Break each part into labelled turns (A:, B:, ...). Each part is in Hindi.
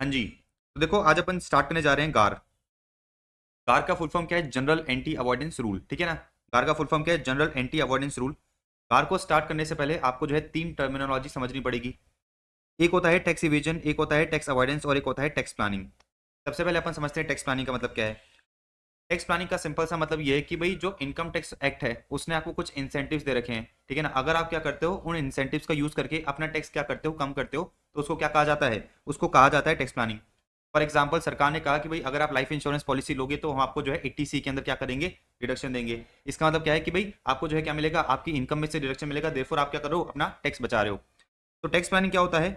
A: हाँ जी, तो देखो आज अपन स्टार्ट करने जा रहे हैं गार। गार का फुल फॉर्म क्या है? जनरल एंटी अवॉइडेंस रूल, ठीक है ना। गार का फुल फॉर्म क्या है? General anti avoidance rule. गार को स्टार्ट करने से पहले आपको जो है तीन टर्मिनोलॉजी समझनी पड़ेगी। एक होता है टैक्स इवेजन, एक होता है टैक्स अवॉइडेंस और एक होता है टैक्स प्लानिंग। सबसे पहले अपन समझते हैं टैक्स प्लानिंग का मतलब क्या है। टैक्स प्लानिंग का सिंपल सा मतलब ये है कि भाई जो इनकम टैक्स एक्ट है उसने आपको कुछ इंसेंटिव्स दे रखे हैं, ठीक है ना। अगर आप क्या करते हो उन इंसेंटिव्स का यूज करके अपना टैक्स क्या करते हो, कम करते हो, तो उसको क्या कहा जाता है? उसको कहा जाता है टैक्स प्लानिंग। फॉर एग्जाम्पल सरकार ने कहा कि भाई अगर आप लाइफ इंश्योरेंस पॉलिसी लोगे तो हम आपको जो है 80C के अंदर क्या करेंगे? डिडक्शन देंगे। इसका मतलब क्या है कि भाई आपको जो है क्या मिलेगा? आपकी इनकम में से डिडक्शन मिलेगा, देयरफॉर आप क्या कर रहे हो? अपना टैक्स बचा रहे हो। तो टैक्स प्लानिंग क्या होता है?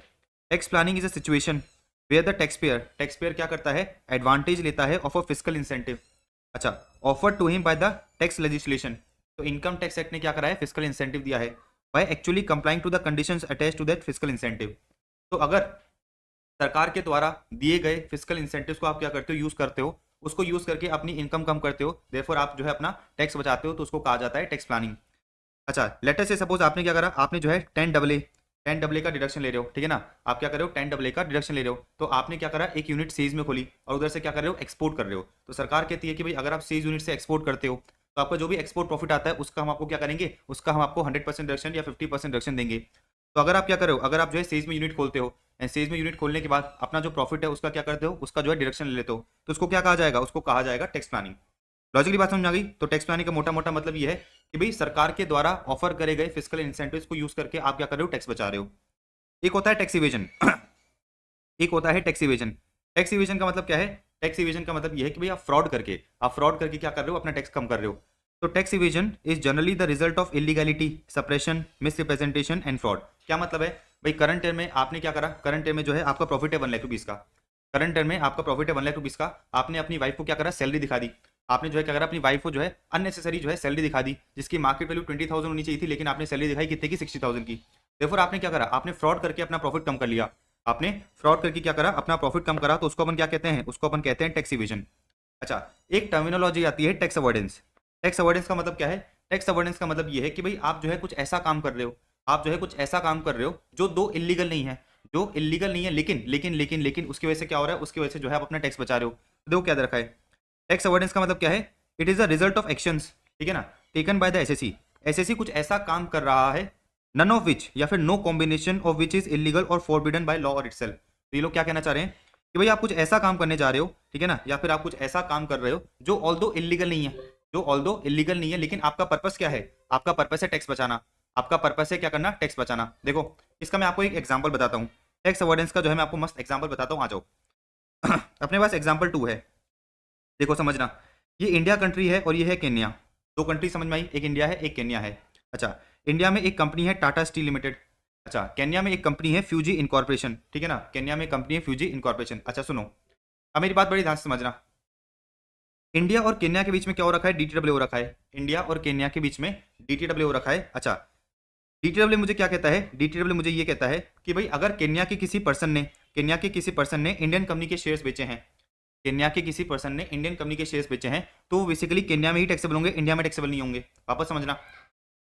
A: Tax planning is a situation where the tax payer क्या करता है? एडवांटेज लेता है ऑफ अ फिजिकल इंसेंटिव। अच्छा, offer to him by the tax legislation. तो इनकम टैक्स एक्ट ने क्या करा है? फिजिकल इंसेंटिव दिया है by actually complying to the conditions attached to that physical incentive. तो अगर सरकार के द्वारा दिए गए फिजिकल इंसेंटिव्स को आप क्या करते हो? यूज करते हो, उसको यूज करके अपनी इनकम कम करते हो, देयरफॉर आप जो है अपना टैक्स बचाते हो, तो उसको कहा जाता है टैक्स प्लानिंग। अच्छा, लेटर से सपोज आपने क्या करा? आपने जो है 10 डबल ए का डिडक्शन ले रहे हो, ठीक है ना। आप क्या कर रहे हो? 10 डबल ए का डिडक्शन ले रहे हो, तो आपने क्या करा? एक यूनिट सीज में खोली और उधर से क्या कर रहे हो? एक्सपोर्ट कर रहे हो। तो सरकार कहती है कि भाई अगर आप सीज यूनिट से एक्सपोर्ट करते हो तो आपका जो भी एक्सपोर्ट प्रॉफिट आता है उसका हम आपको क्या करेंगे? उसका हम आपको 100% डिडक्शन या 50% डिडक्शन देंगे। तो अगर आप क्या कर रहे हो? अगर आप जो है सेज में यूनिट खोलते हो एंड सेज में यूनिट खोलने के बाद अपना जो प्रॉफिट है उसका क्या करते हो? उसका जो है डिडक्शन ले लेते हो, तो उसको क्या कहा जाएगा? उसको कहा जाएगा टैक्स प्लानिंग। लॉजिकली बात समझ में आ गई? तो टैक्स प्लानिंग का मोटा मोटा मतलब ये है कि भाई सरकार के द्वारा ऑफर करे गए फिजिकल इंसेंटिव्स को यूज करके आप क्या कर रहे हो? टैक्स बचा रहे हो। एक होता है टैक्स इवेजन एक होता है टैक्स इवेजन। टैक्स इवेजन का मतलब क्या है? टैक्स इवेजन का मतलब ये है कि भाई आप फ्रॉड करके क्या कर रहे हो? अपना टैक्स कम कर रहे हो। तो tax evasion is generally the result of illegality, suppression, misrepresentation and fraud. क्या मतलब है? भाई करंट ईयर में आपने क्या करा? करंट ईयर में जो है आपका प्रॉफिट है 1 लाख रुपीज का। करंट ईयर में आपका प्रॉफिट है 1 लाख रुपीज का। आपने अपनी वाइफ को क्या करा? सैलरी दिखा दी। आपने जो है क्या करा? अपनी वाइफ को जो है अननेसेसरी जो है सैलरी दिखा दी, जिसकी मार्केट वैल्यू 20,000 होनी चाहिए थी, लेकिन आपने सैलरी दिखाई कितने की? 60,000 की। देखो आपने क्या करा? आपने फ्रॉड करके अपना प्रॉफिट कम कर लिया। आपने फ्रॉड करके क्या करा? अपना प्रॉफिट कम करा, तो उसको अपन क्या कहते हैं? उसको अपन कहते हैं टैक्स इवेजन। अच्छा, एक टर्मिनोलॉजी आती है टैक्स अवॉइडेंस। टैक्स अवॉइडेंस का मतलब क्या है? टैक्स अवॉइडेंस का मतलब ये है कि भाई आप जो है कुछ ऐसा काम कर रहे हो, आप जो है कुछ ऐसा काम कर रहे हो जो दो इलीगल नहीं है, जो इलीगल नहीं है, लेकिन लेकिन लेकिन लेकिन उसकी वजह से क्या हो रहा है? उसकी वजह से जो है आप अपना टैक्स बचा रहे हो। तो देखो क्या दे रखा है। टैक्स अवॉइडेंस का मतलब क्या है? It is the result of actions, ठीक है ना, taken by the SSC. SSC कुछ ऐसा काम कर रहा है, नन ऑफ विच या फिर no combination of which is illegal और फॉरबिडन बाय लॉ और इटसेल्फ। तो ये लोग क्या कहना चाह रहे हैं कि भाई आप कुछ ऐसा काम करने जा रहे हो, ठीक है ना, या फिर आप कुछ ऐसा काम कर रहे हो जो ऑल दो इलीगल नहीं है, जो ऑल दो इलीगल नहीं है, लेकिन आपका पर्पस क्या है? आपका पर्पस है टैक्स बचाना। आपका पर्पस है क्या करना? टैक्स बचाना। देखो इसका मैं आपको एक एग्जांपल बताता हूँ। टैक्स अवॉइडेंस का जो है मैं आपको मस्त एग्जांपल बताता हूँ, आ जाओ। अपने पास एग्जांपल 2 है, देखो समझना। ये इंडिया कंट्री है और ये है केन्या। दो कंट्री समझ में आई? एक इंडिया है, एक केन्या है। अच्छा, इंडिया में एक कंपनी है टाटा स्टील लिमिटेड। अच्छा, केन्या में एक कंपनी है फ्यूजी इनकॉर्पोरेशन, ठीक है ना। केन्या में एक कंपनी है फ्यूजी इनकॉर्पोरेशन। अच्छा सुनो, अब मेरी बात बड़ी ध्यान से समझना। इंडिया और केन्या के बीच में क्या हो रखा है? डीटीडब्ल्यू हो रखा है। इंडिया और केन्या के बीच में डीटीडब्ल्यू हो रखा है। अच्छा, डीटीडब्ल्यू मुझे क्या कहता है? डीटीडब्ल्यू मुझे ये कहता है कि भाई अगर केन्या के किसी पर्सन ने इंडियन कंपनी के शेयर्स बेचे हैं, केन्या के किसी पर्सन ने इंडियन कंपनी के शेयर्स बेचे हैं, तो वो बेसिकली केन्या में ही टैक्सेबल होंगे, इंडिया में टैक्सेबल नहीं होंगे। वापस समझना।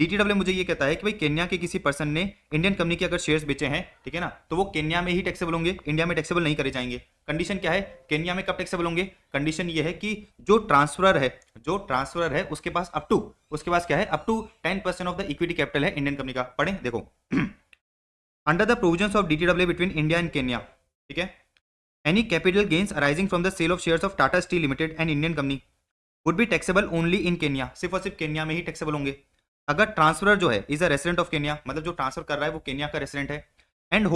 A: डीटीडब्ल्यू मुझे ये कहता है कि भाई केन्या के किसी पर्सन ने इंडियन कंपनी के अगर शेयर्स बेचे हैं, ठीक है ना, तो वो केन्या में ही टैक्सेबल होंगे, इंडिया में टैक्सेबल नहीं करे जाएंगे। कंडीशन क्या है? केन्या में कब टैक्सेबल होंगे? कंडीशन ये है कि जो ट्रांसफरर है उसके पास क्या है? Up to 10% of the equity capital है इंडियन कंपनी का। पढ़े देखो। Under the provisions of DTW between India and Kenya, ठीक है, any capital gains arising from the sale of shares of Tata Steel Limited and Indian company would be taxable only in Kenya. सिर्फ और सिर्फ केन्या में ही टैक्सेबल होंगे। अगर ट्रांसफरर जो है is a resident of Kenya, मतलब जो ट्रांसफर कर रहा है वो केन्या का रेसिडेंट है, and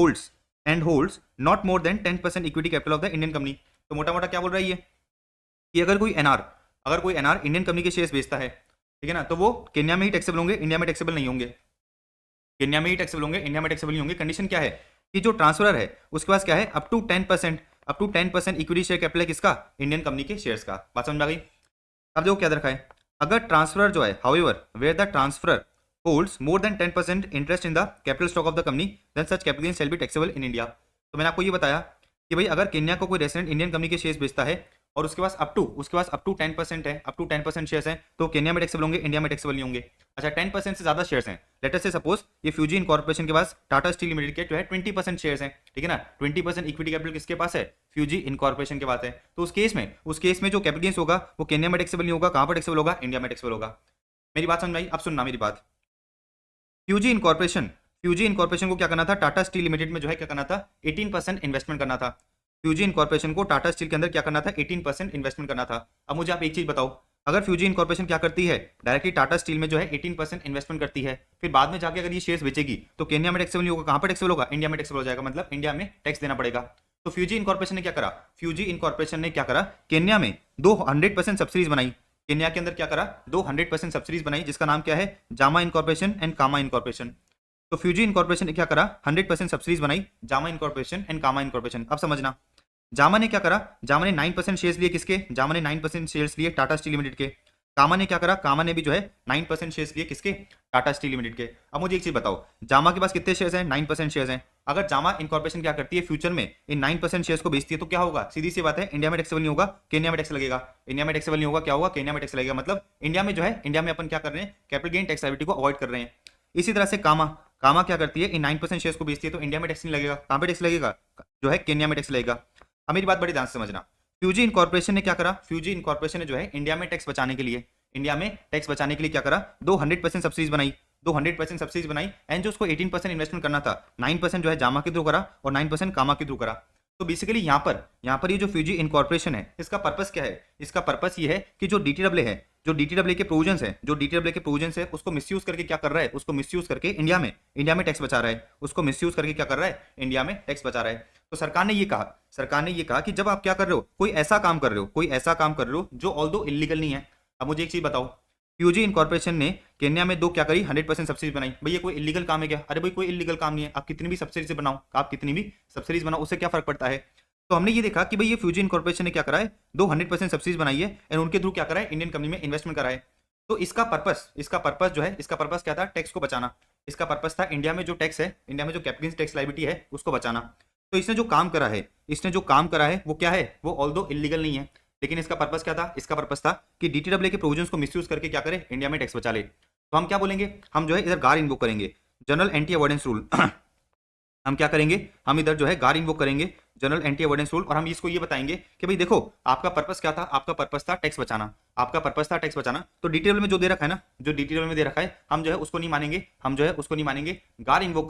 A: holds not more than 10% equity capital of the Indian company. तो मोटा मोटा क्या बोल रहा है ये कि अगर कोई एनआर इंडियन कंपनी के शेयर्स बेचता है, ठीक है ना, तो वो केन्या में ही टैक्सेबल होंगे, इंडिया में टैक्सेबल नहीं होंगे। केन्या में ही टैक्सेबल होंगे, इंडिया में टैक्सेबल नहीं होंगे। कंडीशन क्या है कि जो ट्रांसफरर है उसके पास क्या है? Up to 10% equity share capital है किसका? इंडियन कंपनी के शेयर्स का। बात समझ में आ गई? अब देखो क्या दे रखा है। अगर ट्रांसफरर जो है, however where the transferor holds more than 10% interest in the capital stock of the company, then such capital gain shall be taxable in India. तो मैंने आपको ये बताया कि भाई अगर केन्या को कोई रेसिडेंट इंडियन कंपनी के शेयर्स बेचता है और उसके पास अप टू 10% है, अप टू 10% शेयर्स हैं, तो केन्या में टैक्सेबल होंगे, इंडिया में टैक्सेबल नहीं होंगे। अच्छा 10% से ज्यादा शेयर्स हैं, लेट अस से सपोज ये फ्यूजी इनकॉर्पोरेशन के पास टाटा स्टील लिमिटेड के जो है 20% शेयर्स हैं, ठीक है ना, 20% इक्विटी कैपिटल किसके पास है, फ्यूजी इनकॉर्पोरेशन के पास है। तो उस केस में जो कैपिटल गेन्स होगा वो केन्या में टैक्सेबल नहीं होगा, कहां पर टैक्सेबल होगा, इंडिया में टैक्सेबल होगा। मेरी बात समझ में आई? अब सुनना मेरी बात। फ्यूजी इनकॉर्पोरेशन को क्या करना था, टाटा स्टील लिमिटेड में जो है क्या करना था, 18% इन्वेस्टमेंट करना था। फ्यूजी इनकॉर्पोरेशन को टाटा स्टील के अंदर क्या करना था, 18% इन्वेस्टमेंट करना था। अब मुझे आप एक चीज बताओ, अगर फ्यूजी इनकॉर्पोरेशन क्या करती है, डायरेक्टली टाटा स्टील में जो है 18% इन्वेस्टमेंट करती है, फिर बाद में जाके अगर ये शेयर्स बेचेगी तो केन्या में टैक्सेबल नहीं होगा, कहां पर टैक्सेबल होगा, इंडिया में टैक्सेबल हो जाएगा, मतलब इंडिया में टैक्स देना पड़ेगा। तो फ्यूजी इनकॉर्पोरेशन ने क्या करा, केन्या में 200% सब्सिडीज बनाई। केन्या के अंदर क्या करा, 200% सब्सिडीज बनाई, जिसका नाम क्या है, Jama Incorporation and Kama Incorporation. तो फ्यूजी इनकॉर्पोरेशन ने क्या करा, 100% सब्सिडीज बनाई, Jama Incorporation and Kama Incorporation. अब समझना, जामा ने क्या करा, जामा ने 9% शेयर्स लिए किसके, जामा ने 9% शेयर्स लिए टाटा स्टील लिमिटेड के। कामा ने क्या करा, कामा ने भी जो है 9% शेयर्स लिए किसके, टाटा स्टील लिमिटेड के। अब मुझे एक चीज बताओ, जामा के पास कितने शेयर्स हैं, 9% शेयर्स हैं। अगर जामा इनकॉर्पोरेशन क्या करती है, फ्यूचर में इन 9% शेयर्स को बेचती है, तो क्या होगा, सीधी सी बात है, इंडिया में टैक्सेबल नहीं होगा, केन्या में टैक्स लगेगा। इंडिया में टैक्सेबल नहीं होगा, क्या होगा, केन्या में टैक्स लगेगा। मतलब इंडिया में जो है, इंडिया में अपन क्या कर रहे हैं, कैपिटल गेन टैक्स लायबिलिटी को अवॉइड कर रहे हैं। इसी तरह से कामा कामा क्या करती है, इन 9% शेयर्स को बेचती है, तो इंडिया में टैक्स नहीं लगेगा, कहां पे टैक्स लगेगा, जो है केन्या में टैक्स लगेगा। अब मेरी बात बड़ी ध्यान से समझना, फ्यूजी इनकॉर्पोरेशन ने क्या करा, फ्यूजी इनकॉर्पोरेशन ने जो है इंडिया में टैक्स बचाने के लिए क्या करा, 200% सब्सिडीज बनाई, 200% सब्सिडीज बनाई, एंड जो उसको 18% इन्वेस्टमेंट करना था, 9% जो है जामा के थ्रू करा और 9% कामा के थ्रू करा। तो बेसिकली यहाँ पर ये जो फ्यूजी इनकॉर्पोरेशन है, इसका पर्पस क्या है, इसका पर्पस ये है कि जो डीटीडब्ल्यू है, जो डीटीडब्ल्यू के प्रोविजंस है, उसको मिसयूज करके क्या कर रहा है, उसको मिसयूज करके इंडिया में टैक्स बचा रहा है, उसको मिसयूज करके क्या कर रहा है, इंडिया में टैक्स बचा रहा है। तो सरकार ने ये कहा कि जब आप क्या कर रहे हो, कोई ऐसा काम कर रहे हो जो ऑल्दो इलीगल नहीं है। अब मुझे एक चीज बताओ, फ्यूजी इनकॉर्पोरेशन ने केन्या में क्या करी, 100% सब्सिडी बनाई। भैया कोई इलीगल काम है क्या, अरे भाई कोई इलीगल काम नहीं है, आप कितनी भी सब्सिडी से बनाओ, आप कितनी भी सब्सिडीज बनाओ, उससे क्या फर्क पड़ता है। तो हमने ये देखा कि भाई ये फ्यूजी इनकॉर्पोरेशन ने क्या करा है, 100% सब्सिडीज बनाई है, एंड उनके थ्रू क्या करा है, इंडियन कंपनी में इन्वेस्टमेंट करा है। तो इसका पर्पस क्या था, टैक्स को बचाना। इसका पर्पस था इंडिया में जो टैक्स है, इंडिया में जो कैपिटल टैक्स लायबिलिटी है, उसको बचाना। तो इसने जो काम करा है वो क्या है, वो ऑल्दो इलीगल नहीं है, लेकिन इसका पर्पस क्या था, इसका पर्पस था कि डीटीडब्ल्यू के प्रोविजंस को मिसयूज करके क्या करे, इंडिया में टैक्स बचा ले। तो हम क्या बोलेंगे, हम जो है इधर गार इन्वोक करेंगे, जनरल एंटी अवॉइडेंस रूल। हम क्या करेंगे, हम इधर जो है गार इन्वोक करेंगे, जनरल एंटी अवॉइडेंस रूल, और हम इसको ये बताएंगे कि भाई देखो आपका पर्पस क्या था, आपका पर्पस था टैक्स बचाना। तो डीटीडब्ल्यू में जो दे रखा है ना, हम जो है उसको नहीं मानेंगे, गार इन्वोक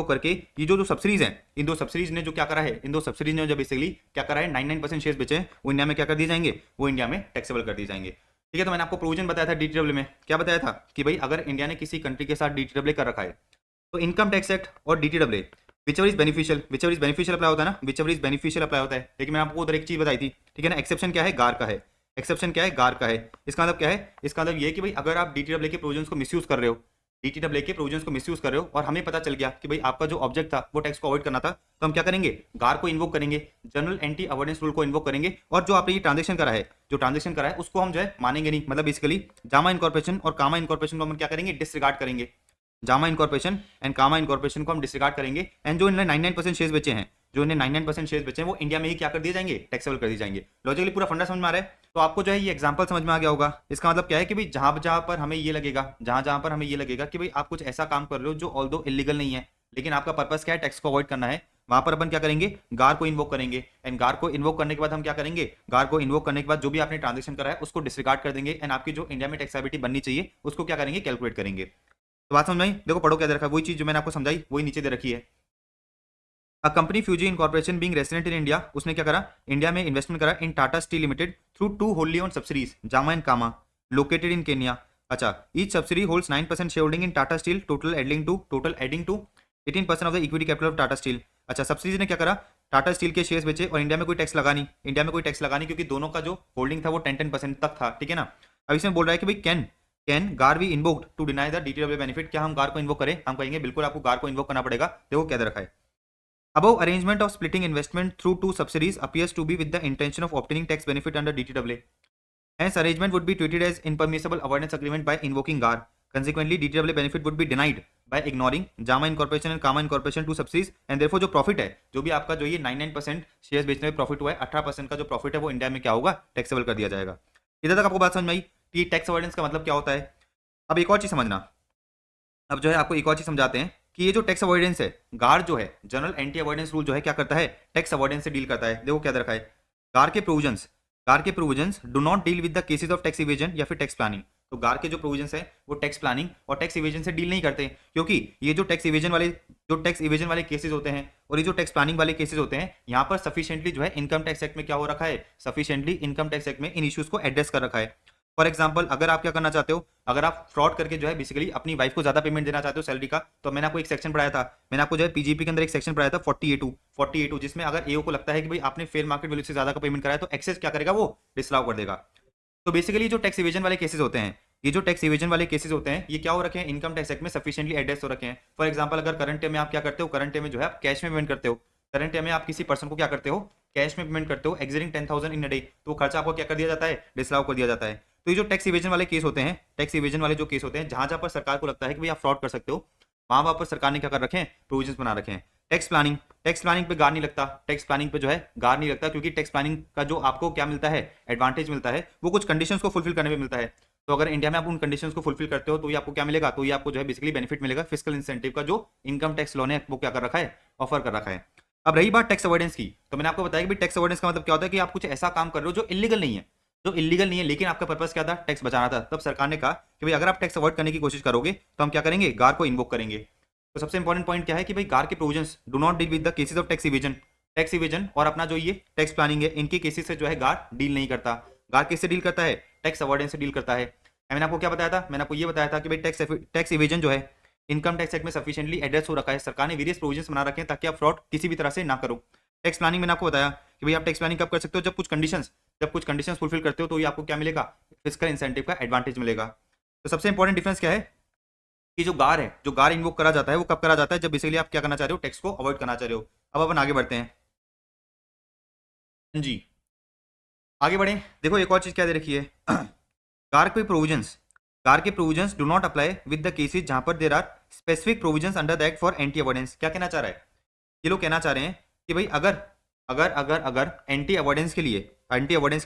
A: करके ये जो सब्सिडीज हैं, इन दो सब्सिडीज ने जो क्या करा है, इन दो सब्सिडीज ने जो बेसिकली क्या करा है, 99% शेयर्स बेचे हैं, वो इंडिया में क्या कर दिए जाएंगे, वो इंडिया में टैक्सेबल कर दिए जाएंगे। ठीक है, तो मैंने आपको प्रोविजन बताया था डीटीडब्ल्यू में, क्या बताया था कि भाई अगर इंडिया ने किसी कंट्री के साथ डीटीडब्ल्यू कर रखा है, तो इनकम टैक्स एक्ट और DTW whichever is beneficial apply होता है ना, लेकिन मैं आपको उधर एक चीज बताई थी, ठीक है ना, एक्सेप्शन क्या है, गार का है। इसका मतलब क्या है, इसका मतलब ये है कि भाई अगर आप डीटीडब्ल्यू के प्रोविजंस को मिसयूज कर रहे हो, और हमें पता चल गया कि भाई आपका जो ऑब्जेक्ट था वो टैक्स को अवॉइड करना था, तो हम क्या करेंगे, गार को इन्वोक करेंगे, जनरल एंटी अवॉइडेंस रूल को इन्वोक करेंगे, और जो आपने ये ट्रांजेक्शन करा है उसको हम जो है मानेंगे नहीं। मतलब बेसिकली जामा इनकॉर्पोरेशन और कामा इनकॉर्पोरेशन को हम क्या करेंगे, डिसरिगार्ड करेंगे। Jama Incorporation and Kama Incorporation को हम डिसरिगार्ड करेंगे, एंड जो इन्होंने 99% शेयर्स बेचे हैं, वो इंडिया में ही क्या कर दिए जाएंगे, टैक्सेबल कर दिए जाएंगे। लॉजिकली पूरा फंडा समझ में आ रहा है। तो आपको जो है ये एग्जांपल समझ में आ गया होगा। इसका मतलब क्या है कि भाई जहां पर हमें ये लगेगा कि भाई आप कुछ ऐसा काम कर रहे हो जो ऑल्दो इलीगल नहीं है, लेकिन आपका पर्पस क्या है, टैक्स को अवॉइड करना है, वहां पर अपन क्या करेंगे, गार को इन्वोक करेंगे, एंड गार को इन्वोक करने के बाद हम क्या करेंगे, गार को इन्वोक करने के बाद जो भी आपने ट्रांजेक्शन करा है उसको डिसरिगार्ड कर देंगे, एंड आपकी जो इंडिया में टैक्स लायबिलिटी बननी चाहिए उसको क्या करेंगे, कैलकुलेट करेंगे। तो बात समझ में आई? देखो पढ़ो क्या दे रखा है, वही चीज जो मैंने आपको समझाई वही नीचे दे रखी है। A company Fuji Incorporation being resident in India, उसने क्या करा, इंडिया में इन्वेस्टमेंट करा in Tata Steel Limited through 2 wholly owned subsidies, Jama and Kama, located in Kenya. अच्छा, each subsidy holds 9% share holding in Tata Steel, total adding to 18% of the equity capital of Tata Steel. अच्छा, सब्सिडीज ने क्या करा, टाटा स्टील के शेयर्स बेचे, और इंडिया में कोई टैक्स लगा नहीं, क्योंकि दोनों का जो होल्डिंग था वो 10% तक था। ठीक है ना। अब इसमें बोल रहा है कि भाई can GAAR be invoked to deny the DTW benefit, क्या हम गार को इन्वोक करें, हम कहेंगे बिल्कुल आपको गार को इन्वोक करना पड़ेगा। देखो क्या दे रखा है, above arrangement of splitting investment through 2 subsidiaries appears to be with the intention of obtaining tax benefit under DTAA. Hence arrangement would be treated as impermissible avoidance agreement by invoking GAR. Consequently, DTAA benefit would be denied by ignoring JAMA Incorporation and KAMA Incorporation to subsidies, and therefore जो प्रॉफिट है, जो भी आपका जो ये 99% शेयर्स बेचने में प्रॉफिट हुआ है, 18% का जो प्रॉफिट है वो इंडिया में क्या होगा, टैक्सेबल कर दिया जाएगा। इधर तक आपको बात समझ में आई कि टैक्स अवॉइडेंस का मतलब क्या होता है। अब एक और चीज समझना, अब जो है आपको एक और चीज समझाते हैं कि ये जो टैक्स अवॉइडेंस है, गार जो है जनरल एंटी अवॉइडेंस रूल जो है क्या करता है, टैक्स अवॉइडेंस से डील करता है। देखो क्या रखा है, गार के provisions do not deal with the cases of tax evasion या फिर टैक्स प्लानिंग। तो गार के जो प्रोविजंस है वो टैक्स प्लानिंग और टैक्स इवेजन से डील नहीं करते, क्योंकि ये जो टैक्स इवेजन वाले केसेस होते हैं और ये जो टैक्स प्लानिंग वाले केसेस होते हैं, यहाँ पर सफिशिएंटली जो है इनकम टैक्स एक्ट में क्या हो रखा है, सफिशिएंटली इनकम टैक्स एक्ट में इन इश्यूज को एड्रेस कर रखा है। फॉर एग्जाम्पल, अगर आप क्या करना चाहते हो, अगर आप फ्रॉड करके जो है बेसिकली अपनी वाइफ को ज्यादा पेमेंट देना चाहते हो सैलरी का, तो मैंने आपको एक सेक्शन पढ़ाया था, मैंने आपको जो है पीजीपी के अंदर एक सेक्शन पढ़ाया था 48(2), जिसमें अगर एओ को लगता है कि भाई आपने फेयर मार्केट वैल्यू से ज्यादा का पेमेंट कराया तो एक्सेस क्या करेगा, वो डिसअलाउ कर देगा। तो बेसिकली जो टैक्स इवेजन वाले केसेस होते हैं, ये जो टैक्स इवेजन वाले केसेस होते हैं, ये क्या हो रखे हैं, इनकम टैक्स एक्ट में सफिशिएंटली एड्रेस हो रखे हैं। फॉर एग्जांपल, अगर करंट टाइम में आप क्या करते हो, करंट टाइम में जो है आप कैश में पेमेंट करते हो, करंट टाइम में आप किसी पर्सन को क्या करते हो, कैश में पेमेंट करते हो, एक्सीडिंग 10,000 इन अ डे, तो खर्चा आपको क्या कर दिया जाता है, डिसअलाउ कर दिया जाता है। तो ये जो टैक्स इवेजन वाले केस होते हैं, टैक्स इवेजन वाले जो केस होते हैं, जहां पर सरकार को लगता है कि भाई आप फ्रॉड कर सकते हो, वहां पर सरकार ने क्या कर रखे हैं, प्रोविजंस बना रखे हैं। टैक्स प्लानिंग पे गार नहीं लगता, टैक्स प्लानिंग पे जो है गार नहीं लगता, क्योंकि टैक्स प्लानिंग का जो आपको क्या मिलता है, एडवांटेज मिलता है, वो कुछ कंडीशंस को फुलफिल करने में मिलता है। तो अगर इंडिया में आप उन कंडीशंस को फुलफिल करते हो तो ये आपको क्या मिलेगा, तो ये आपको जो है बेसिकली बेनिफिट मिलेगा, फिस्कल इंसेंटिव का जो इनकम टैक्स लॉ ने वो क्या कर रखा है, ऑफर कर रखा है। अब रही बात टैक्स अवॉइडेंस की, तो मैंने आपको बताया कि टैक्स अवॉइडेंस का मतलब क्या होता है कि आप कुछ ऐसा काम कर रहे हो जो इलीगल नहीं है, लेकिन आपका पर्पस क्या था, टैक्स बचाना था। तब सरकार ने कहा कि भाई अगर आप टैक्स अवॉइड करने की कोशिश करोगे तो हम क्या करेंगे, गार को इन्वोक करेंगे। तो सबसे इंपॉर्टेंट पॉइंट क्या है कि भाई गार के provisions do not deal with the cases of tax evasion और अपना जो ये टैक्स प्लानिंग है, इनके केसेस से जो है गार डील नहीं करता। गार किससे डील करता है, टैक्स अवॉइडेंस से डील करता है। मैंने आपको क्या बताया था, मैंने आपको ये बताया था कि भाई टैक्स इवेजन जो है इनकम टैक्स एक्ट में सफिशिएंटली एड्रेस हो रखा है, सरकार ने वेरियस प्रोविजंस बना रखे हैं ताकि आप फ्रॉड किसी भी तरह से ना करो। टैक्स प्लानिंग मैंने आपको बताया कि भाई आप टैक्स प्लानिंग कब कर सकते हो, जब कुछ कंडीशंस फुलफिल करते हो, तो ये आपको क्या मिलेगा, फिस्कल इंसेंटिव का एडवांटेज मिलेगा। तो सबसे इंपॉर्टेंट डिफरेंस क्या है कि जो गार इन्वोक करा जाता है वो कब करा जाता है, जब बेसिकली आप क्या करना चाह रहे हो, टैक्स को अवॉइड करना चाह रहे हो। अब अपन आगे बढ़ते हैं जी, आगे बढ़े। देखो एक और चीज क्या दे रखी है, गार के provisions do not apply with the cases जहां पर there are specific provisions under the act for anti avoidance. क्या कहना चाह रहा है, ये लोग कहना चाह रहे हैं कि भाई अगर एंटी अवॉइडेंस के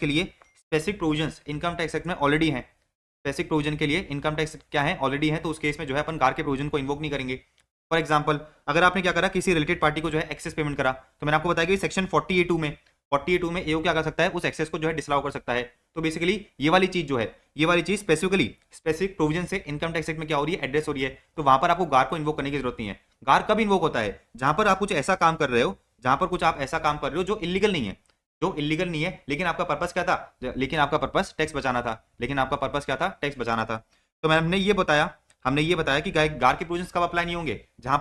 A: लिए specific provisions income tax act में ऑलरेडी हैं, स्पेसिफिक प्रोविजन के लिए इनकम टैक्स क्या है, ऑलरेडी है, तो उस केस में जो है अपन गार के प्रोविजन को इन्वोक नहीं करेंगे। फॉर एग्जांपल, अगर आपने क्या करा, किसी रिलेटेड पार्टी को जो है एक्सेस पेमेंट करा, तो मैंने आपको बताया कि सेक्शन 48(2) में एओ क्या कर सकता है, उस एक्सेस को जो है डिसअलाउ कर सकता है। तो बेसिकली ये वाली चीज स्पेसिफिक प्रोविजन से इनकम टैक्स एक्ट में क्या हो रही है, एड्रेस हो रही है, तो वहां पर आपको गार को इन्वोक करने की जरूरत नहीं है। गार कब इन्वोक होता है, जहां पर आप कुछ ऐसा काम कर रहे हो जो इलीगल नहीं है, लेकिन आपका पर्पस क्या था, टैक्स बचाना था, तो हमने ये बताया कि गार के प्रोविजंस कब अप्लाई नहीं होंगे, जहां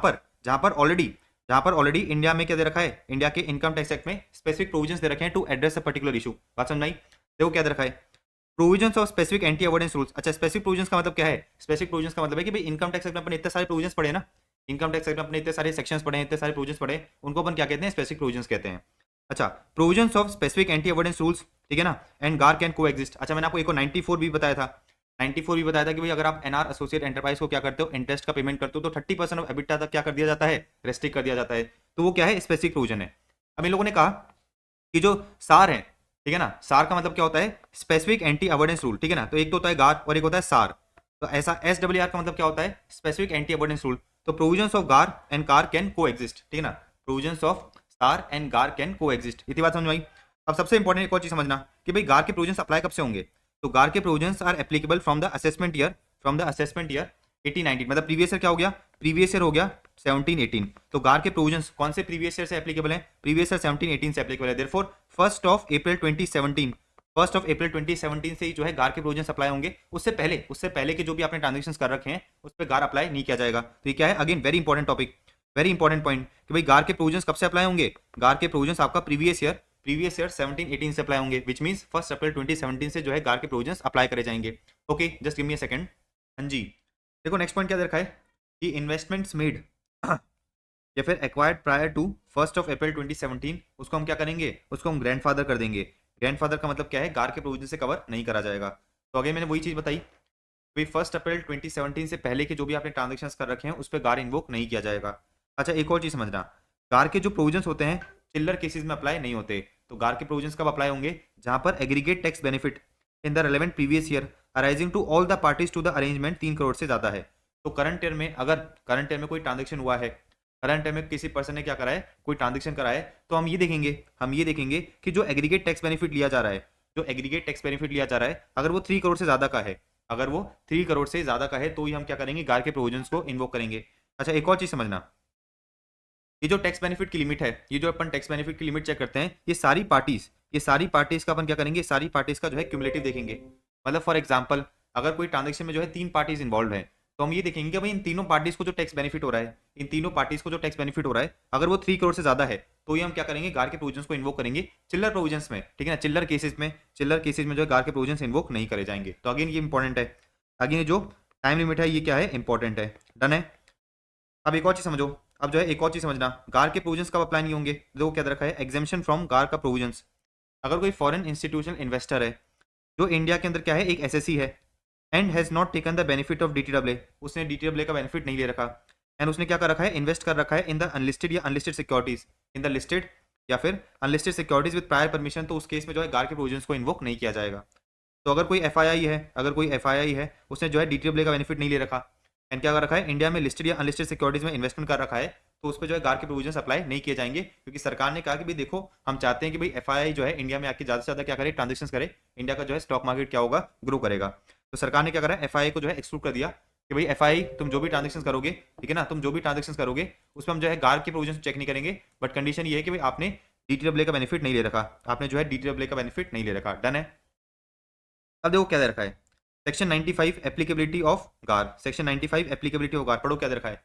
A: पर ऑलरेडी इंडिया में क्या दे रखा है, इंडिया के इनकम टैक्स एक्ट में स्पेसिफिक प्रोविजंस दे रखे हैं to address a particular issue. बात समझ में आई। देखो क्या दे रखा है, provisions of specific anti avoidance rules. अच्छा, स्पेसिफिक प्रोविजंस का मतलब क्या है, स्पेसिफिक प्रोविजंस का मतलब है कि भाई इनकम टैक्स एक्ट में अपने इतने सारे प्रोविजंस पढ़े ना, इनकम टैक्स एक्ट में अपने इतने सारे सेक्शंस पढ़े, इतने सारे प्रोविजंस पढ़े, उनको अपन क्या कहते हैं, स्पेसिफिक प्रोविजंस कहते हैं। अच्छा, provisions of specific anti avoidance rules, ठीक है ना, एंड गार कैन को एग्जिस्ट। अच्छा, मैंने आपको एक 94 भी बताया था, कि भाई अगर आप एनआर एसोसिएट एंटरप्राइज को क्या करते हो, इंटरेस्ट का पेमेंट करते हो, तो 30% ऑफ एबिटा तक क्या कर दिया जाता है, रेस्ट्रिक्ट कर दिया जाता है। तो वो क्या है, स्पेसिफिक प्रोविजन है। अब इन लोगों ने कहा कि जो सार है, ठीक है ना, सार का मतलब क्या होता है, स्पेसिफिक एंटी अवॉइडेंस रूल, ठीक है ना, तो एक तो होता है गार और एक होता है सार। तो ऐसा SWR का मतलब क्या होता है, स्पेसिफिक एंटी अवॉइडेंस रूल। तो provisions of GAAR and car can को एग्जिस्ट, ठीक है ना, प्रोविजंस ऑफ सार एंड गार कैन को एग्जिस्ट, इतनी बात समझ में आई। अब सबसे इंपॉर्टेंट एक और चीज समझना कि भाई गार के प्रोविजंस अप्लाई कब से होंगे, तो गार के provisions are applicable from the assessment year 18-19, मतलब प्रीवियस ईयर क्या हो गया, प्रीवियस ईयर हो गया 17-18। तो गार के प्रोविजंस कौन से प्रीवियस ईयर से एप्लीकेबल है, प्रीवियस ईयर 17-18 से एप्लीकेबल है। देयरफॉर 1 अप्रैल 2017 से ही जो है गार के प्रोविजंस अप्लाई होंगे। उससे पहले के जो भी आपने ट्रांजेक्शंस कर रखे हैं उस पर गार अप्लाई नहीं किया जाएगा। तो ये क्या है, again very important topic, very important point कि भाई गार के प्रोविजंस कब से अप्लाई होंगे, गार के प्रोविजंस आपका प्रीवियस ईयर 17-18 से अप्लाई होंगे, विच मींस 1 अप्रैल 2017 से जो है गार के प्रोविजंस अप्लाई करे जाएंगे। Okay, just give me a second. हाँ जी, देखो नेक्स्ट पॉइंट क्या देखा है कि इन्वेस्टमेंट्स मेड या फिर एक्वायर्ड प्रायर टू 1 अप्रैल 2017, उसको हम क्या करेंगे, उसको हम ग्रैंडफादर कर देंगे। ग्रैंडफादर का मतलब क्या है, गार के प्रोविजन से कवर नहीं करा जाएगा। तो आगे मैंने वही चीज बताई भाई 1 अप्रैल 2017 से पहले के जो भी आपने ट्रांजेक्शन कर रखे हैं उस पर गार इन्वोक नहीं किया जाएगा। अच्छा, एक और चीज समझना, गार के जो प्रोविजंस होते हैं चिल्लर केसेस में अप्लाई नहीं होते। तो गार के प्रोविजंस कब अप्लाई होंगे? जहां पर aggregate tax benefit in the relevant previous year arising to all the parties to the arrangement 3 crore से ज्यादा है। तो करंट ईयर में, अगर करंट ईयर में कोई ट्रांजेक्शन हुआ है, करंट ईयर में किसी पर्सन ने क्या करा है, कोई ट्रांजेक्शन करा है, तो हम ये देखेंगे कि जो एग्रीगेट टैक्स बेनिफिट लिया जा रहा है, जो एग्रीगेट टैक्स बेनिफिट लिया जा रहा है, अगर वो 3 करोड़ से ज्यादा का है, अगर वो 3 करोड़ से ज्यादा का है, तो ही हम क्या करेंगे, गार के प्रोविजंस को इन्वोक करेंगे। अच्छा, एक और चीज समझना, ये जो टैक्स बेनिफिट की लिमिट है, ये जो अपन टैक्स बेनिफिट की लिमिट चेक करते हैं, ये सारी पार्टीज का अपन क्या करेंगे, सारी पार्टीज का जो है क्यूमुलेटिव देखेंगे। मतलब फॉर एग्जांपल, अगर कोई ट्रांजेक्शन में जो है 3 पार्टीज इन्वॉल्व है, तो हम ये देखेंगे कि भाई इन तीनों पार्टीज को जो टैक्स बेनिफिट हो रहा है, इन तीनों पार्टीज को जो टैक्स बेनिफिट हो रहा है, अगर वो 3 करोड़ से ज्यादा है, तो ये हम क्या करेंगे, गार के प्रोविजंस को इन्वोक करेंगे। चिल्लर प्रोविजंस में, ठीक है ना, चिल्लर केसेस में जो है गार के प्रोविजंस इन्वोक नहीं करे जाएंगे। तो अगेन ये इंपॉर्टेंट है, अगेन ये जो टाइम लिमिट है ये क्या है, इंपॉर्टेंट है। डन है। अब एक और चीज समझो, अब जो है एक और चीज समझना, गार के प्रोविजंस कब अप्लाई नहीं होंगे, देखो क्या दे रखा है, एग्जेम्पशन फ्रॉम गार का प्रोविजंस। अगर कोई फॉरेन इंस्टीट्यूशनल इन्वेस्टर है जो इंडिया के अंदर क्या है, एक एसएससी है, and has not taken the benefit of DTW, उसने डीटीडब्ल्यू का बेनिफिट नहीं ले रखा, एंड उसने क्या कर रखा है, इन्वेस्ट कर रखा है इन द अनलिस्टेड या unlisted securities, in the listed या फिर unlisted securities with prior permission, तो उस केस में जो है गार के प्रोविजंस को इन्वोक नहीं किया जाएगा। तो अगर कोई एफआईआई है, उसने जो है डीटीडब्ल्यू का बेनिफिट नहीं ले रखा, एंड क्या कर रखा है, इंडिया में लिस्टेड या अनलिस्टेड सिक्योरिटीज में इन्वेस्टमेंट कर रखा है, तो उस पर जो है गार के प्रोविजंस अप्लाई नहीं किए जाएंगे, क्योंकि सरकार ने कहा कि भाई देखो, हम चाहते हैं कि भाई एफआईआई जो है इंडिया में आके ज्यादा से ज्यादा क्या करे, ट्रांजेक्शन करे, इंडिया का जो है स्टॉक मार्केट क्या होगा, ग्रो करेगा। तो सरकार ने क्या करा, एफआईआई को जो है एक्सक्लूड कर दिया कि भाई एफआईआई तुम जो भी ट्रांजेक्शन करोगे, ठीक है ना, तुम जो भी ट्रांजेक्शन करोगे उसमें हम जो है गार के प्रोविजन चेक नहीं करेंगे, बट कंडीशन ये है कि भाई आपने डीटीडब्ल्यू का बेनिफिट नहीं ले रखा, आपने जो है डीटीडब्ल्यू का बेनिफिट नहीं ले रखा। डन है। अब देखो क्या दे रखा है, सेक्शन 95 एप्लीकेबिलिटी ऑफ गार, सेक्शन 95 एप्लीकेबिलिटी ऑफ गार, पढ़ो क्या दे रखा है,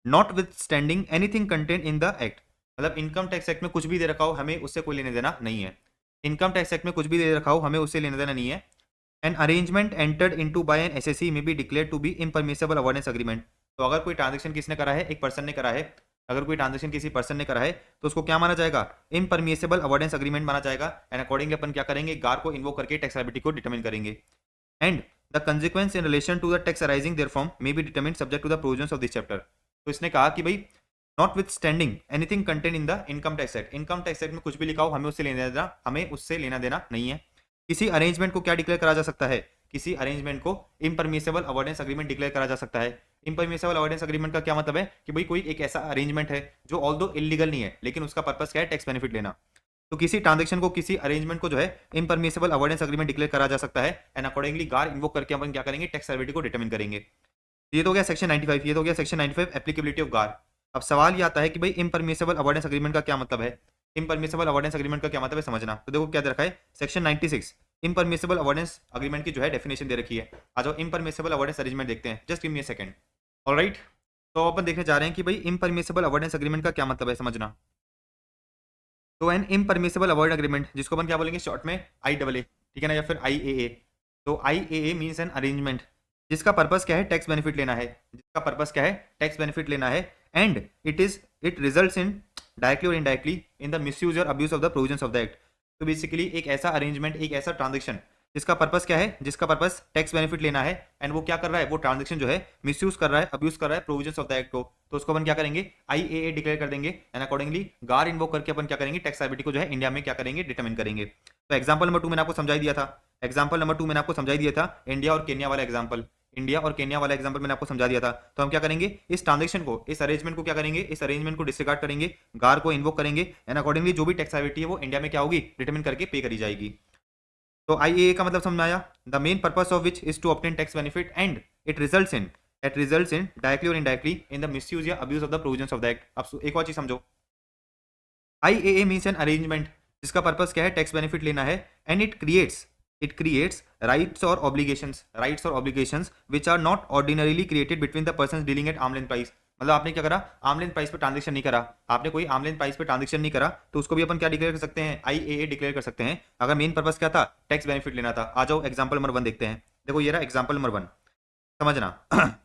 A: not with standing anything contain in the act. मतलब इनकम टैक्स एक्ट में कुछ भी दे रखा हो, हमें उससे कोई लेने देना नहीं है। इनकम टैक्स एक्ट में कुछ भी दे रखा हो, हमें उससे लेने देना नहीं है। An arrangement entered into by an assessee may be declare to be impermissible avoidance agreement. तो अगर कोई ट्रांजेक्शन किसने करा है, एक पर्सन ने करा है, अगर कोई ट्रांजेक्शन किसी पर्सन ने करा है, तो उसको क्या माना जाएगा, इम्परमिसेबल अवॉइडेंस एग्रीमेंट माना जाएगा। एंड अकॉर्डिंगली अपन क्या करेंगे, गार को इन्वोक करके टैक्स लायबिलिटी को डिटरमिन करेंगे। And the consequence in relation to the tax arising therefrom may be determined subject to the provisions of this chapter. तो इसने कहा कि भाई notwithstanding anything contain in the Income tax Act, Income tax act में कुछ भी लिखा हो, हमें उससे लेना देना नहीं है। किसी अरेंजमेंट को क्या डिक्लेयर करा जा सकता है, किसी अरेंजमेंट को इम्परमिसेबल अवॉइडेंस एग्रीमेंट डिक्लेयर करा जा सकता है। इम्परमिसेबल अवॉइडेंस एग्रीमेंट का क्या मतलब है कि भाई कोई एक ऐसा अरेंजमेंट है जो ऑल दो इलीगल नहीं है, लेकिन उसका पर्पस क्या है, टैक्स बेनिफिट लेना। तो किसी ट्रांजेक्शन को, किसी अरेंजमेंट को जो है इम्परमिसेबल अवॉइडेंस एग्रीमेंट डिक्लेयर करा जा सकता है, एंड अकॉर्डिंगली गार इन्वोक करके अपन क्या करेंगे, टैक्स लायबिलिटी को डिटरमिन करेंगे। ये तो हो गया सेक्शन 95, ये तो हो गया सेक्शन 95 एप्लीकेबिलिटी ऑफ गार। अब सवाल ये आता है कि भाई इम्परमिसेबल अवॉइडेंस एग्रीमेंट का क्या मतलब है, इम्परमिसेबल अवॉइडेंस एग्रीमेंट का क्या मतलब है समझना। तो देखो क्या दे रखा है, सेक्शन 96 इम्परमिसेबल अवॉइडेंस एग्रीमेंट की जो है डेफिनेशन दे रखी है। आ जाओ इम्परमिसेबल अवॉइडेंस एग्रीमेंट देखते हैं, just give me a second. Alright, तो अपन देखने जा रहे हैं कि भाई इम्परमिसेबल अवॉइडेंस एग्रीमेंट का क्या मतलब है समझना। तो एन इम्परमिसेबल अवॉइड एग्रीमेंट, जिसको अपन क्या बोलेंगे शॉर्ट में IAA, ठीक है ना, या फिर IAA। तो IAA मीन्स एन अरेंजमेंट जिसका पर्पस क्या है, टैक्स बेनिफिट लेना है, जिसका पर्पस क्या है, टैक्स बेनिफिट लेना है। And it results in directly और इनडायरेक्टली इन द मिसयूज और abuse of the provisions of the act. तो बेसिकली एक ऐसा अरेंजमेंट, एक ऐसा ट्रांजेक्शन जिसका पर्पस क्या है, जिसका पर्पस टैक्स बेनिफिट लेना है, एंड वो क्या कर रहा है, वो ट्रांजेक्शन जो है मिसयूज कर रहा है, अब्यूज कर रहा है प्रोविजंस ऑफ द एक्ट को, तो उसको अपन क्या करेंगे, IAA डिक्लेयर कर देंगे। एंड अकॉर्डिंगली गार इन्वोक करके अपन क्या करेंगे, टैक्स लायबिलिटी को जो है इंडिया में क्या करेंगे, डिटरमिन करेंगे। तो एग्जांपल नंबर 2 मैंने आपको समझाई दिया था, इंडिया और केन्या वाला एग्जांपल, मैंने आपको समझा दिया था। तो हम क्या करेंगे, इस ट्रांजेक्शन को, इस अरेंजमेंट को क्या करेंगे, इस अरेंजमेंट को डिसरिगार्ड करेंगे, गार को इन्वोक करेंगे, एंड अकॉर्डिंगली जो भी टैक्स लायबिलिटी है वो इंडिया में क्या होगी, डिटरमिन करके पे करी जाएगी। तो IAA का मतलब समझ में आया, the main purpose of which is to obtain tax benefit and it results in directly और इनडायरेक्टली इन द मिसयूज या abuse of the provisions of the act. अब एक और चीज समझो, IAA मीन्स एन अरेंजमेंट जिसका पर्पस क्या है, टैक्स बेनिफिट लेना है, एंड इट क्रिएट्स राइट्स और obligations which are not ordinarily created between the persons dealing at arm length price. मतलब आपने क्या करा, आर्म लेंथ प्राइस पे ट्रांजेक्शन नहीं करा, आपने कोई आर्म लेंथ प्राइस पे ट्रांजेक्शन नहीं करा, तो उसको भी अपन क्या डिक्लेयर कर सकते हैं, IAA डिक्लेयर कर सकते हैं, अगर मेन पर्पस क्या था, टैक्स बेनिफिट लेना था। आ जाओ एग्जांपल नंबर 1 देखते हैं। देखो ये रहा एग्जांपल नंबर 1, समझना।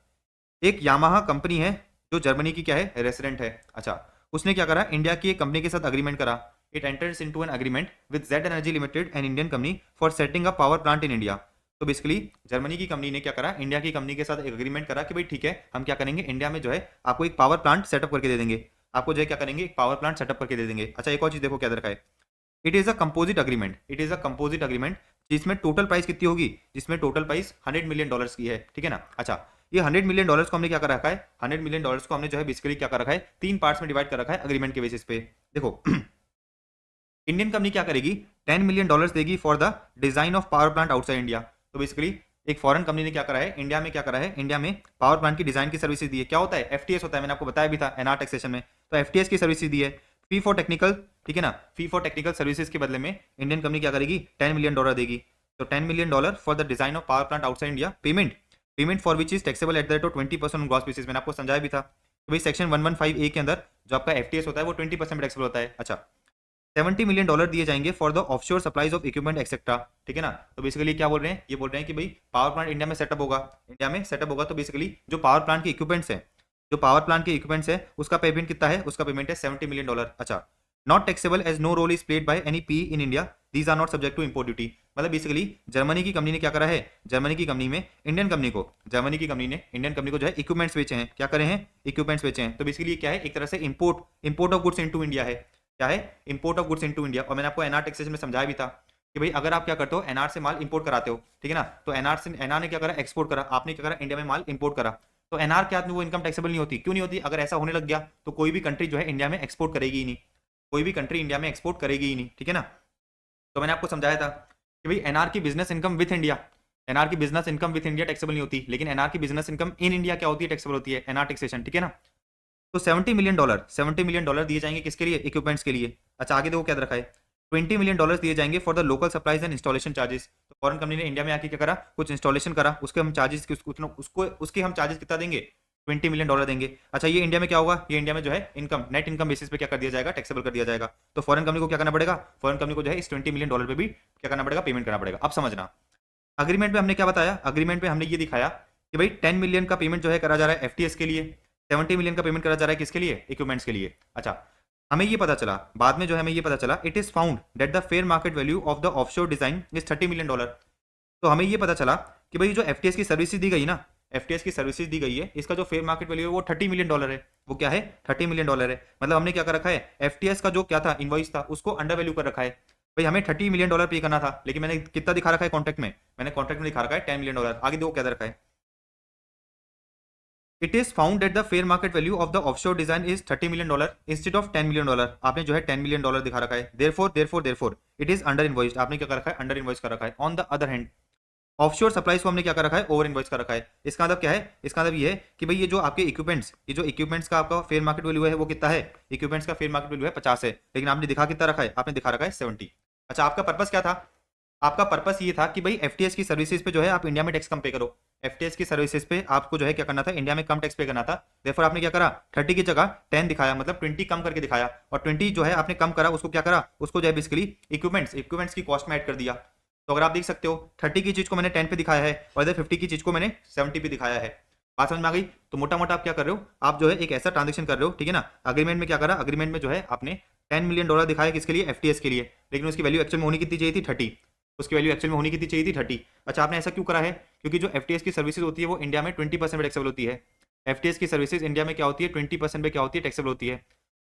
A: एक यामाहा कंपनी है जो जर्मनी की क्या है, रेसिडेंट है। अच्छा, उसने क्या करा, इंडिया की एक कंपनी के साथ अग्रीमेंट करा। It enters into an agreement with Z energy limited, an Indian company, for setting up power plant in India. तो बेसिकली जर्मनी की कंपनी ने क्या करा, इंडिया की कंपनी के साथ एक एग्रीमेंट करा कि भाई ठीक है, हम क्या करेंगे, इंडिया में जो है आपको एक पावर प्लांट सेटअप करके दे देंगे, आपको जो है क्या करेंगे, एक पावर प्लांट सेटअप करके दे देंगे। अच्छा, एक और चीज देखो क्या दे रखा है, it is a composite agreement, it is a composite agreement, जिसमें टोटल प्राइस कितनी होगी, जिसमें टोटल प्राइस $100 मिलियन की है, ठीक है ना। अच्छा, ये $100 मिलियन को हमने क्या कर रखा है, $100 मिलियन को हमने जो है बेसिकली क्या कर रखा है, 3 पार्ट्स में डिवाइड कर रखा है एग्रीमेंट के बेसिस पे। देखो इंडियन कंपनी क्या करेगी, $10 मिलियन देगी for the design of power plant outside India. तो बेसिकली एक फॉरेन कंपनी ने क्या करा है, इंडिया में क्या करा है, इंडिया में पावर प्लांट की डिजाइन की सर्विसेज दी है। क्या होता है, एफटीएस होता है, मैंने आपको बताया भी था एनआर टैक्सेशन में। तो एफटीएस की सर्विसेज दी है, फी फॉर टेक्निकल, ठीक है ना, फी फॉर टेक्निकल सर्विसेज के बदले में इंडियन कंपनी क्या करेगी, $10 मिलियन देगी। तो $10 million for the design of power plant outside India, payment payment for which is taxable at the rate of 20% gross basis. मैंने आपको समझाया भी था कि भाई सेक्शन 115A के अंदर जो आपका एफटीएस होता है वो 20% टैक्सेबल होता है। अच्छा, $70 मिलियन दिए जाएंगे for the offshore supplies of equipment etcetera, ठीक है ना। तो बेसिकली क्या बोल रहे हैं, ये बोल रहे हैं कि भाई पावर प्लांट इंडिया में सेटअप होगा, इंडिया में सेटअप होगा, तो बेसिकली जो पावर प्लांट के इक्विपमेंट्स है, जो पावर प्लांट के इक्विपमेंट्स है उसका पेमेंट कितना है, उसका पेमेंट है $70 मिलियन। अच्छा, not taxable as no role is played by any P in India, these are not subject to import duty. मतलब बेसिकली जर्मनी की कंपनी ने क्या करा है, जर्मनी की कंपनी में इंडियन कंपनी को, जर्मनी की कंपनी ने इंडियन कंपनी को जो है इक्विपमेंट्स बेचे हैं, क्या करे हैं, इक्विपमेंट्स बेचे हैं। तो बेसिकली क्या है, एक तरह से import of goods into India है, क्या है, import of goods into India. और मैंने आपको एनआर टैक्सेशन में समझाया भी था कि भाई अगर आप क्या करते हो, एनआर से माल इंपोर्ट कराते हो, ठीक है ना, तो एनआर ने क्या करा, एक्सपोर्ट करा, आपने क्या करा, इंडिया में माल इंपोर्ट करा, तो एनआर के हाथ में वो इनकम टैक्सेबल नहीं होती। क्यों नहीं होती, अगर ऐसा होने लग गया तो कोई भी कंट्री जो है इंडिया में एक्सपोर्ट करेगी ही नहीं, कोई भी कंट्री इंडिया में एक्सपोर्ट करेगी ही नहीं, ठीक है ना। तो मैंने आपको समझाया था कि भाई एनआर की business income with India, NR की business income with India taxable नहीं होती, लेकिन एनआर की बिजनेस इनकम इन इंडिया क्या होती है, टैक्सेबल होती है, एनआर टैक्सेशन, ठीक है ना। तो $70 मिलियन दिए जाएंगे किसके लिए, इक्विपमेंट्स के लिए। अच्छा, आगे देखो क्या रखा है, $20 मिलियन दिए जाएंगे for the local supplies and installation charges. तो फॉरेन कंपनी ने इंडिया में आके क्या करा, कुछ इंस्टॉलेशन करा, उसके हम चार्जेस उसको उसके हम चार्जेस कितना देंगे, $20 मिलियन देंगे। अच्छा, ये इंडिया में क्या होगा, ये इंडिया में जो है इनकम, नेट इनकम बेसिस पे क्या कर दिया जाएगा, टैक्सेबल कर दिया जाएगा। तो फॉरेन कंपनी को क्या करना पड़ेगा, फॉरेन कंपनी को जो है इस $20 मिलियन पे भी क्या करना पड़ेगा, पेमेंट करना पड़ेगा। अब समझना, अग्रीमेंट में हमने क्या बताया, अग्रीमेंट में हमने ये दिखाया कि भाई 10 मिलियन का पेमेंट जो है करा जा रहा है एफटीएस के लिए, 70 मिलियन का पेमेंट करा जा रहा है किसके लिए, इक्विपमेंट्स के लिए। अच्छा, हमें ये पता चला बाद में, जो हमें ये पता चला, it is found that the fair market value of the offshore design is $30 million. तो हमें ये पता चला कि भाई जो एफटीएस की सर्विसेज दी गई ना, एफटीएस की सर्विसेज दी गई है, इसका जो फेयर मार्केट वैल्यू है वो $30 मिलियन है। वो क्या है, $30 मिलियन है। मतलब हमने क्या कर रखा है, एफटीएस का जो क्या था, इनवॉइस था, उसको अंडर वैल्यू कर रखा है। भाई हमें $30 मिलियन पे करना था, लेकिन मैंने कितना दिखा रखा है कॉन्ट्रैक्ट में, मैंने कॉन्ट्रैक्ट में दिखा रखा है $10 मिलियन। आगे दो क्या रखा है, it is found that the fair market value of the offshore design is $30 million instead of $10 million. आपने जो है $10 मिलियन दिखा रखा है, therefore it is under invoiced, आपने क्या कर रखा है, अंडर इनवॉइस कर रखा है। On the other hand offshore supplies को हमने क्या कर रखा है, ओवर इनवॉइस कर रखा है। इसका मतलब क्या है, इसका मतलब ये है कि भाई ये जो आपके इक्विपमेंट्स, ये जो इक्विपमेंट्स का आपका फेयर मार्केट वैल्यू है वो कितना है, इक्विपमेंट्स का फेयर मार्केट वैल्यू है 50 है, लेकिन आपने दिखा कितना रखा है, आपने दिखा रखा है 70। अच्छा, आपका पर्पस क्या था, आपका पर्पस ये था कि भाई एफटीएस की सर्विसेज पे जो है आप इंडिया में टैक्स कम पे करो, एफटीएस की सर्विसेज पे आपको जो है क्या करना था, इंडिया में कम टैक्स पे करना था। देयरफॉर आपने क्या करा, 30 की जगह 10 दिखाया, मतलब 20 कम करके दिखाया, और 20 जो है आपने कम करा, उसको क्या करा, उसको जो है बेसिकली इक्विपमेंट्स की कॉस्ट में ऐड कर दिया। तो अगर आप देख सकते हो 30 की चीज को मैंने 10 पे दिखाया है, और इधर 50 की चीज को मैंने 70 पे दिखाया है। बात समझ में आ गई। तो मोटा मोटा आप क्या कर रहे हो, आप जो है एक ऐसा ट्रांजेक्शन कर रहे हो, ठीक है ना। अग्रीमेंट में क्या करा, अग्रीमेंट में जो है आपने $10 मिलियन दिखाया किसके लिए, एफटीएस के लिए, लेकिन उसकी वैल्यू एक्चुअल में होनी कितनी चाहिए थी, 30। उसकी वैल्यू एक्चुअल में होनी कितनी चाहिए थी, 30। अच्छा, आपने ऐसा क्यों करा है, क्योंकि जो एफटीएस की सर्विसेज होती है वो इंडिया में 20% टैक्सेबल होती है। एफटीएस की सर्विसेज इंडिया में क्या होती है, 20% पे क्या होती है, टैक्सेबल होती है।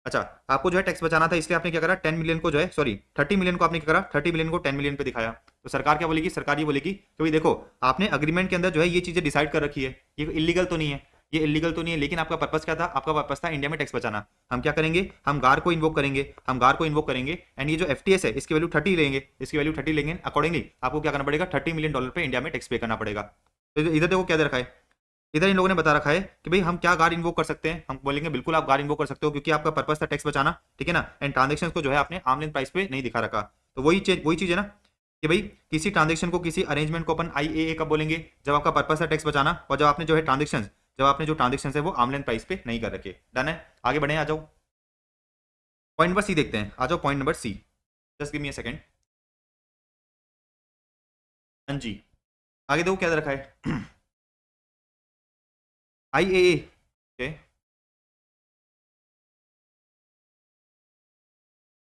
A: अच्छा, आपको जो है टैक्स बचाना था, इसलिए आपने क्या करा, 10 मिलियन को जो है, सॉरी 30 मिलियन को आपने क्या करा, 30 मिलियन को 10 मिलियन पे दिखाया। तो सरकार क्या बोलेगी, सरकार ये बोलेगी कि भाई देखो, आपने अग्रीमेंट के अंदर जो है ये चीजें डिसाइड कर रखी है, ये इलीगल तो नहीं है, ये इलीगल तो नहीं है, लेकिन आपका पर्पस क्या था, आपका पर्पस था इंडिया में टैक्स बचाना। हम क्या करेंगे, हम गार को इन्वोक करेंगे, हम गार को इन्वोक करेंगे, एंड ये जो एफटीएस है इसकी वैल्यू 30 लेंगे, इसकी वैल्यू 30 लेंगे, अकॉर्डिंगली आपको क्या करना पड़ेगा, $30 मिलियन पे इंडिया में टैक्स पे करना पड़ेगा। तो इधर देखो क्या दे रखा है, इधर इन लोगों ने बता रखा है कि भाई हम क्या गार्ड इन्वोक कर सकते हैं। हम बोलेंगे बिल्कुल आप गार्ड इन्वोक कर सकते हो, क्योंकि आपका पर्पस था टैक्स बचाना, ठीक है ना। एंड ट्रांजेक्शन को जो है आपने आर्म लेंथ प्राइस पे नहीं दिखा रखा। तो वही चीज है ना, कि भाई किसी ट्रांजेक्शन को, किसी अरेंजमेंट को अपन आईएए कब बोलेंगे, जब आपका पर्पस है टैक्स बचाना, और जब आपने जो है ट्रांजेक्शन, जब आपने जो ट्रांजेक्शन है वो आर्म लेंथ प्राइस पे नहीं कर रखे। डन है, आगे बढ़े, आ जाओ पॉइंट नंबर सी देखते हैं, आ जाओ point number C, just give me a second. हाँ जी, आगे देखो क्या दे रखा है, IAA, okay,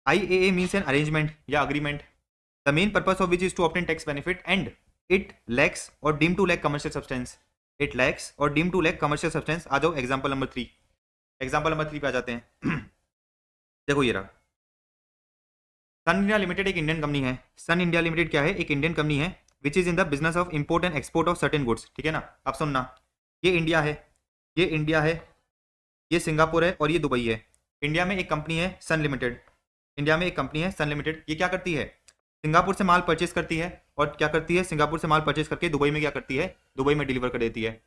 A: IAA means an arrangement या agreement, the main purpose of which is to obtain tax benefit and it lacks or deem to lack commercial substance, it lacks or deem to lack commercial substance. आ जाओ एग्जांपल नंबर 3, एग्जांपल नंबर 3 पे आ जाते हैं। देखो ये रहा, सन इंडिया लिमिटेड एक इंडियन कंपनी है। सन इंडिया लिमिटेड क्या है? एक इंडियन कंपनी है which is in the business of import and export of certain goods, ठीक है ना। अब सुनना, ये इंडिया है, ये इंडिया है, ये सिंगापुर है और ये दुबई है। इंडिया में एक कंपनी है सन लिमिटेड, इंडिया में एक कंपनी है सन लिमिटेड। ये क्या करती है? सिंगापुर से माल परचेस करती है और क्या करती है? सिंगापुर से माल परचेस करके दुबई में क्या करती है? दुबई में डिलीवर कर देती है।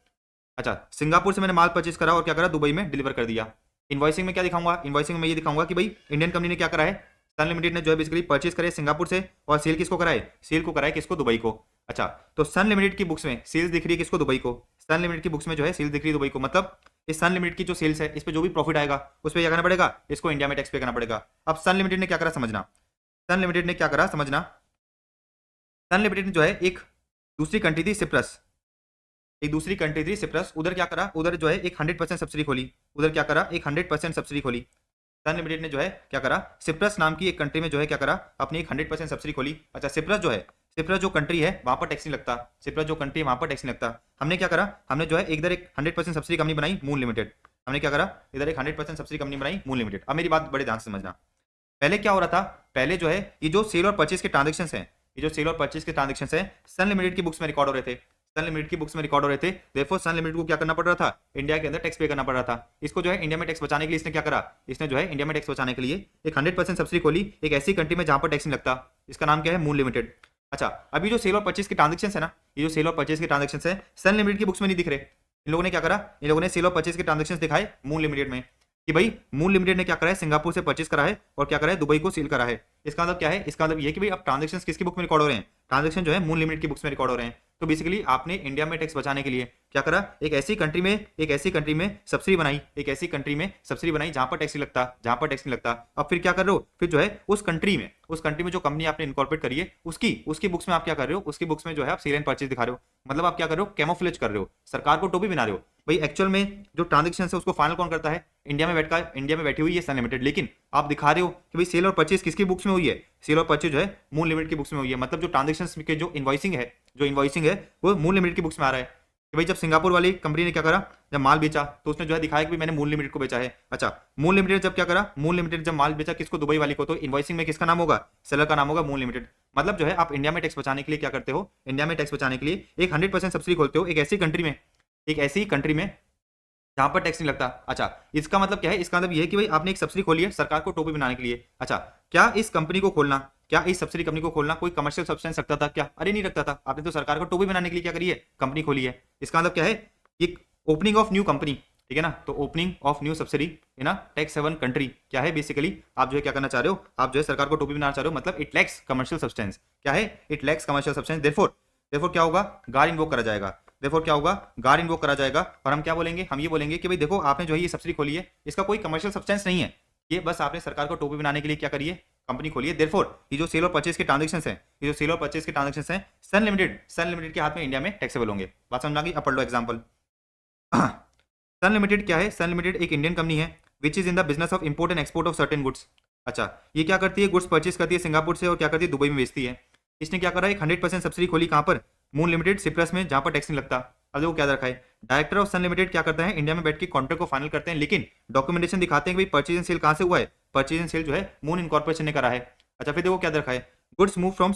A: अच्छा, सिंगापुर से मैंने माल परचेस करा और क्या करा? दुबई में डिलीवर कर दिया। इनवॉइसिंग में क्या दिखाऊंगा? इनवॉइसिंग में ये दिखाऊंगा कि भाई इंडियन कंपनी ने क्या करा है, सन लिमिटेड ने जो है बेसिकली परचेस करे सिंगापुर से और सेल किसको कराए? सेल को कराए किसको? दुबई को। अच्छा, तो सन लिमिटेड की बुक्स में सेल्स दिख रही है किसको? दुबई को। सन लिमिटेड की बुक्स में जो है सेल्स दिख रही है दुबई को, मतलब इस सन लिमिटेड की जो सेल्स है इस पे जो भी प्रॉफिट आएगा उस पर क्या करना पड़ेगा? इसको इंडिया में टैक्स पे करना पड़ेगा। अब सन लिमिटेड ने क्या करा समझना, सन लिमिटेड ने क्या करा समझना। सन लिमिटेड ने जो है एक दूसरी कंट्री थी सिप्रस, एक दूसरी कंट्री थी सिप्रस, उधर क्या करा? उधर जो है एक 100% सब्सिडी खोली, उधर क्या करा? एक 100% सब्सिडी खोली। सन लिमिटेड ने जो है क्या करा? सिप्रस नाम की एक कंट्री में जो है क्या करा? अपनी एक 100% सब्सिडी खोली। अच्छा, सिप्रस जो है, सिप्रस जो कंट्री है वहां पर टैक्स नहीं लगता, सिप्रस जो कंट्री है वहां पर टैक्स नहीं लगता। हमने क्या करा? हमने जो है इधर एक 100% सब्सिडी कंपनी बनाई, मून लिमिटेड। हमने क्या करा? इधर एक 100% सब्सिडी कंपनी बनाई, मून लिमिटेड। अब मेरी बात बड़े ध्यान से समझना, पहले क्या हो रहा था? पहले जो है ये जो सेल और परचेज के ट्रांजेक्शन हैं, ये जो सेल और परचेज के ट्रांजेक्शन हैं सन लिमिटेड की बुक्स में रिकॉर्ड हो रहे थे, सन लिमिटेड की बुक्स में रिकॉर्ड हो रहे थे। देयरफॉर सन लिमिटेड को क्या करना पड़ रहा था? इंडिया के अंदर टैक्स पे करना पड़ रहा था। इसको जो है इंडिया में टैक्स बचाने के लिए इसने क्या करा? इसने जो है इंडिया में टैक्स बचाने के लिए एक 100% सब्सिडी खोली एक ऐसी कंट्री में जहां पर टैक्स नहीं लगता। इसका नाम क्या है? Moon limited. अच्छा, अभी जो सेल और परचेज के ट्रांजेक्शन है ना, ये जो सेल और परचेज के ट्रांजेक्शन है सन लिमिटेड की बुक्स में नहीं दिख रहे। इन लोगों ने क्या करा? इन लोगों ने सेल और परचेज के ट्रांजेक्शन दिखाए मून लिमिटेड में कि भाई मून लिमिटेड ने क्या करा है? सिंगापुर से परचेज करा है और क्या करा है? दुबई को सेल करा है। इसका मतलब क्या है? इसका मतलब ये कि भाई अब ट्रांजेक्शन किसकी बुक में रिकॉर्ड हो रहे हैं? ट्रांजेक्शन जो है मून लिमिटेड की बुक्स में रिकॉर्ड हो रहे हैं। तो बेसिकली आपने इंडिया में टैक्स बचाने के लिए क्या करा? एक ऐसी कंट्री में सब्सिडी बनाई, एक ऐसी कंट्री में सब्सिडी बनाई जहां पर टैक्स नहीं लगता, जहां पर टैक्स नहीं लगता। अब फिर क्या कर रहे हो? फिर जो है उस कंट्री में जो कंपनी आपने इनकॉर्पोरेट करी है उसकी बुक्स में आप क्या कर रहे हो? उसकी बुक्स में जो है आप सेल एंड परचेज दिखा रहे हो। मतलब आप क्या कर रहे हो? कैमोफ्लेज कर रहे हो, सरकार को टोपी बना रहे हो। भाई एक्चुअल में जो ट्रांजेक्शन है उसको फाइनल कौन करता है? इंडिया में बैठी हुई है सन लिमिटेड, लेकिन आप दिखा रहे हो कि भाई सेल और परचेज किसकी बुक्स में हुई है? सेल और परचेज जो है मून लिमिटेड की बुक्स में हुई है। मतलब जो ट्रांजेक्शन के जो इनवॉइसिंग है वो मून लिमिटेड की बुक्स में आ रहा है कि भाई जब सिंगापुर वाली कंपनी ने क्या करा? जब माल बेचा तो उसने जो है दिखाया कि भाई मैंने मून लिमिटेड को बेचा है। अच्छा, मून लिमिटेड जब क्या करा? मून लिमिटेड जब माल बेचा किसको? दुबई वाली को। तो इनवॉइसिंग में किसका नाम होगा? सेलर का नाम होगा मून लिमिटेड। मतलब जो है आप इंडिया में टैक्स बचाने के लिए क्या करते हो? इंडिया में टैक्स बचाने के लिए एक 100% सब्सिडी खोलते हो एक ऐसी कंट्री में जहां पर टैक्स नहीं लगता। अच्छा, इसका मतलब क्या है? इसका मतलब ये है कि भाई आपने एक सब्सिडी खोली है सरकार को टोपी बनाने के लिए। अच्छा, क्या इस कंपनी को खोलना, क्या इस सब्सिडी कंपनी को खोलना कोई कमर्शियल सब्सटेंस रखता था क्या? अरे नहीं रखता था। आपने तो सरकार को टोपी बनाने के लिए क्या करी है? कंपनी खोली है। इसका मतलब क्या है? ये ओपनिंग ऑफ न्यू कंपनी, ठीक है ना। तो opening of new subsidiary in tax haven country क्या है? बेसिकली आप जो है क्या करना चाह रहे हो? आप जो है सरकार को टोपी बनाना चाह रहे हो। मतलब इट लैक्स कमर्शियल सब्सटेंस। क्या है? It lacks commercial substance. Therefore क्या होगा? गार इन्वोक करा जाएगा। देखो क्या होगा? गार इन्वोक करा जाएगा और हम क्या बोलेंगे? हम ये बोलेंगे कि भाई देखो आपने जो है ये सब्सिडी खोली है इसका कोई कमर्शियल सब्सटेंस नहीं है, ये बस आपने सरकार को टोपी बनाने के लिए क्या करिए? कंपनी खोली है। देयरफॉर ये जो सेल और परचेज के ट्रांजेक्शन हैं, ये जो सेल और परचेज के ट्रांजेक्शन हैं सन लिमिटेड के हाथ में इंडिया में टैक्सेबल होंगे। बात समझ आ गई? अब पढ़ लो एग्जांपल। सन लिमिटेड क्या है? सन लिमिटेड एक इंडियन कंपनी है which is in the business of import and export of certain goods. अच्छा, ये क्या करती है? गुड्स परचेज करती है सिंगापुर से और क्या करती है? दुबई में बेचती है। इसने क्या करा? एक 100% सब्सिडी खोली कहां पर? मून लिमिटेड सिप्रस में, जहां पर टैक्स नहीं लगता। अब देखो क्या रखा है? डायरेक्टर ऑफ सन लिमिटेड क्या करता है? इंडिया में बैठ के कॉन्ट्रैक्ट को फाइनल करते हैं, लेकिन डॉक्यूमेंटेशन दिखाते हैं कि भाई परचेज एंड सेल कहां से हुआ है? परचेज एंड सेल जो है मून इनकॉर्पोरेशन ने करा है। अच्छा, फिर देखो क्या रखा है? गुड्स मूव फ्रॉम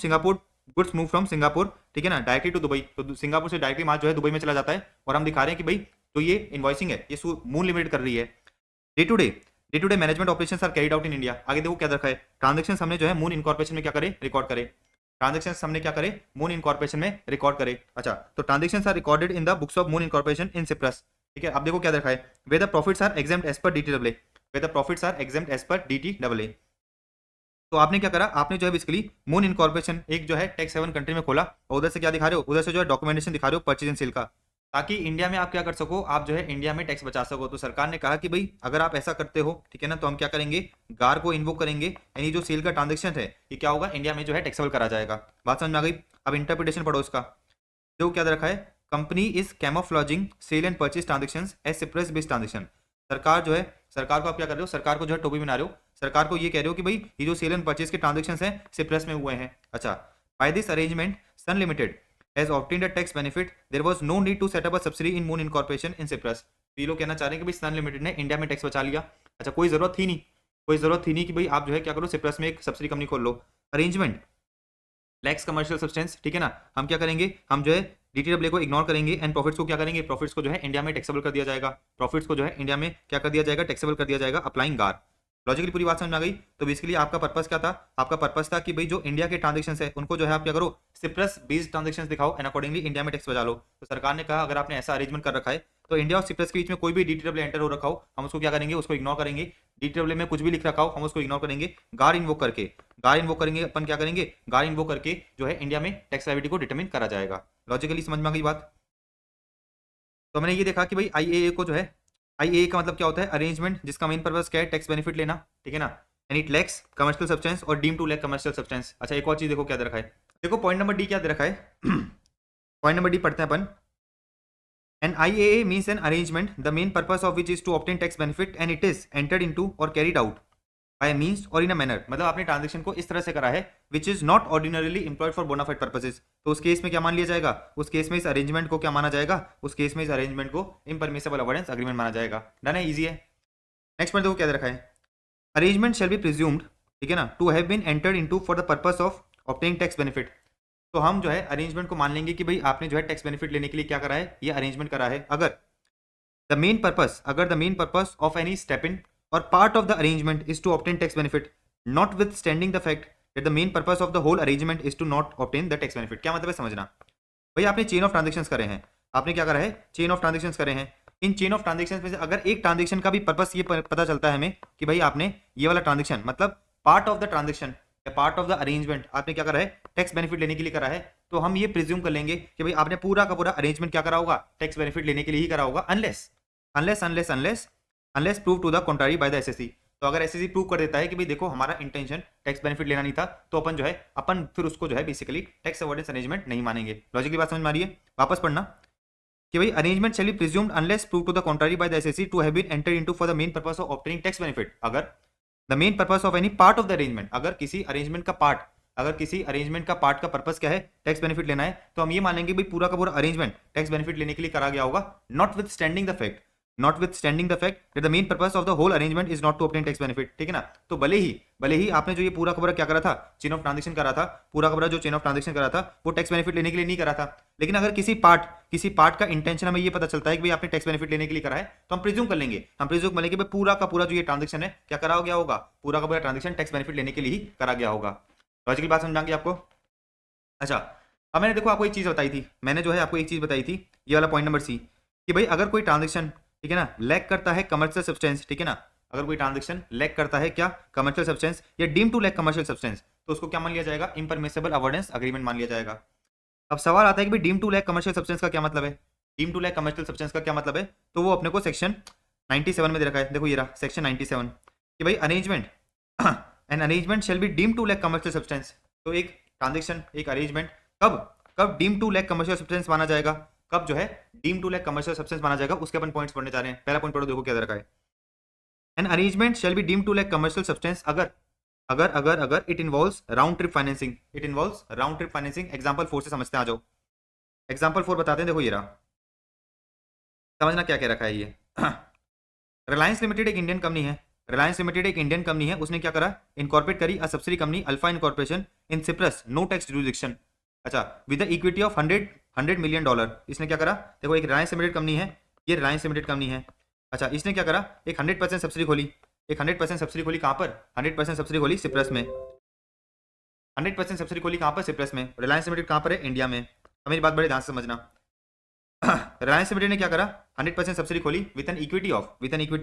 A: सिंगापुर, ठीक है ना, डायरेक्टली टू दुबई। तो सिंगापुर से डायरेक्टली माल जो है दुबई में चला जाता है और हम दिखा रहे हैं कि भाई जो ये इनवॉइसिंग है ये मून लिमिटेड कर रही है। Day to day management operations are carried out in India. आगे देखो क्या रखा है? ट्रांजेक्शन हमने जो है मून इनकॉर्पोरेशन में क्या करे? रिकॉर्ड करे। ट्रांजेक्शन हमने क्या करे? मून इनकॉर्पोरेशन में रिकॉर्ड करे। अच्छा, तो transactions are recorded in the books of Moon Incorporation in Cyprus, ठीक है। अब देखो क्या रखा है? Where the profits are exempt as per DTW, where the profits are exempt as per DTW. तो आपने क्या करा? आपने जो है बेसिकली मून इनकॉर्पोरेशन एक जो है टैक्स हेवन कंट्री में खोला और उधर से क्या दिखा रहे हो? उधर से जो है डॉक्यूमेंटेशन दिखा रहे हो परचेज एंड सेल का, ताकि इंडिया में आप क्या कर सको? आप जो है इंडिया में टैक्स बचा सको। तो सरकार ने कहा कि भाई अगर आप ऐसा करते हो, ठीक है ना, तो हम क्या करेंगे? गार को इन्वोक करेंगे, यानी जो सेल का ट्रांजेक्शन है ये क्या होगा? इंडिया में जो है टैक्सेबल करा जाएगा। बात समझ में आ गई? अब इंटरप्रिटेशन पढ़ो इसका। देखो क्या रखा है? Company is camouflaging sale and purchase transaction as Cyprus based transaction. सरकार जो है, सरकार को आप क्या कर रहे हो? सरकार को जो है टोपी बना रहे हो, सरकार को ये कह रहे हो कि भाई ये जो सेल एंड परचेज के ट्रांजेक्शन हैं सिप्रस में हुए हैं। अच्छा, by this arrangement Sun Limited has obtained a tax benefit there was no need to set up a subsidiary in Moon Incorporation in Cyprus. ये लोग कहना चाह रहे हैं कि भाई सन लिमिटेड ने इंडिया में टैक्स बचा लिया। अच्छा, कोई जरूरत थी नहीं, कोई जरूरत थी नहीं कि भाई आप जो है क्या करो सिप्रस में एक सब्सिडी कंपनी खोल लो। अरेंजमेंट लैक्स कमर्शियल सब्सटेंस, ठीक है ना। हम क्या करेंगे, हम जो है डीटीडब्ल्यू को इग्नोर करेंगे एंड प्रॉफिट्स को क्या करेंगे, प्रॉफिट्स को जो है इंडिया में टैक्सेबल कर दिया जाएगा। प्रॉफिट्स को जो है इंडिया में क्या कर दिया जाएगा, टैक्सेबल कर दिया जाएगा अप्लाइंग गार। लॉजिकली पूरी बात समझ में आ गई। तो बेसिकली आपका पर्पस क्या था, आपका पर्पस था कि भाई जो इंडिया के ट्रांजेक्शन है उनको जो है आप क्या करो सिप्रस बेस्ड ट्रांजेक्शन दिखाओ एंड अकॉर्डिंगली इंडिया में टैक्स बचा लो। तो सरकार ने कहा अगर आपने ऐसा अरेंजमेंट कर रखा है तो इंडिया और सिप्रस के बीच में कोई भी डीटीडब्ल्यू एंटर हो रखा हो हम उसको क्या करेंगे, उसको इग्नोर करेंगे। डीटीडब्ल्यू में कुछ भी लिख रखा हो हम उसको इग्नोर करेंगे। गार इन्वोक करके, गार इन्वोक करेंगे अपन, क्या करेंगे गार इन्वोक करके जो है इंडिया में टैक्स लायबिलिटी को डिटरमिन करा जाएगा। लॉजिकली समझ में आ गई बात। तो मैंने ये देखा कि भाई आईएए को जो है, आईएए का मतलब क्या होता है, अरेंजमेंट जिसका मेन पर्पस क्या है, टैक्स बेनिफिट लेना, ठीक है ना। And it lacks commercial substance or deem to lack commercial substance. अच्छा, एक और चीज देखो क्या दे रखा है, देखो पॉइंट नंबर डी क्या दे रखा है पॉइंट नंबर डी पढ़ते हैं अपन। An IAA means an arrangement, the main purpose of which is to obtain tax benefit and it is entered into or carried out by a means or in a manner। मतलब आपने ट्रांजेक्शन को इस तरह से करा है which is not ordinarily employed for bona fide purposes। तो उस केस में क्या मान लिया जाएगा, उस केस में इस अरेंजमेंट को क्या माना जाएगा, उस केस में इस अरेंजमेंट को इम्परमिसिबल अवॉइडेंस एग्रीमेंट माना जाएगा। डन है, इजी है। नेक्स्ट पॉइंट देखो क्या दे रखा है, अरेंजमेंट शैल बी प्रिज्यूम्ड, ठीक है ना, to have been entered into for the purpose of obtaining tax benefit. तो हम जो है अरेंजमेंट को मान लेंगे कि भाई आपने जो है टैक्स बेनिफिट लेने के लिए क्या करा है, ये अरेंजमेंट करा है। अगर द मेन पर्पस, अगर the main purpose of any step in or part of the arrangement is to obtain tax benefit notwithstanding the fact that the main purpose of the whole arrangement is to not obtain the tax benefit. क्या मतलब है समझना, भाई आपने चेन ऑफ ट्रांजेक्शन करे हैं, आपने क्या करा है, चेन ऑफ ट्रांजेक्शन करे हैं। इन चेन ऑफ ट्रांजेक्शन में से अगर एक ट्रांजेक्शन का भी पर्पस ये पता चलता है हमें कि भाई आपने ये वाला ट्रांजेक्शन मतलब पार्ट ऑफ द ट्रांजेक्शन या पार्ट ऑफ द अरेंजमेंट आपने क्या करा है, टैक्स बेनिफिट लेने के लिए करा है, तो हम ये प्रिज्यूम कर लेंगे कि भाई आपने पूरा का पूरा अरेंजमेंट क्या करा होगा, टैक्स बेनिफिट लेने के लिए ही करा होगा, unless unless unless unless unless prove to the contrary by the SSC. तो अगर एसएससी प्रूव कर देता है कि भाई देखो हमारा इंटेंशन टैक्स बेनिफिट लेना नहीं था, तो अपन जो है अपन फिर उसको जो है बेसिकली टैक्स अवॉइडेंस अरेंजमेंट नहीं मानेंगे। लॉजिकली बात समझ में आ रही है, वापस पढ़ना कि भाई arrangement shall be presumed unless prove to the contrary by the assessee to have been entered into for the main purpose of obtaining tax benefit. अगर the main purpose of any part of the arrangement, अगर किसी अरेंजमेंट का पार्ट, अगर किसी अरेंजमेंट का पार्ट का पर्पस क्या है, टैक्स बेनिफिट लेना है, तो हम ये मानेंगे भाई पूरा का पूरा अरेंजमेंट टैक्स बेनिफिट लेने के लिए करा गया होगा, not with standing the fact, notwithstanding the fact that the main purpose of the whole arrangement is not to obtain tax benefit। ठीक है ना। तो भले ही आपने जो ये पूरा का पूरा क्या करा था, चेन ऑफ ट्रांजेक्शन करा था, पूरा का पूरा जो चेन ऑफ ट्रांजेक्शन करा था वो टैक्स बेनिफिट लेने के लिए नहीं करा था, लेकिन अगर किसी पार्ट का इंटेंशन हमें ये पता चलता है कि भाई आपने टैक्स बेनिफिट लेने के लिए करा है, तो हम प्रिज्यूम कर लेंगे, भाई पूरा का पूरा जो ये ट्रांजेक्शन है क्या करा गया होगा, पूरा का पूरा ट्रांजेक्शन टैक्स बेनिफिट लेने के लिए ही करा गया होगा। लॉजिकल बात समझाएंगे आपको। अच्छा, अब मैंने देखो आपको एक चीज बताई थी, मैंने जो है आपको एक चीज बताई थी, ये वाला पॉइंट नंबर सी, कि भाई अगर कोई ट्रांजेक्शन, ठीक है ना, लैक करता है कमर्शियल सब्सटेंस, ठीक है ना, अगर कोई ट्रांजेक्शन लैक करता है क्या, कमर्शियल सब्सटेंस या deem to lack commercial substance, तो उसको क्या मान लिया जाएगा, इम्परमिसिबल अवॉइडेंस एग्रीमेंट मान लिया जाएगा। अब सवाल आता है कि भाई deem to lack commercial substance का क्या मतलब है, deem to lack commercial substance का क्या मतलब है, तो वो अपने को सेक्शन 97 में दे रखा है। देखो ये रहा सेक्शन 97 कि भाई arrangement an arrangement shall be deem to lack commercial substance. तो एक ट्रांजेक्शन, एक अरेंजमेंट कब deem to lack commercial substance माना जाएगा, कब जो है deem to lack commercial substance माना जाएगा, उसके अपन पॉइंट्स पढ़ने जा रहे हैं। पहला पॉइंट पढ़ो, देखो क्या दे रखा है, an arrangement shall be deem to lack commercial substance अगर अगर अगर अगर it involves round trip financing, it involves round trip financing. Example 4 से समझते हैं, आ जाओ एग्जांपल 4 बताते हैं। देखो ये रहा, समझना क्या कह रखा है ये रिलायंस लिमिटेड एक इंडियन कंपनी है, रिलायंस लिमिटेड एक इंडियन कंपनी है, उसने क्या करा, इनकॉर्पोरेट करी a subsidy company Alpha Incorporation in Cyprus, no tax jurisdiction. अच्छा, with the equity of 100 million dollar, इसने क्या करा, देखो एक रिलायंस लिमिटेड कंपनी है, ये रिलायंस लिमिटेड कंपनी है। अच्छा, इसने क्या करा, एक 100% सब्सिडी खोली, एक 100% सब्सिडी खोली कहाँ पर, 100% सब्सिडी खोली सिप्रस में, 100% सब्सिडी खोली कहाँ पर, सिप्रस में। रिलायंस लिमिटेड कहाँ पर है, इंडिया में। अब मेरी बात बड़े ध्यान से समझना रिलायंस लिमिटेड ने क्या करा, 100% सब्सिडी खोली with an equity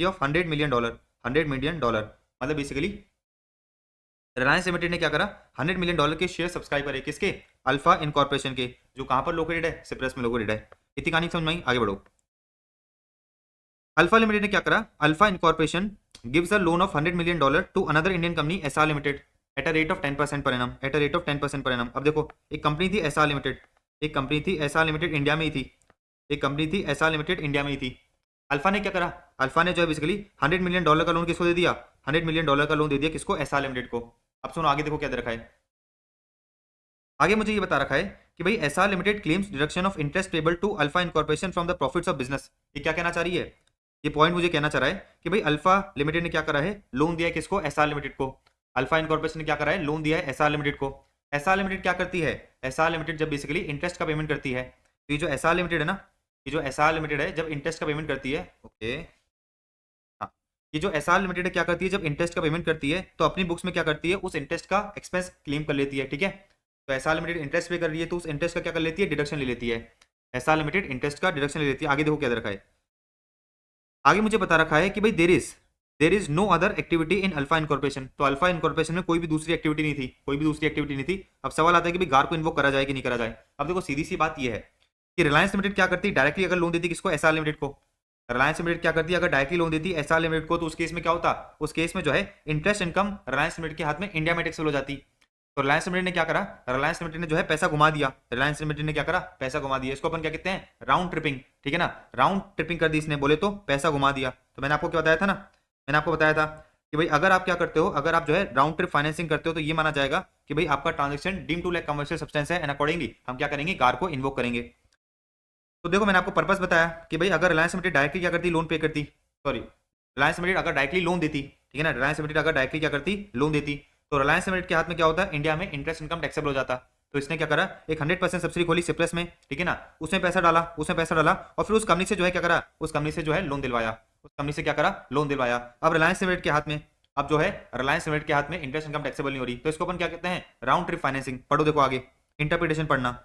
A: of 100 million dollar, 100 million dollar, मतलब बेसिकली रिलायंस लिमिटेड ने क्या करा, 100 मिलियन डॉलर के शेयर सब्सक्राइब करे, किसके, अल्फा इनकॉर्पोरेशन के, जो कहां पर लोकेटेड है, सिप्रस में लोकेटेड है। इतनी कहानी समझ में आई, आगे बढ़ो। अल्फा लिमिटेड ने क्या करा, Alpha Incorporation gives a loan of 100 million dollar to another Indian company SR Limited at a rate of 10% per annum, at a rate of 10% per annum. अब देखो एक कंपनी थी एसआर लिमिटेड, एक कंपनी थी एसआर लिमिटेड इंडिया में ही थी, एक कंपनी थी एसआर लिमिटेड इंडिया में ही थी। अल्फा ने क्या करा, अल्फा ने जो है बेसिकली 100 मिलियन डॉलर का लोन किसको दे दिया, 100 मिलियन डॉलर का लोन दे दिया किसको, एसआर लिमिटेड को। अब सुनो आगे देखो क्या दे रखा है, आगे मुझे ये बता रखा है कि भाई SR Limited claims deduction of interest payable to Alpha Incorporation from the profits of business. ये क्या कहना चाह रही है, ये पॉइंट मुझे कहना चाह रहा है कि भाई अल्फा लिमिटेड ने क्या करा है, लोन दिया है किसको, एसआर लिमिटेड को। अल्फा इनकॉर्पोरेशन ने क्या करा है, लोन दिया है एसआर लिमिटेड को। एसआर लिमिटेड क्या करती है, एसआर लिमिटेड जब बेसिकली इंटरेस्ट का पेमेंट करती है, तो ये जो एसआर लिमिटेड है ना, ये जो एसआर लिमिटेड है जब इंटरेस्ट का पेमेंट करती है, ओके हाँ, ये जो एसआर लिमिटेड क्या करती है, जब इंटरेस्ट का पेमेंट करती है तो अपनी बुक्स में क्या करती है, उस इंटरेस्ट का एक्सपेंस क्लेम कर लेती है, ठीक है। तो एसआर लिमिटेड इंटरेस्ट पे कर रही है तो उस इंटरेस्ट का क्या कर लेती है, डिडक्शन ले लेती है। एसआर लिमिटेड इंटरेस्ट का डिडक्शन ले लेती है। आगे देखो क्या दे रखा है, आगे मुझे बता रखा है कि भाई there is no other activity in Alpha Incorporation. तो अल्फा इनकॉर्पोरेशन में कोई भी दूसरी एक्टिविटी नहीं थी, कोई भी दूसरी एक्टिविटी नहीं थी। अब सवाल आता है कि भाई गार को इन्वोक करा जाए कि नहीं करा जाए। अब देखो सीधी सी बात यह है कि रिलायंस लिमिटेड क्या करती है, डायरेक्टली अगर लोन देती किसको, एसआर लिमिटेड को। रिलायंस लिमिटेड क्या करती है, अगर डायरेक्टली लोन देती एसआर लिमिटेड को, तो उस केस में क्या होता, उस केस में जो है इंटरेस्ट इनकम रिलायंस लिमिटेड के हाथ में इंडिया में टैक्सेबल हो जाती। तो रिलायंस लिमिटेड ने क्या करा, रिलायंस लिमिटेड ने जो है पैसा घुमा दिया, रिलायंस लिमिटेड ने क्या करा, पैसा घुमा दिया। इसको अपन क्या कहते हैं, राउंड ट्रिपिंग, ठीक है ना, राउंड ट्रिपिंग कर दी इसने, बोले तो पैसा घुमा दिया। तो मैंने आपको क्या बताया था ना, मैंने आपको बताया था कि भाई अगर आप क्या करते हो, अगर आप जो है राउंड ट्रिप फाइनेंसिंग करते हो तो ये माना जाएगा कि भाई आपका transaction deem to like commercial substance है, एंड अकॉर्डिंगली हम क्या करेंगे, गार को इन्वोक करेंगे। तो देखो मैंने आपको पर्पस बताया कि भाई अगर रिलायंस लिमिटेड डायरेक्टली क्या करती, लोन पे करती, सॉरी रिलायंस लिमिटेड अगर डायरेक्टली लोन देती, ठीक है ना, रिलायंस लिमिटेड अगर डायरेक्टली क्या करती, लोन देती, तो रिलायंस लिमिटेड के हाथ में क्या होता है, इंडिया में इंटरेस्ट इनकम टैक्सेबल हो जाता। तो इसने क्या करा, एक 100% सब्सिडी खोली सिप्लस में, ठीक है ना, उसमें पैसा डाला, और फिर उस कंपनी से जो है क्या करा, उस कंपनी से जो है लोन दिलवाया, उस कंपनी से क्या करा, लोन दिलवाया। अब रिलायंस लिमिटेड के हाथ में, अब जो है रिलायंस लिमिटेड के हाथ में इंटरेस्ट इनकम टैक्सेबल नहीं हो रही, तो इसको अपन क्या कहते हैं, राउंड ट्रिप फाइनेंसिंग। पढ़ो देखो आगे, इंटरप्रिटेशन पढ़ना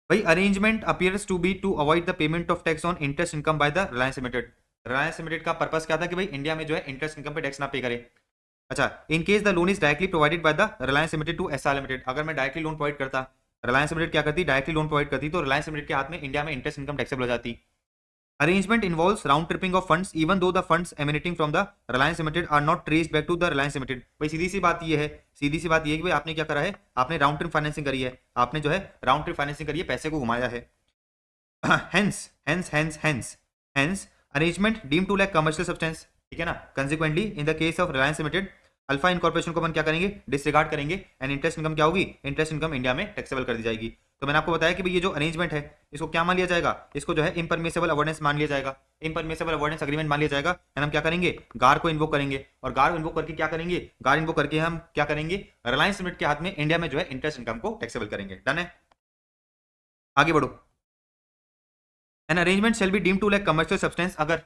A: भाई। Arrangement appears to be to avoid the payment of tax on interest income by the Reliance Limited. Reliance Limited का पर्पस क्या था कि भाई इंडिया में जो है इंटरेस्ट इनकम पे टैक्स ना पे करे। अच्छा, in case the loan is directly provided by the Reliance Limited to SR Limited. अगर मैं डायरेक्टली लोन प्रोवाइड करता, रिलायंस लिमिटेड क्या करती, डायरेक्टली लोन प्रोवाइड करती, तो रिलायंस लिमिटेड के हाथ में इंडिया में इंटरेस्ट इनकम टैक्सेबल हो जाती। Arrangement involves round tripping of funds even though the funds emanating from the Reliance Limited are not traced back to the Reliance Limited। भाई सीधी सी बात ये है, सीधी सी बात ये है कि भाई आपने क्या करा है, आपने राउंड ट्रिप फाइनेंसिंग करी है, आपने जो है राउंड ट्रिप फाइनेंसिंग करी है, पैसे को घुमाया है। Hence arrangement deemed to lack commercial substance, ठीक है ना। Consequently in the case of Reliance Limited, alpha incorporation को अपन क्या करेंगे, डिसरिगार्ड करेंगे, एंड इंटरेस्ट इनकम क्या होगी, इंटरेस्ट इनकम इंडिया में टैक्सेबल कर दी जाएगी। तो मैंने आपको बताया कि भाई ये जो अरेंजमेंट है इसको क्या मान लिया जाएगा, इसको जो है इम्परमिसेबल अवॉइडेंस मान लिया जाएगा, इम्परमिसेबल अवॉइडेंस एग्रीमेंट मान लिया जाएगा। एंड हम क्या करेंगे, गार को इन्वोक करेंगे, और गार इन्वोक करके क्या करेंगे, गार इन्वोक करके हम क्या करेंगे, रिलायंस लिमिटेड के हाथ में इंडिया में जो है इंटरेस्ट इनकम को टैक्सेबल करेंगे। डन है, आगे बढ़ो। An arrangement shall be deemed to like commercial substance अगर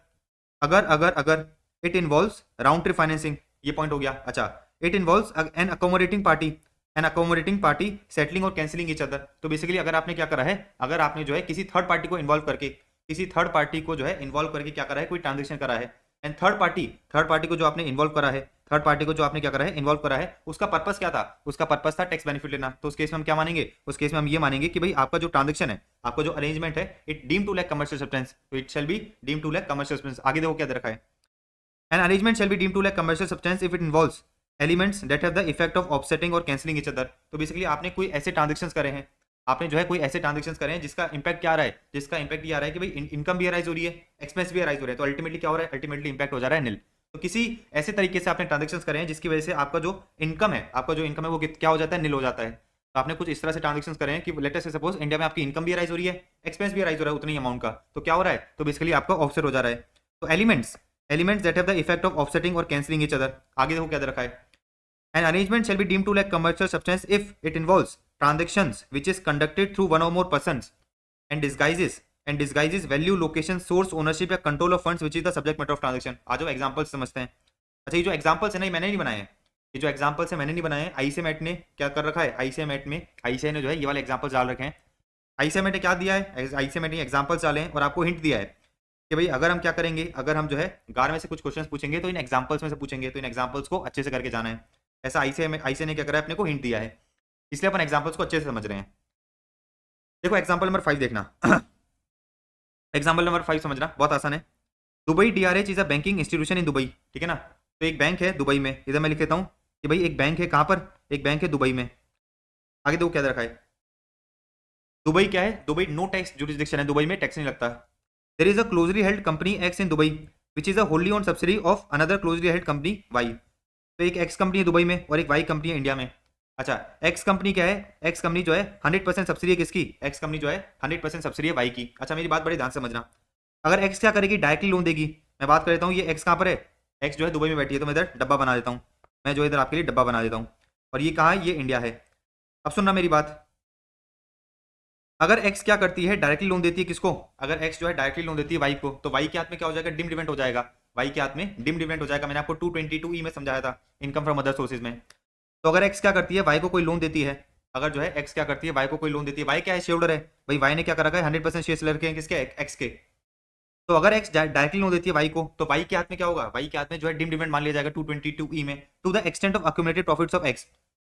A: अगर अगर अगर it involves round trip financing, ये पॉइंट हो गया। अच्छा, it involves an accommodating party settling और कैंसिलिंग ईच अदर। तो बेसिकली अगर आपने क्या करा है, अगर आपने जो है किसी थर्ड पार्टी को इन्वॉल्व करके, किसी थर्ड पार्टी को जो है इन्वॉल्व करके क्या करा है, कोई ट्रांजेक्शन करा है, एंड थर्ड पार्टी को जो आपने इन्वॉल्व करा है, थर्ड पार्टी को जो आपने क्या करा है, इन्वॉल्व करा है, उसका पर्पस क्या था, उसका पर्पस था टैक्स बेनिफिट लेना। तो उस केस में हम क्या मानेंगे, उस केस में हम ये मानेंगे कि भाई आपका जो ट्रांजेक्शन है, आपका जो अरेंजमेंट है, it deem to like commercial substance, तो it shall be deem to like commercial substance. आगे देखो क्या दे रखा है, an arrangement shall be deem to like commercial substance if it involves elements that have the effect of offsetting or cancelling each other. तो बेसिकली आपने कोई ऐसे ट्रांजेक्शंस करे हैं, आपने जो है कोई ऐसे ट्रांजेक्शंस करे हैं जिसका इंपैक्ट क्या आ रहा है, जिसका इंपैक्ट ये आ रहा है कि भाई इनकम भी अराइज हो रही है, एक्सपेंस भी अराइज हो रहा है, तो अल्टीमेटली क्या हो रहा है, अल्टीमेटली इंपैक्ट हो जा रहा है निल। तो किसी ऐसे तरीके से आपने ट्रांजेक्शंस करे हैं जिसकी वजह से आपका जो इनकम है, वो क्या हो जाता है, निल हो जाता है। तो आपने कुछ इस तरह से ट्रांजेक्शंस करे हैं कि लेट अस से सपोज इंडिया में आपकी इनकम भी अराइज हो रही है, एक्सपेंस भी अराइज हो रहा है उतनी अमाउंट का, तो क्या हो रहा है, तो बेसिकली आपका ऑफसेट हो जा रहा है। तो elements that have the effect of offsetting or cancelling each other. आगे देखो क्या दे रखा है, an arrangement shall be deemed to lack commercial substance if it involves transactions which is conducted through one or more persons and disguises value, location, source, ownership या control of funds which is the subject matter of transaction। आ जाओ एग्जांपल्स समझते हैं। अच्छा, ये जो एग्जांपल्स है ना, ये मैंने नहीं बनाए हैं, ये जो एग्जांपल्स है मैंने नहीं बनाए हैं, आईसीएमएट ने क्या कर रखा है, आईसीएमएट ने जो है ये वाले एग्जांपल्स डाल रखे हैं। आईसीएमएट ने क्या दिया है, आईसीएमएट ने एग्जांपल्स डाले हैं और आपको हिंट दिया है कि भाई अगर हम क्या करेंगे, अगर हम जो है गार में से कुछ क्वेश्चंस पूछेंगे तो इन एग्जांपल्स में से पूछेंगे, तो इन एग्जांपल्स को अच्छे से करके जाना है। ऐसा आईसीए ने क्या करा है, अपने को हिंट दिया है, इसलिए अपन एग्जांपल्स को अच्छे से समझ रहे हैं। देखो एग्जांपल नंबर 5 देखना। एग्जांपल नंबर 5 समझना बहुत आसान है। Dubai DRH is a banking institution in Dubai, ठीक है ना। तो एक बैंक है दुबई में, इधर मैं लिख लेता हूँ कि भाई एक बैंक है, कहाँ पर, एक बैंक है दुबई में। आगे देखो क्या रखा है, दुबई क्या है, दुबई नो टैक्स जुरिस्डिक्शन है, दुबई में टैक्स नहीं लगता। There is a closely held company X in Dubai which is a wholly owned subsidy of another closely held company Y. तो एक एक्स कंपनी है दुबई में और एक वाई कंपनी है इंडिया में। अच्छा, एक्स कंपनी क्या है, एक्स कंपनी जो है 100% सब्सिडी है किसकी, एक्स कंपनी जो है 100% सब्सिडी है वाई की। अच्छा मेरी बात बड़े ध्यान से समझना, अगर एक्स क्या करेगी, डायरेक्टली लोन देगी। मैं बात कर लेता हूँ, ये एक्स कहाँ पर है, एक्स जो है दुबई में बैठी है, तो मैं इधर डब्बा बना देता हूँ, मैं जो इधर आपके लिए डब्बा बना देता हूँ, और ये कहाँ है, ये इंडिया है। अब सुनना मेरी बात, अगर एक्स क्या करती है, डायरेक्टली लोन देती है किसको, अगर एक्स जो है डायरेक्टली लोन देती है वाई को, तो वाई के हाथ में क्या हो जाएगा, डिम डिविडेंड हो जाएगा, वाई के हाथ में डिम डिविडेंड हो जाएगा। मैंने आपको 222 में समझाया था इनकम फ्रॉम अदर सोर्सेज में। तो अगर एक्स क्या करती है, वाई को कोई लोन देती है, अगर जो है एक्स क्या करती है, वाई को कोई लोन देती है, वाई क्या है, शेयर होल्डर है भाई, वाई ने क्या कर रखा है, 100% शेयर लड़के हैं किसके, एक्स के। तो अगर एक्स डायरेक्टली लोन देती है वाई को, तो वाई के हाथ में क्या होगा, वाई के हाथ में जो है डिम डिविडेंड मान लिया जाएगा 222 में, to the extent of accumulated profits of X.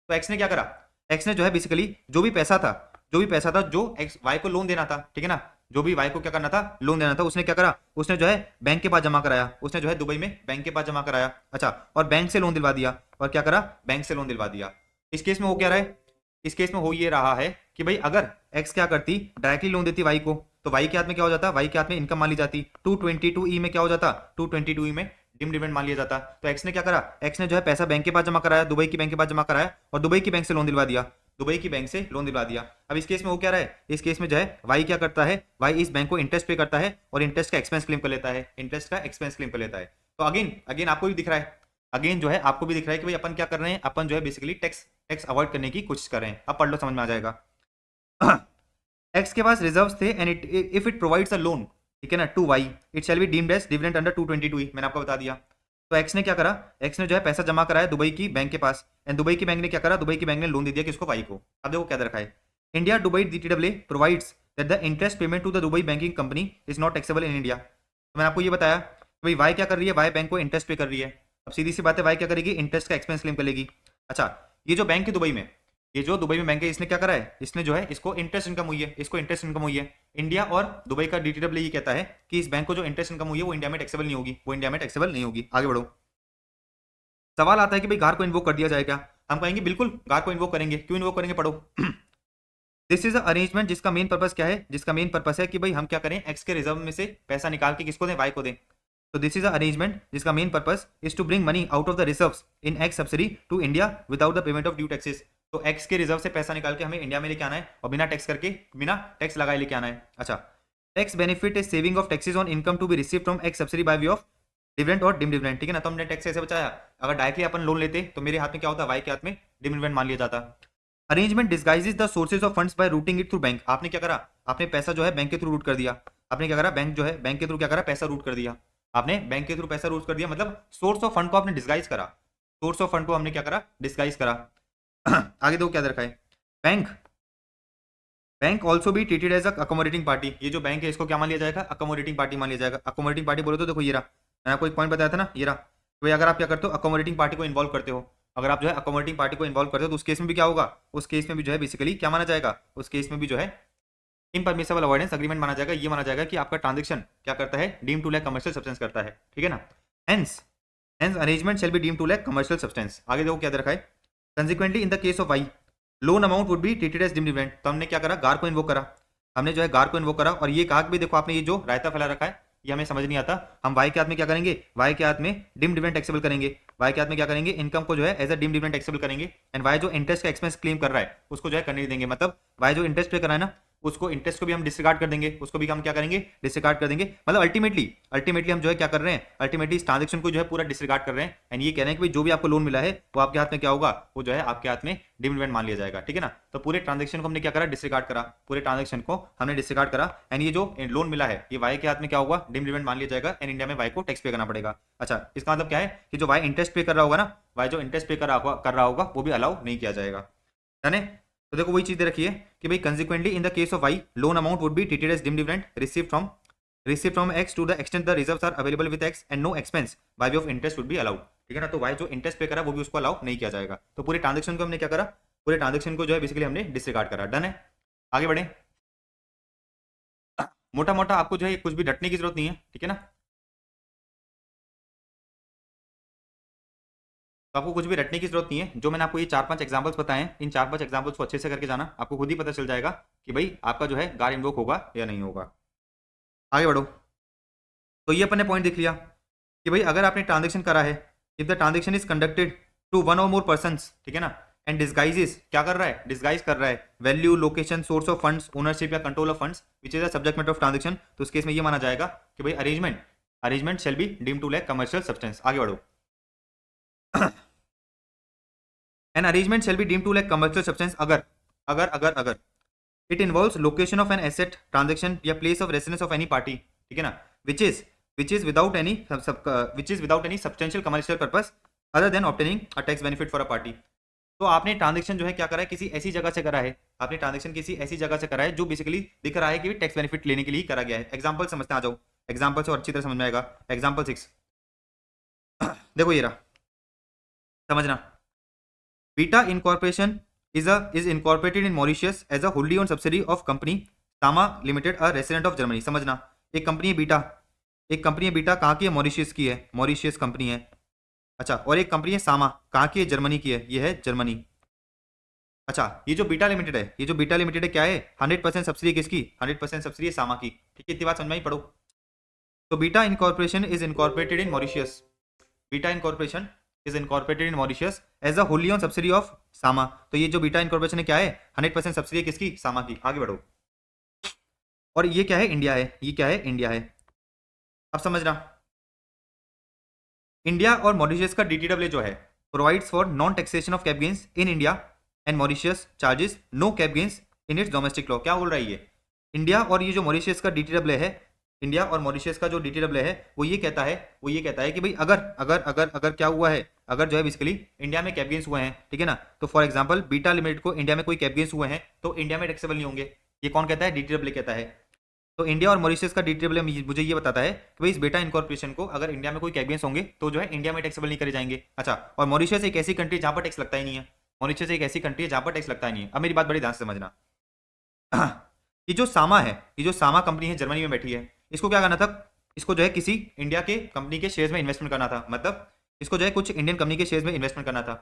A: तो एक्स ने क्या करा, एक्स ने जो है बेसिकली जो भी पैसा था, जो भी पैसा था जो एक्स वाई को लोन देना था, ठीक है ना, जो भी वाई को क्या करना था, लोन देना था, उसने क्या करा, उसने जो है बैंक के पास जमा कराया, उसने जो है दुबई में बैंक के पास जमा कराया। अच्छा, और बैंक से लोन दिलवा दिया, और क्या करा, बैंक से लोन दिलवा दिया। इस केस में हो क्या रहा है, इस केस में हो ये रहा है कि भाई अगर एक्स क्या करती, डायरेक्टली लोन देती वाई को, तो वाई के हाथ में क्या हो जाता, वाई के हाथ में इनकम मान ली जाती 222 में, क्या हो जाता 222 में डिम डिविडेंड मान लिया जाता। तो एक्स ने क्या करा, एक्स ने जो है पैसा बैंक के पास जमा कराया, दुबई की बैंक के पास जमा कराया, और दुबई की बैंक से लोन दिलवा दिया, दुबई की बैंक से लोन दिलवा दिया। अब इस केस में हो क्या रहा है, इस केस में जो है वाई क्या करता है, वाई इस बैंक को इंटरेस्ट पे करता है, और इंटरेस्ट का एक्सपेंस क्लेम कर लेता है, इंटरेस्ट का एक्सपेंस क्लेम कर लेता है। तो अगेन अगेन आपको भी दिख रहा है, अगेन जो है आपको भी दिख रहा है कि भाई अपन क्या कर रहे हैं, अपन जो है बेसिकली टैक्स टैक्स अवॉइड करने की कोशिश कर रहे हैं। अब पढ़ लो, समझ में आ जाएगा। एक्स के पास रिजर्व्स थे, and if it provides a loan, ठीक है ना, to Y, it shall be deemed as dividend under 222। मैंने आपको बता दिया। तो एक्स ने क्या करा, एक्स ने जो है पैसा जमा कराया दुबई की बैंक के पास, एंड दुबई की बैंक ने क्या करा, दुबई की बैंक ने लोन दे दिया किसको, वाई को। अब देखो क्या दे रखा है, India Dubai DTW provides that the interest payment to the Dubai banking company is not taxable in India. तो मैंने आपको ये बताया कि भाई वाई क्या कर रही है, वाई बैंक को इंटरेस्ट पे कर रही है। अब सीधी सी बात है, वाई क्या करेगी, इंटरेस्ट का एक्सपेंस क्लेम कर लेगी। अच्छा, ये जो बैंक है दुबई में, ये जो दुबई में बैंक है, इसने क्या करा है, इसने जो है इसको इंटरेस्ट इनकम हुई है, इसको इंटरेस्ट इनकम हुई है। इंडिया और दुबई का डीटीडब्ल्यू ये कहता है कि इस बैंक को जो इंटरेस्ट इनकम हुई है वो इंडिया में टैक्सेबल नहीं होगी, वो इंडिया में टैक्सेबल नहीं होगी। आगे बढ़ो, सवाल आता है कि भाई गार को इन्वोक कर दिया जाए क्या, हम कहेंगे बिल्कुल गार को इन्वोक करेंगे। क्यों इन्वोक करेंगे, पढ़ो। दिस इज अरेंजमेंट जिसका मेन पर्पस क्या है, जिसका मेन पर्पस है कि भाई हम क्या करें, एक्स के रिजर्व में से पैसा निकाल के किसको दें, वाई को दें। तो दिस इज अरेंजमेंट जिसका main purpose is to bring money out of the reserves in X subsidy to India without the payment of due taxes. तो एक्स के रिजर्व से पैसा निकाल के हमें इंडिया में लेके आना है, और बिना टैक्स करके, बिना टैक्स लगाए लेके आना है। अच्छा, tax benefit is saving of taxes on income to be receive from X subsidy by way of dividend और डिम डिविडेंड, ठीक है ना। तो हमने टैक्स ऐसे बचाया, अगर डायरेक्टली अपन लोन लेते तो मेरे हाथ में क्या होता, वाई के हाथ में डिम डिविडेंड मान लिया जाता। Arrangement disguises the sources of funds by routing it through bank. आपने क्या करा, आपने पैसा जो है बैंक के थ्रू रूट कर दिया, आपने क्या करा, बैंक जो है बैंक के थ्रू क्या करा, पैसा रूट कर दिया, आपने बैंक के थ्रू पैसा रूट कर दिया, मतलब सोर्स ऑफ फंड को आपने डिस्गाइज करा, सोर्स ऑफ फंड को हमने क्या करा, डिस्गाइज करा। आगे दो क्या दे रखा है, बैंक बैंक ऑल्सो भी ट्रीटेड एज अकोमोडेटिंग पार्टी। ये जो बैंक है इसको क्या मान लिया जाएगा, अकोमोडेटिंग पार्टी मान लिया जाएगा। अकोमोडेटिंग पार्टी बोलो तो देखो ये रहा, मैंने आपको एक पॉइंट बताया था ना, ये रहा। तो अगर आप क्या करते हो, अकोमोडेटिंग पार्टी को इन्वॉल्व करते हो, अगर आप जो है अकोमोडेटिंग पार्टी को इन्वॉल्व करते हो, तो उस केस में भी क्या होगा, उस केस में भी जो है बेसिकली क्या माना जाएगा, उस केस में भी जो है इनपरमिसेबल अवॉइडेंस अग्रीमेंट माना जाएगा। ये माना जाएगा कि आपका ट्रांजेक्शन क्या करता है, deem to like commercial substance करता है, ठीक है ना। Hence hence arrangement shall be deem to like commercial substance. आगे देखो क्या दे रखा है, consequently in the case of Y loan amount would be treated as deem dividend. तो हमने क्या करा, गार को इन्वोक करा, हमने जो है गार को इन्वोक करा, और ये कहा कि देखो आपने ये जो रायता फैला रखा है ये हमें समझ नहीं आता, हम वाई के हाथ में क्या करेंगे, वाई के हाथ में डिम डिविडेंड टैक्सेबल करेंगे, वाई के हाथ में क्या करेंगे, इनकम को जो है as a deemed dividend taxable करेंगे, एंड वाई जो इंटरेस्ट का एक्सपेंस क्लेम कर रहा है उसको जो है करने नहीं देंगे। मतलब वाई जो इंटरेस्ट पे कर रहा है ना, उसको इंटरेस्ट को भी हम डिसरिगार्ड कर देंगे, उसको भी हम क्या करेंगे, डिसरिगार्ड कर देंगे। मतलब अल्टीमेटली अल्टीमेटली हम जो है क्या कर रहे हैं, अल्टीमेटली इस ट्रांजेक्शन को जो है पूरा डिसरिगार्ड कर रहे हैं, एंड ये कह रहे हैं कि भाई जो भी आपको लोन मिला है वो आपके हाथ में क्या होगा, वो जो है आपके हाथ में डिविडेंड मान लिया जाएगा, ठीक है ना। तो पूरे ट्रांजेक्शन को हमने क्या करा, डिसरिगार्ड करा, पूरे ट्रांजेक्शन को हमने डिसरिगार्ड करा, एंड ये जो लोन मिला है ये वाई के हाथ में क्या होगा, डिविडेंड मान लिया जाएगा, एंड इंडिया में वाई को टैक्स पे करना पड़ेगा। अच्छा, इसका मतलब क्या है कि जो वाई इंटरेस्ट पे कर रहा होगा ना, वाई जो इंटरेस्ट पे कर रहा होगा वो भी अलाउ नहीं किया जाएगा, है ना। तो देखो वही चीज दे रखी है कि भाई consequently in the case of Y loan amount would be treated as deemed dividend receive from X to the extent the reserves are available with X and no expense by way of interest would be allowed, ठीक है ना। तो वाई जो इंटरेस्ट पे करा वो भी उसको अलाउ नहीं किया जाएगा। तो पूरे ट्रांजेक्शन को हमने क्या करा, पूरे ट्रांजेक्शन को जो है बेसिकली हमने डिसरिगार्ड करा। डन है, आगे बढ़े। मोटा मोटा आपको जो है कुछ भी डटने की जरूरत नहीं है, ठीक है ना। तो आपको कुछ भी रटने की जरूरत नहीं है, जो मैंने आपको ये 4-5 एग्जांपल्स बताए हैं, इन 4-5 एग्जांपल्स को अच्छे से करके जाना, आपको खुद ही पता चल जाएगा कि भाई आपका जो है गार इन्वोक होगा या नहीं होगा। आगे बढ़ो। तो ये अपन ने पॉइंट देख लिया कि भाई अगर आपने ट्रांजेक्शन करा है, if the transaction is conducted to one or more person, ठीक है ना, एंड डिस्गाइजेस, क्या कर रहा है, डिस्गाइज कर रहा है value, location, source of funds, ownership या control of funds which is the subject matter of transaction, तो उस केस में ये माना जाएगा कि भाई arrangement shall be deem to lack commercial substance. आगे बढ़ो। An arrangement shall be deem to lack commercial substance अगर अगर अगर अगर it involves location of an asset, transaction या place of residence of any party, ठीक है ना, which is without any substantial commercial purpose other than obtaining a tax benefit for a party. तो आपने ट्रांजेक्शन जो है क्या करा है, किसी ऐसी जगह से करा है, आपने ट्रांजेक्शन किसी ऐसी जगह से करा है जो बेसिकली दिख रहा है कि टैक्स बेनिफिट लेने के लिए करा गया है। एग्जांपल समझते आ जाओ, एग्जांपल से और अच्छी तरह समझ में आएगा। एग्जांपल 6 देखो ये रहा, समझना। Beta incorporation is incorporated in Mauritius as a wholly owned subsidiary of company Tama Limited, a resident of Germany। समझना, एक कंपनी है बीटा, एक कंपनी है बीटा कहाँ की है, मॉरिशियस की है, मॉरिशियस कंपनी है। अच्छा, और एक कंपनी है सामा, कहाँ की है, जर्मनी की है, ये है जर्मनी। अच्छा, ये जो बीटा लिमिटेड है, ये जो बीटा लिमिटेड है क्या है, 100% सब्सिडी किसकी, 100% सब्सिडी है सामा की। ठीक है, इतनी बात समझ में ही, पढ़ो। तो Beta incorporation is incorporated in Mauritius, Beta incorporation is incorporated in Mauritius as a wholly owned subsidy of Sama. तो ये जो बीटा इनकॉर्पोरेशन है क्या है, 100% सब्सिडी है किसकी, सामा की। आगे बढ़ो। और ये क्या है, इंडिया है, ये क्या है, इंडिया है। अब समझना, इंडिया और मॉरिशियस का डीटीडब्ल्यू जो है provides for non taxation of cap gains in India and Mauritius charges no cap gains in its domestic law. क्या बोल रहा है ये, इंडिया और ये जो मॉरिशियस का डीटीडब्ल्यू है, इंडिया और मॉरिशियस का जो डीटीडब्ल्यू है वो ये कहता है कि भाई अगर अगर अगर अगर क्या हुआ है, अगर जो है बेसिकली इंडिया में कैप गेन्स हुए हैं, ठीक है ना, तो फॉर एग्जांपल बीटा लिमिटेड को इंडिया में कोई कैप गेन्स हुए हैं तो इंडिया में टैक्सेबल नहीं होंगे। ये कौन कहता है, डीटीडब्ल्यू कहता है। तो इंडिया और मॉरिशस का डीटीडब्ल्यू मुझे ये बताता है कि भाई इस बेटा इनकॉर्पोरेशन को अगर इंडिया में कोई कैप गेन्स होंगे तो जो है इंडिया में टैक्सेबल नहीं करे जाएंगे। अच्छा, और मॉरिशस एक ऐसी कंट्री जहां पर टैक्स लगता ही नहीं है, मॉरिशस एक ऐसी कंट्री है जहां पर टैक्स लगता ही नहीं है। अब मेरी बात बड़ी ध्यान से समझना। ये जो सामा है, ये जो सामा कंपनी है जर्मनी में बैठी है, इसको क्या करना था, इसको जो है किसी इंडिया के कंपनी के शेयर्स में इन्वेस्टमेंट करना था, मतलब इसको जो है कुछ इंडियन कंपनी के शेयर्स में इन्वेस्टमेंट करना था।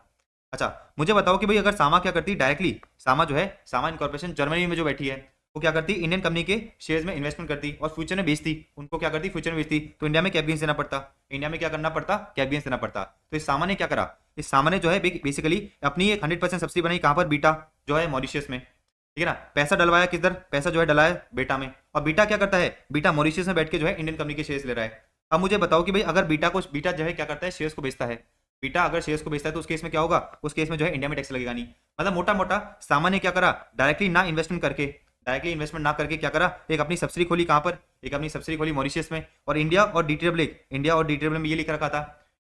A: अच्छा, मुझे बताओ कि भाई अगर सामा क्या करती डायरेक्टली, सामा जो है सामा इनकॉर्पोरेशन जर्मनी में जो बैठी है वो क्या करती, इंडियन कंपनी के शेयर्स में इन्वेस्टमेंट करती और फ्यूचर में बेचती, उनको क्या करती, फ्यूचर में बेचती, तो इंडिया में कैप गेन्स देना पड़ता, इंडिया में क्या करना पड़ता, कैप गेन्स देना पड़ता। तो इस सामा ने क्या करा, इस सामा ने जो है बेसिकली अपनी एक 100% सब्सिडी बनाई, कहाँ पर, बीटा जो है मॉरिशियस में, ठीक है ना। पैसा डलवाया किधर, पैसा जो है डलाया बेटा में, और बीटा क्या करता है, बीटा मॉरिशियस में बैठ के जो है इंडियन कंपनी के शेयर्स ले रहा है। अब मुझे बताओ कि भाई अगर बीटा जो है क्या करता है, शेयर्स को बेचता है, बीटा अगर शेयर्स को बेचता है तो उस केस में क्या होगा, उस केस में जो है इंडिया में टैक्स लगेगा नहीं। मतलब मोटा मोटा सामान्य क्या करा, डायरेक्टली इन्वेस्टमेंट ना करके क्या करा, एक अपनी सब्सिडी खोली, कहाँ पर, एक अपनी सब्सिडी खोली मॉरिशियस में। और इंडिया और डीटीडब्ल्यू में ये लिख रखा था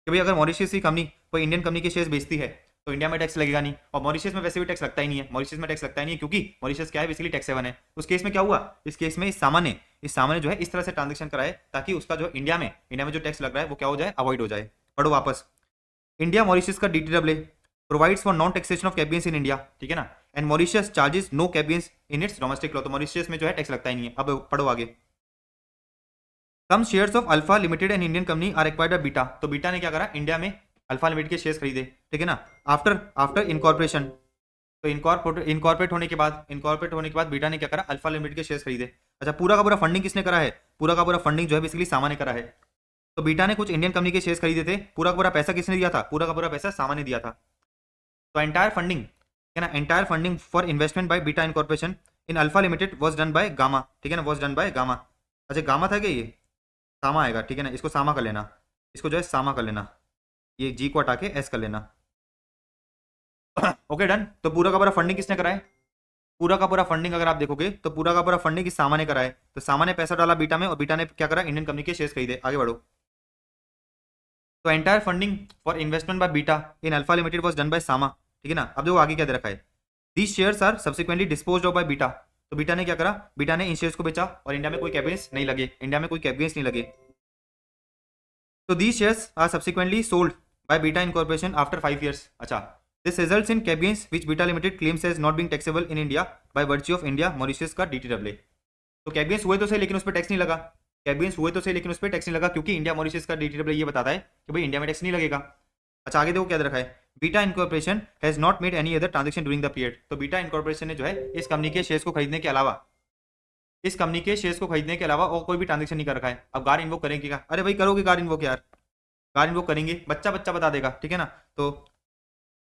A: कि भाई अगर मॉरिशियस की कंपनी कोई इंडियन कंपनी के शेयर्स बेचती है तो इंडिया में टैक्स लगेगा नहीं, और मॉरिशियस में वैसे भी टैक्स लगता ही नहीं है, मॉरिशियस में टैक्स लगता ही नहीं है क्योंकि मॉरिशियस क्या है, बेसिकली टैक्स हेवन है। उस केस में क्या हुआ, इस केस में इस सामान्य जो है इस तरह से ट्रांजेक्शन कराए ताकि उसका जो इंडिया में जो टैक्स लग रहा है वो क्या हो जाए, अवॉइड हो जाए। पढ़ो वापस, इंडिया मॉरिशस का DTW provides for non taxation of cap gains in India, ठीक है ना, and Mauritius charges no cap gains in its domestic law. तो मॉरिशस में जो है टैक्स लगता ही नहीं है। अब पढ़ो आगे, some shares of Alpha limited and Indian company are acquired by Beta. तो बीटा ने क्या करा, इंडिया में अल्फा लिमिटेड के शेयर्स खरीदे, ठीक है ना, आफ्टर इनकॉर्पोरेशन। तो इनकॉर्पोरेट होने के बाद बीटा ने क्या करा, अल्फा लिमिटेड के शेयर्स खरीदे। अच्छा, पूरा का पूरा फंडिंग किसने करा है, पूरा का पूरा फंडिंग जो है बेसिकली सामा ने करा है। तो बीटा ने कुछ इंडियन कंपनी के शेयर्स खरीदे थे, पूरा का पूरा पैसा किसने दिया था, पूरा का पूरा पैसा सामा ने दिया था। तो एंटायर फंडिंग है ना, entire funding for investment by Beta incorporation in alpha limited was done by gamma, ठीक है ना, वाज डन बाय गामा। अच्छा, गामा था क्या, ये सामा आएगा, ठीक है ना, इसको सामा कर लेना, इसको जो है सामा कर लेना, ये जी को हटा के एस कर लेना। Okay done. तो पूरा का पूरा फंडिंग किसने कराए, पूरा का पूरा फंडिंग अगर आप देखोगे तो पूरा का पूरा फंडिंग इस सामा ने कराए। तो सामा ने पैसा डाला बीटा में और बीटा ने क्या करा, इंडियन कंपनी के शेयर्स खरीदे। आगे बढ़ो। तो entire funding for investment by beta in alpha limited was done by सामा, ठीक है ना। अब देखो आगे क्या दे रखा है, these shares are subsequently disposed of by Beta. तो बीटा ने क्या करा, बीटा ने इन शेयर्स को बेचा और इंडिया में कोई कैप गेन्स नहीं लगे, इंडिया में कोई कैप गेन्स नहीं लगे। तो these shares are subsequently sold by Beta Incorporation after 5 years। अच्छा, this results in cap gains which Beta Limited claims as not being taxable in India by virtue of India Mauritius का डीटीडब्ल्यू। तो कैप गेन्स हुए तो सही लेकिन उस पर टैक्स नहीं लगा, कैप गेन्स हुए तो सही लेकिन उस पर टैक्स नहीं लगा क्योंकि इंडिया मॉरिशस का डीटीडब्ल्यू ये बताता है कि भाई इंडिया में टैक्स नहीं लगेगा। अच्छा, आगे देखो क्या दे रखा है, beta incorporation has not made any other transaction during the period. तो बीटा इनकॉर्पोरेशन ने जो है इस कंपनी के शेयर्स को खरीदने के अलावा और कोई भी ट्रांजैक्शन नहीं कर रखा है। अब गार इन्वोक करेंगे क्या, अरे भाई करोगे गार इन्वोक यार, गार इन्वोक करेंगे, बच्चा बता देगा, ठीक है ना। तो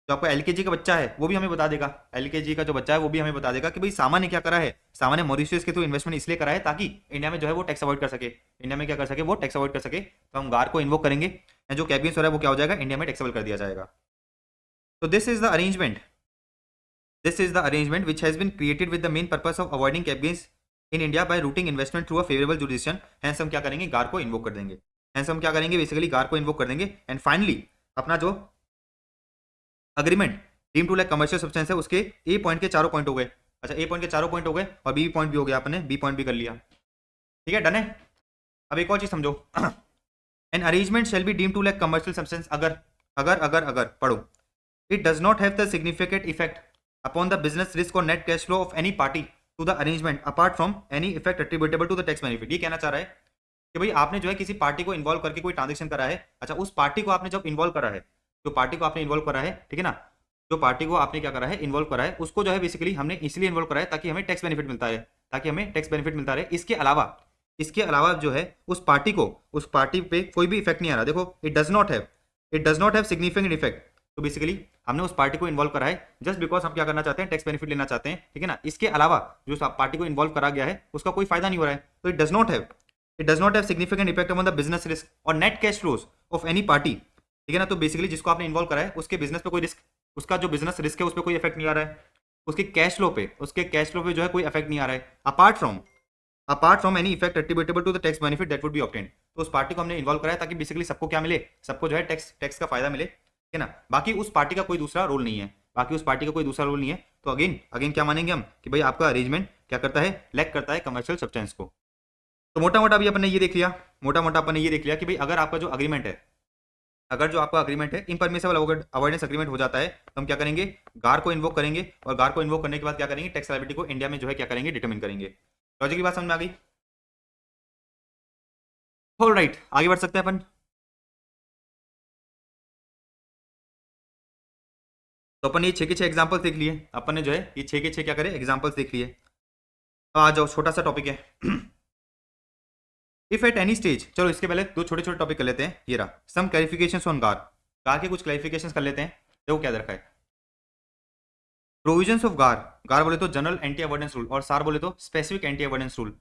A: जो आपका एलकेजी का बच्चा है वो भी हमें बता देगा, एलकेजी का जो बच्चा है वो भी हमें बता देगा कि भाई सामा ने क्या करा है, सामा ने मॉरिशस के थ्रू इन्वेस्टमेंट इसलिए करा है ताकि इंडिया में जो है वो टैक्स अवॉइड कर सके, इंडिया में क्या कर सके, वो टैक्स अवॉइड कर सके। तो हम गार को इन्वोक करेंगे एंड जो कैबियंस हो रहा है वो क्या हो जाएगा, इंडिया में टैक्स अवॉइड कर दिया जाएगा। तो this is the arrangement, this is the arrangement which has been created with the main purpose of avoiding cap gains in India by routing investment through a favourable jurisdiction. Hence हम क्या करेंगे, गार को इन्वोक कर देंगे, हैंस हम क्या करेंगे, बेसिकली गार को इन्वोक कर देंगे एंड फाइनली अपना जो agreement deem to like commercial substance है उसके ए पॉइंट के चारों पॉइंट हो गए। अच्छा, ए पॉइंट के चारों पॉइंट हो गए और बी पॉइंट भी हो गया, आपने बी पॉइंट भी कर लिया, ठीक है, डन है। अब एक और चीज समझो, an arrangement shall be deem to like commercial substance अगर अगर अगर अगर पढ़ो, it does not have the significant effect upon the business risk और net cash flow of any party to the arrangement apart from any effect attributable to the tax benefit. ये कहना चाह रहा है कि भाई आपने जो है किसी पार्टी को इन्वॉल्व करके कोई ट्रांजेक्शन करा है, अच्छा उस पार्टी को आपने जब इन्वॉल्व करा है, जो पार्टी को आपने इन्वॉल्व करा है, ठीक है ना, जो पार्टी को आपने क्या करा है, इन्वॉल्व करा है, उसको जो है बेसिकली हमने इसलिए इन्वॉल्व करा है ताकि हमें टैक्स बेनिफिट मिलता है, ताकि हमें टैक्स बेनिफिट मिलता रहे। इसके अलावा जो है उस पार्टी को, उस पार्टी पे कोई भी इफेक्ट नहीं आ रहा। देखो, it does not have significant effect. तो बेसिकली हमने उस पार्टी को इन्वॉल्व करा है जस्ट बिकॉज हम क्या करना चाहते हैं, टैक्स बेनिफिट लेना चाहते हैं, ठीक है ना। इसके अलावा जो पार्टी को इन्वॉल्व करा गया है उसका कोई फायदा नहीं हो रहा है, तो it does not have significant effect on the business risk और net cash flows of any party, ठीक है ना। तो बेसिकली जिसको आपने इन्वॉल्व करा है उसके बिजनेस पे कोई रिस्क, उसका जो बिजनेस रिस्क है उस पर कोई इफेक्ट नहीं आ रहा है, उसके कैश फ्लो पे जो है कोई इफेक्ट नहीं आ रहा है, apart from any effect attributable to the tax benefit that would be obtained. तो उस पार्टी को हमने इन्वॉल्व कराया ताकि बेसिकली सबको क्या मिले, सबको जो है टैक्स का फायदा मिले, ठीक है ना। बाकी उस पार्टी का कोई दूसरा रोल नहीं है, तो अगेन क्या मानेंगे हम कि भाई आपका अरेंजमेंट क्या करता है, लैक करता है कमर्शियल सब्सटेंस को। तो मोटा मोटा भी अपन ने ये देख लिया, कि भाई अगर आपका जो अग्रीमेंट है, अगर जो आपका अग्रीमेंट है इम्परमिसेबल अवॉइडेंस अग्रीमेंट हो जाता है तो हम क्या करेंगे, गार को इन्वोक करेंगे और गार को इन्वोक करने के बाद क्या करेंगे, टैक्स लायबिलिटी को इंडिया में जो है क्या करेंगे, डिटरमिन करेंगे। लॉजिक की बात समझ में आ गई? ऑलराइट, आगे बढ़ सकते हैं अपन। तो अपन ये 6 के 6 एग्जांपल्स देख लिए, अपन ने जो है ये 6 के 6 क्या करे, एग्जांपल्स देख लिए। अब आ जाओ, छोटा सा टॉपिक है। इफ एट एनी स्टेज, चलो इसके पहले दो छोटे छोटे टॉपिक कर लेते हैं। ये रहा सम क्लैरिफिकेशंस ऑन गार, गार के कुछ क्लैरिफिकेशंस कर लेते हैं। देखो क्या रखा है, प्रोविजंस ऑफ गार, गार बोले तो जनरल एंटी अवॉइडेंस रूल और सार बोले तो स्पेसिफिक एंटी अवॉइडेंस रूल।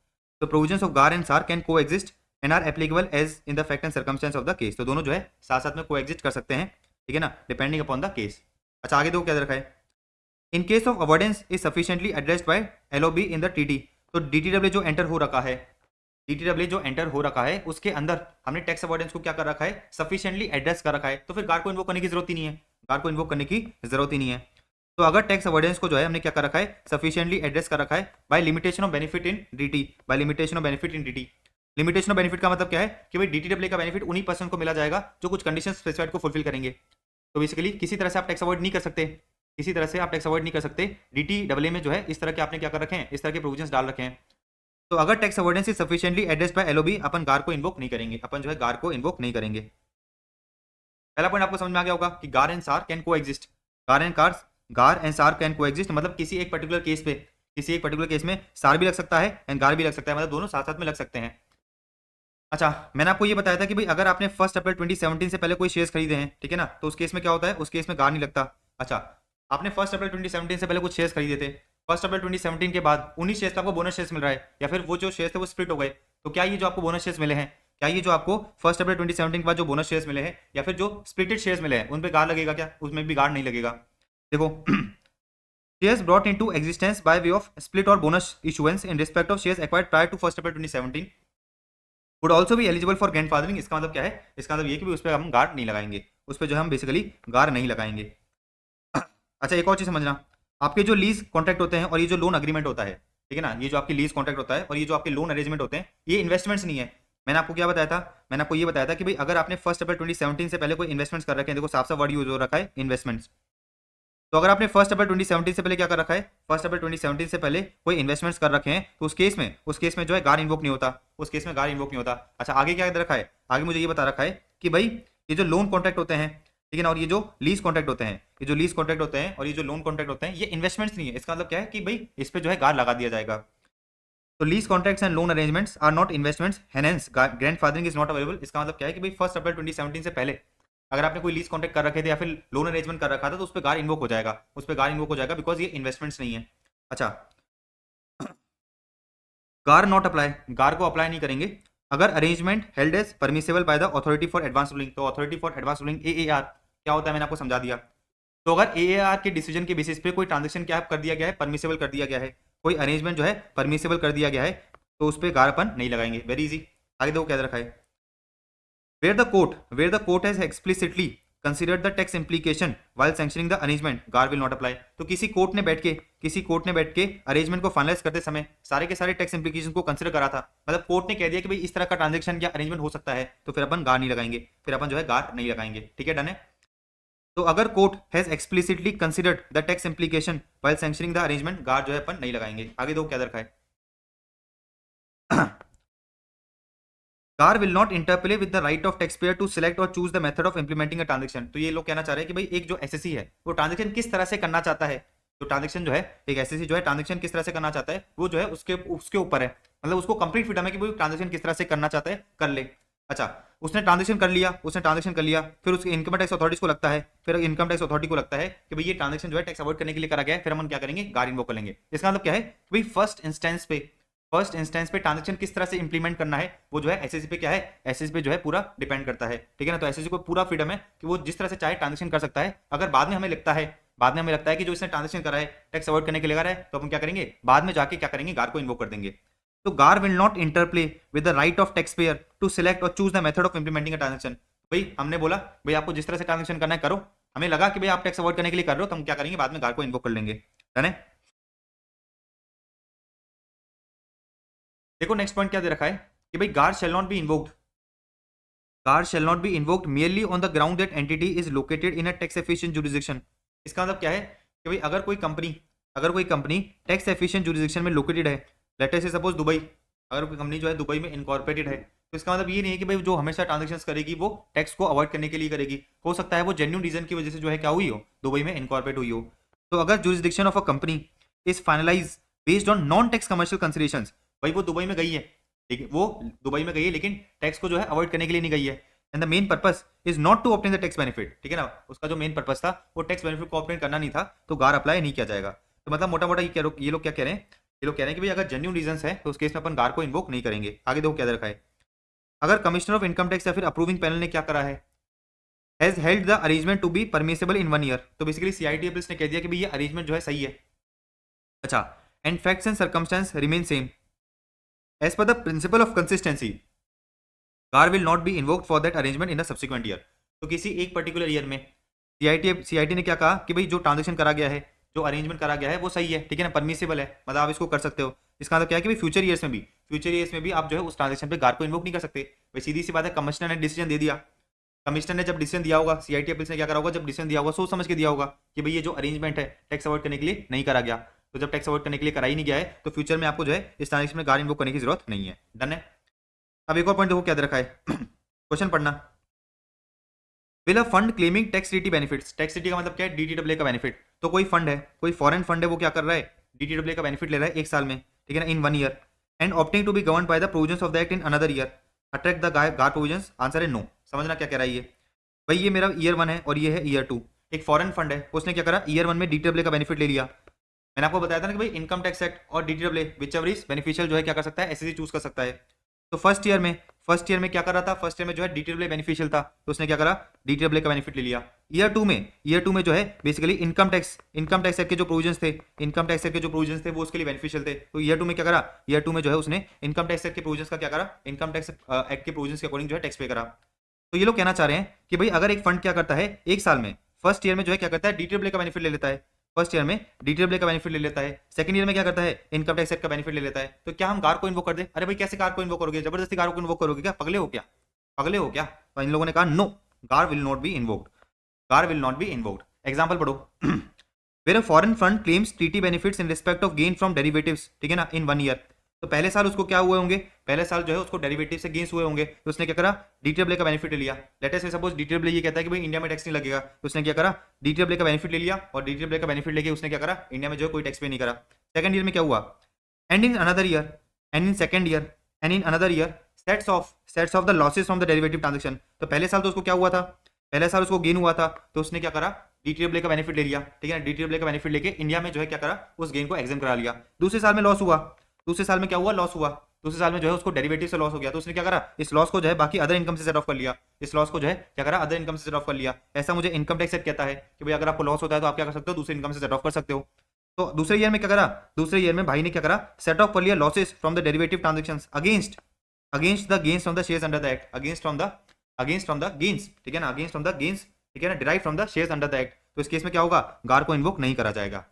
A: तो provisions of GAAR and SAAR can coexist and are applicable as in the fact and circumstance of the case. तो दोनों जो है साथ साथ में को एग्जिस्ट कर सकते हैं, ठीक है ना, डिपेंडिंग अपॉन द केस। अच्छा, आगे देखो क्या रखा है, in case of avoidance is sufficiently addressed by LOB in the TT. तो डीटीडब्ल्यू जो एंटर हो रखा है, डीटीडब्ल्यू जो एंटर हो रखा है उसके अंदर हमने टैक्स अवॉइडेंस को क्या कर रखा है, सफिशिएंटली एड्रेस कर रखा है। तो फिर गार को इन्वोक करने की जरूरत ही नहीं है, गार को इन्वोक करने की जरूरत ही नहीं है। तो अगर टैक्स अवॉइडेंस को जो है हमने क्या कर रखा है, सफिशिएंटली एड्रेस कर रखा है by limitation of benefit in DT, by limitation of benefit in DT. Limitation of benefit का मतलब क्या है कि भाई डीटीडब्ल्यू का बेनिफिट उन्हीं पर्सन को मिला जाएगा जो कुछ कंडीशन स्पेसिफाइड को फुलफिल करेंगे। तो बेसिकली किसी तरह से आप टैक्स अवॉइड नहीं कर सकते, किसी तरह से आप टैक्स अवॉइड नहीं कर सकते। डीटीडब्ल्यू में जो है इस तरह के आपने क्या कर रखे हैं, इस तरह के प्रोविजंस डाल रखे हैं। तो अगर tax avoidance is sufficiently addressed by LOB, अपन गार को इन्वोक नहीं करेंगे, अपन जो है गार को इन्वोक नहीं करेंगे। पहला पॉइंट आपको समझ में आ गया होगा कि गार एंड सार कैन को एग्जिस्ट, गार एंड सार कैन को एग्जिस्ट मतलब किसी एक पर्टिकुलर केस में सार भी लग सकता है एंड गार भी लग सकता है, मतलब दोनों साथ साथ में लग सकते हैं। अच्छा, मैंने आपको ये बताया था कि भाई अगर आपने 1 अप्रैल 2017 से पहले कोई शेयर्स खरीदे हैं, ठीक है ना, तो उस केस में क्या होता है, उस केस में गार नहीं लगता। अच्छा, आपने 1 अप्रैल 2017 से पहले कुछ शेयर्स खरीदे थे, 1 अप्रैल 2017 के बाद उन्हीं शेयर्स पे आपको बोनस शेयर्स मिल रहा है, या फिर वो जो शेयर्स थे वो स्प्लिट हो गए, तो क्या ये जो आपको बोनस शेयर्स मिले हैं, क्या ये जो आपको 1 अप्रैल 2017 के बाद जो बोनस शेयर्स मिले हैं या फिर जो स्प्लिटेड शेयर्स मिले हैं उन पे गार लगेगा क्या? उसमें भी गार नहीं लगेगा। देखो, shares brought into existence by way of split और bonus issuance in respect of shares acquired prior to 1 April 2017 would also भी एलिजिबल फॉर ग्रैंडफादरिंग। इसका मतलब क्या है, इसका मतलब ये कि उस पर हम गार नहीं लगाएंगे, उस पर जो हम बेसिकली गार नहीं लगाएंगे। अच्छा, एक और चीज समझना, आपके जो लीज कॉन्ट्रैक्ट होते हैं और ये जो लोन अग्रीमेंट होता है, ठीक है ना, ये जो आपकी लीज कॉन्ट्रैक्ट होता है और ये जो आपके लोन अरेंजमेंट होते हैं, ये इन्वेस्टमेंट्स नहीं है। मैंने आपको क्या बताया था, मैंने आपको ये बताया था कि भाई अगर आपने 1 अप्रैल 2017 से पहले कोई इन्वेस्टमेंट्स कर रखे हैं, देखो साफ साफ वर्ड यूज हो रखा है इन्वेस्टमेंट्स। तो अगर आपने 1 अप्रैल 2017 से पहले क्या कर रखा है, 1 अप्रैल 2017 से पहले कोई इन्वेस्टमेंट्स कर रखे हैं, तो उस केस में जो है गार इन्वोक नहीं होता, उस केस में गार इन्वोक नहीं होता। अच्छा, आगे क्या रखा है, आगे मुझे ये बता रखा है कि भाई ये जो लोन कॉन्ट्रैक्ट होते हैं, ठीक है ना, और ये जो लीज कॉन्ट्रैक्ट होते हैं, ये जो लीज कॉन्ट्रैक्ट होते हैं और ये जो लोन कॉन्ट्रैक्ट होते हैं, ये इन्वेस्टमेंट्स नहीं है। इसका मतलब क्या है कि भाई इस पे जो है गार लगा दिया जाएगा। तो lease contracts and loan arrangements are not investments, hence grandfathering is not available. इसका मतलब क्या है कि भाई 1 अप्रैल 2017 से पहले अगर आपने कोई लीज कॉन्ट्रैक्ट कर रखे थे या फिर लोन अरेंजमेंट कर रखा था तो उस पर गार इन्वोक हो जाएगा, उस पर गार इन्वोक हो जाएगा, बिकॉज ये इन्वेस्टमेंट्स नहीं है। अच्छा, गार नॉट अप्लाई, गार को अप्लाई नहीं करेंगे अगर arrangement held as permissible by the authority for advance ruling. तो authority for advance ruling AAR क्या होता है मैंने आपको समझा दिया। तो अगर एएआर के डिसीजन के बेसिस पे कोई ट्रांजेक्शन क्या कर दिया गया है, परमिसेबल कर दिया गया है, कोई अरेंजमेंट जो है परमिसेबल कर दिया गया है, तो उस पर गार अपन नहीं लगाएंगे। Very easy. आगे देखो क्या रखा है, where the court has explicitly considered the tax implication while sanctioning the arrangement, gar will not apply। तो किसी कोर्ट ने बैठ के अरेंजमेंट को फाइनलाइज करते समय सारे के सारे टैक्स इंप्लीकेशन को कंसिडर करा था, मतलब कोर्ट ने कह दिया कि भाई इस तरह का ट्रांजेक्शन या अरेंजमेंट हो सकता है, तो फिर अपन गार नहीं लगाएंगे, फिर अपन जो है गार नहीं लगाएंगे। ठीक है, डन है। तो अगर court has explicitly considered the tax implication while sanctioning the arrangement, गार जो है अपन नहीं लगाएंगे। आगे दो क्या रखा है, GAAR will not interplay with the right of tax payer to select और choose the method of implementing a transaction. तो ये लोग कहना चाह रहे हैं कि भाई एक जो एसएससी है वो ट्रांजेक्शन किस तरह से करना चाहता है, तो ट्रांजेक्शन जो है एक एसएससी जो है ट्रांजेक्शन किस तरह से करना चाहता है वो जो है उसके उसके ऊपर है, मतलब उसको कंप्लीट फ्रीडम है कि वो ट्रांजेक्शन किस तरह से करना चाहता है कर ले। अच्छा, उसने ट्रांजेक्शन कर लिया, फिर उसके इनकम टैक्स अथॉरिटीज को लगता है, फिर इनकम टैक्स अथॉरिटी को लगता है कि भाई ये ट्रांजेक्शन जो है टैक्स अवॉइड करने के लिए करा गया है, फिर हम क्या करेंगे, गार इन्वोक कर लेंगे। इसका मतलब क्या है कि भाई फर्स्ट इंस्टेंस पे ट्रांजेक्शन किस तरह से इंप्लीमेंट करना है वो जो है एसएससी पे क्या है, एसएससी पे जो है पूरा डिपेंड करता है। ठीक है ना, तो एसएससी को पूरा फ्रीडम है कि वो जिस तरह से चाहे ट्रांजेक्शन कर सकता है। अगर बाद में हमें लगता है कि जो इसने ट्रांजेक्शन करा है टैक्स अवॉइड करने के लिए करा है, तो हम क्या करेंगे, बाद में जाके क्या करेंगे, गार को इन्वोक कर देंगे। तो GAAR will not interplay with the right of tax payer to select और choose the method of implementing a transaction. भाई हमने बोला भाई आपको जिस तरह से ट्रांजेक्शन करना है करो, हमें लगा कि भाई आप टैक्स अवॉइड करने के लिए कर रहे हो, तो हम क्या करेंगे, बाद में गार को इन्वोक कर लेंगे। डन है। देखो नेक्स्ट पॉइंट क्या दे रखा है कि भाई गार शैल नॉट बी इन्वोक्ड, गार shall not be invoked merely on the ground that entity is located in a tax efficient jurisdiction। इसका मतलब क्या है कि भाई अगर कोई कंपनी टैक्स एफिशिएंट जुरिस्डिक्शन में लोकेटेड है, लेट अस से सपोज दुबई, अगर कोई कंपनी जो है दुबई में इनकॉर्पोरेटेड है, तो इसका मतलब ये नहीं है कि भाई जो हमेशा ट्रांजेक्शंस करेगी वो टैक्स को अवॉइड करने के लिए करेगी, हो सकता है वो जेन्युइन रीजन की वजह से जो है क्या हुई हो, दुबई में इनकॉर्पोरेट हुई हो। तो अगर jurisdiction of a company is finalise based on non tax commercial considerations, भाई वो दुबई में गई है, ठीक है, वो दुबई में गई है लेकिन टैक्स को जो है अवॉइड करने के लिए नहीं गई है, and the main purpose is not to obtain the tax benefit. ठीक है ना, उसका जो मेन पर्पस था वो टैक्स बेनिफिट को ऑब्टेन करना नहीं था, तो गार अप्लाई नहीं किया जाएगा। तो मतलब मोटा मोटा ये लोग क्या कह रहे हैं, ये लोग कह रहे हैं कि भाई अगर जेन्युइन रीजन है तो उस केस में अपन गार को इन्वोक नहीं करेंगे। आगे देखो क्या रखा है, अगर कमिश्नर ऑफ इनकम टैक्स या फिर अप्रूविंग पैनल ने क्या करा है, has held the arrangement to be permissible in 1 year, तो बेसिकली सीआईटीएफएस ने कह दिया कि भाई ये अरेंजमेंट जो है सही है। अच्छा, and facts and circumstances remain same as per the principle of consistency, GAAR will not be invoked for that arrangement in the subsequent year. तो किसी एक पर्टिकुलर ईयर में सीआईटी ने क्या कहा कि भाई जो ट्रांजेक्शन करा गया है, जो अरेंजमेंट करा गया है वो सही है, ठीक है ना, परमिसेबल है, मतलब आप इसको कर सकते हो। इसका मतलब क्या है कि भाई फ्यूचर ईयर्स में भी आप जो है उस ट्रांजेक्शन पे गार को इन्वोक नहीं कर सकते। भाई सीधी सी बात है, कमिश्नर ने डिसीजन दे दिया, कमिश्नर ने जब डिसीजन दिया होगा, सीआईटी अपील्स ने क्या करा होगा, जब डिसीजन दिया होगा सोच समझ के दिया होगा कि भाई ये जो अरेंजमेंट है टैक्स अवॉइड करने के लिए नहीं करा गया, तो जब टैक्स अवॉइड करने के लिए करा ही नहीं गया है तो फ्यूचर में आपको जो है इस ट्रांजेक्शन में गार इन्वोक करने की जरूरत नहीं है। डन है। अब एक और पॉइंट देखो क्या दे रखा है, क्वेश्चन पढ़ना, will a fund claiming tax DT benefits, tax DT का मतलब क्या है, डीटीडब्ल्यू का बेनिफिट। तो कोई फंड है, कोई फॉरेन फंड है, वो क्या कर रहा है, डीटीडब्ल्यू का बेनिफिट ले रहा है 1 साल में, ठीक है ना, in 1 year, and opting to be govern by the provisions of the act in another year, attract the GAAR provisions, answer है नो। समझना क्या कह रहा है ये, भाई ये मेरा ईयर 1 है और ये है ईयर 2, एक फॉरेन फंड है, उसने क्या करा, ईयर 1 में डीटीडब्ल्यू का बेनिफिट ले लिया। मैंने आपको बताया था ना कि भाई इनकम टैक्स एक्ट और DTW which ever is beneficial जो है क्या कर सकता है, एसएससी चूज कर सकता है। तो फर्स्ट ईयर में क्या कर रहा था, फर्स्ट ईयर में जो है डीटीडब्ल्यू बेनिफिशियल था, तो उसने क्या करा, डीटीडब्ल्यू का बेनिफिट ले लिया। ईयर 2 में जो है बेसिकली इनकम टैक्स एक्ट के जो प्रोविजंस थे वो उसके लिए बेनिफिशियल थे, तो ईयर 2 में क्या करा, ईयर 2 में जो है उसने इनकम टैक्स एक्ट के प्रोविजंस का क्या करा, इनकम टैक्स एक्ट के प्रोविजंस के अकॉर्डिंग जो है टैक्स पे करा। तो ये लोग कहना चाह रहे हैं कि भाई अगर एक फंड क्या करता है 1 साल में, फर्स्ट ईयर में जो है क्या करता है, डीटीडब्ल्यू का बेनिफिट ले लेता है, फर्स्ट ईयर में डीटीडब्ल्यू का बेनिफिट ले लेता है, सेकंड ईयर में क्या करता है, इनकम टैक्स एक्ट का बेनिफिट ले लेता है, तो क्या हम गार को इन्वोक कर दे, अरे भाई कैसे गार को इन्वोक करोगे, जबरदस्ती गार को इन्वोक करोगे क्या, पगले हो क्या। तो इन लोगों ने कहा no, GAAR will not be invoked. Example पढ़ो, where a foreign fund claims टीटी benefits in respect of gain from derivatives, ठीक है ना, इन 1 ईयर, तो पहले साल उसको क्या हुए होंगे, पहले साल जो है उसको डेरिवेटिव से गेन्स हुए होंगे, तो उसने क्या करा, डीटीडब्ल्यू का बेनिफिट ले लिया। लेट अस से सपोज डीटीडब्ल्यू ये कहता है कि भाई इंडिया में टैक्स नहीं लगेगा, तो उसने क्या करा, डीटीडब्ल्यू का बेनिफिट ले लिया, और डीटीडब्ल्यू का बेनिफिट लेके उसने क्या करा, इंडिया में जो है कोई टैक्स पे नहीं करा। सेकंड ईयर में क्या हुआ, and in another year and in second year and in another year sets of the losses from the derivative transaction, तो पहले साल तो उसको क्या हुआ था, पहले साल उसको गेन हुआ था तो उसने क्या करा, डीटीडब्ल्यू का बेनिफिट ले लिया, ठीक है ना, डीटीडब्ल्यू का बेनिफिट लेके इंडिया में जो है क्या करा, उस गेन को एग्जाम करा लिया। दूसरे साल में लॉस हुआ, दूसरे साल में क्या हुआ, लॉस हुआ, दूसरे साल में जो है उसको डेरिवेटिव से लॉस हो गया, तो उसने क्या करा, इस लॉस को जो है बाकी अदर इनकम से सेट ऑफ कर लिया, इस लॉस को जो है क्या करा, अदर इनकम से सेट ऑफ कर लिया। ऐसा मुझे इनकम टैक्स सेट कहता है कि भाई अगर आपको लॉस होता है तो आप क्या कर सकते हो, दूसरे इनकम से सेट ऑफ कर सकते हो। तो दूसरे ईयर में क्या करा, दूसरे ईयर में भाई ने क्या करा, सेट ऑफ कर लिया losses from the derivative transactions against against the gains from the shares under the act, against from the gains, ठीक है ना, अगेंस्ट फ्रॉम द गेन्स, ठीक है ना, derive from the shares under the act. तो इस केस में क्या होगा, गार को इन्वोक नहीं करा जाएगा,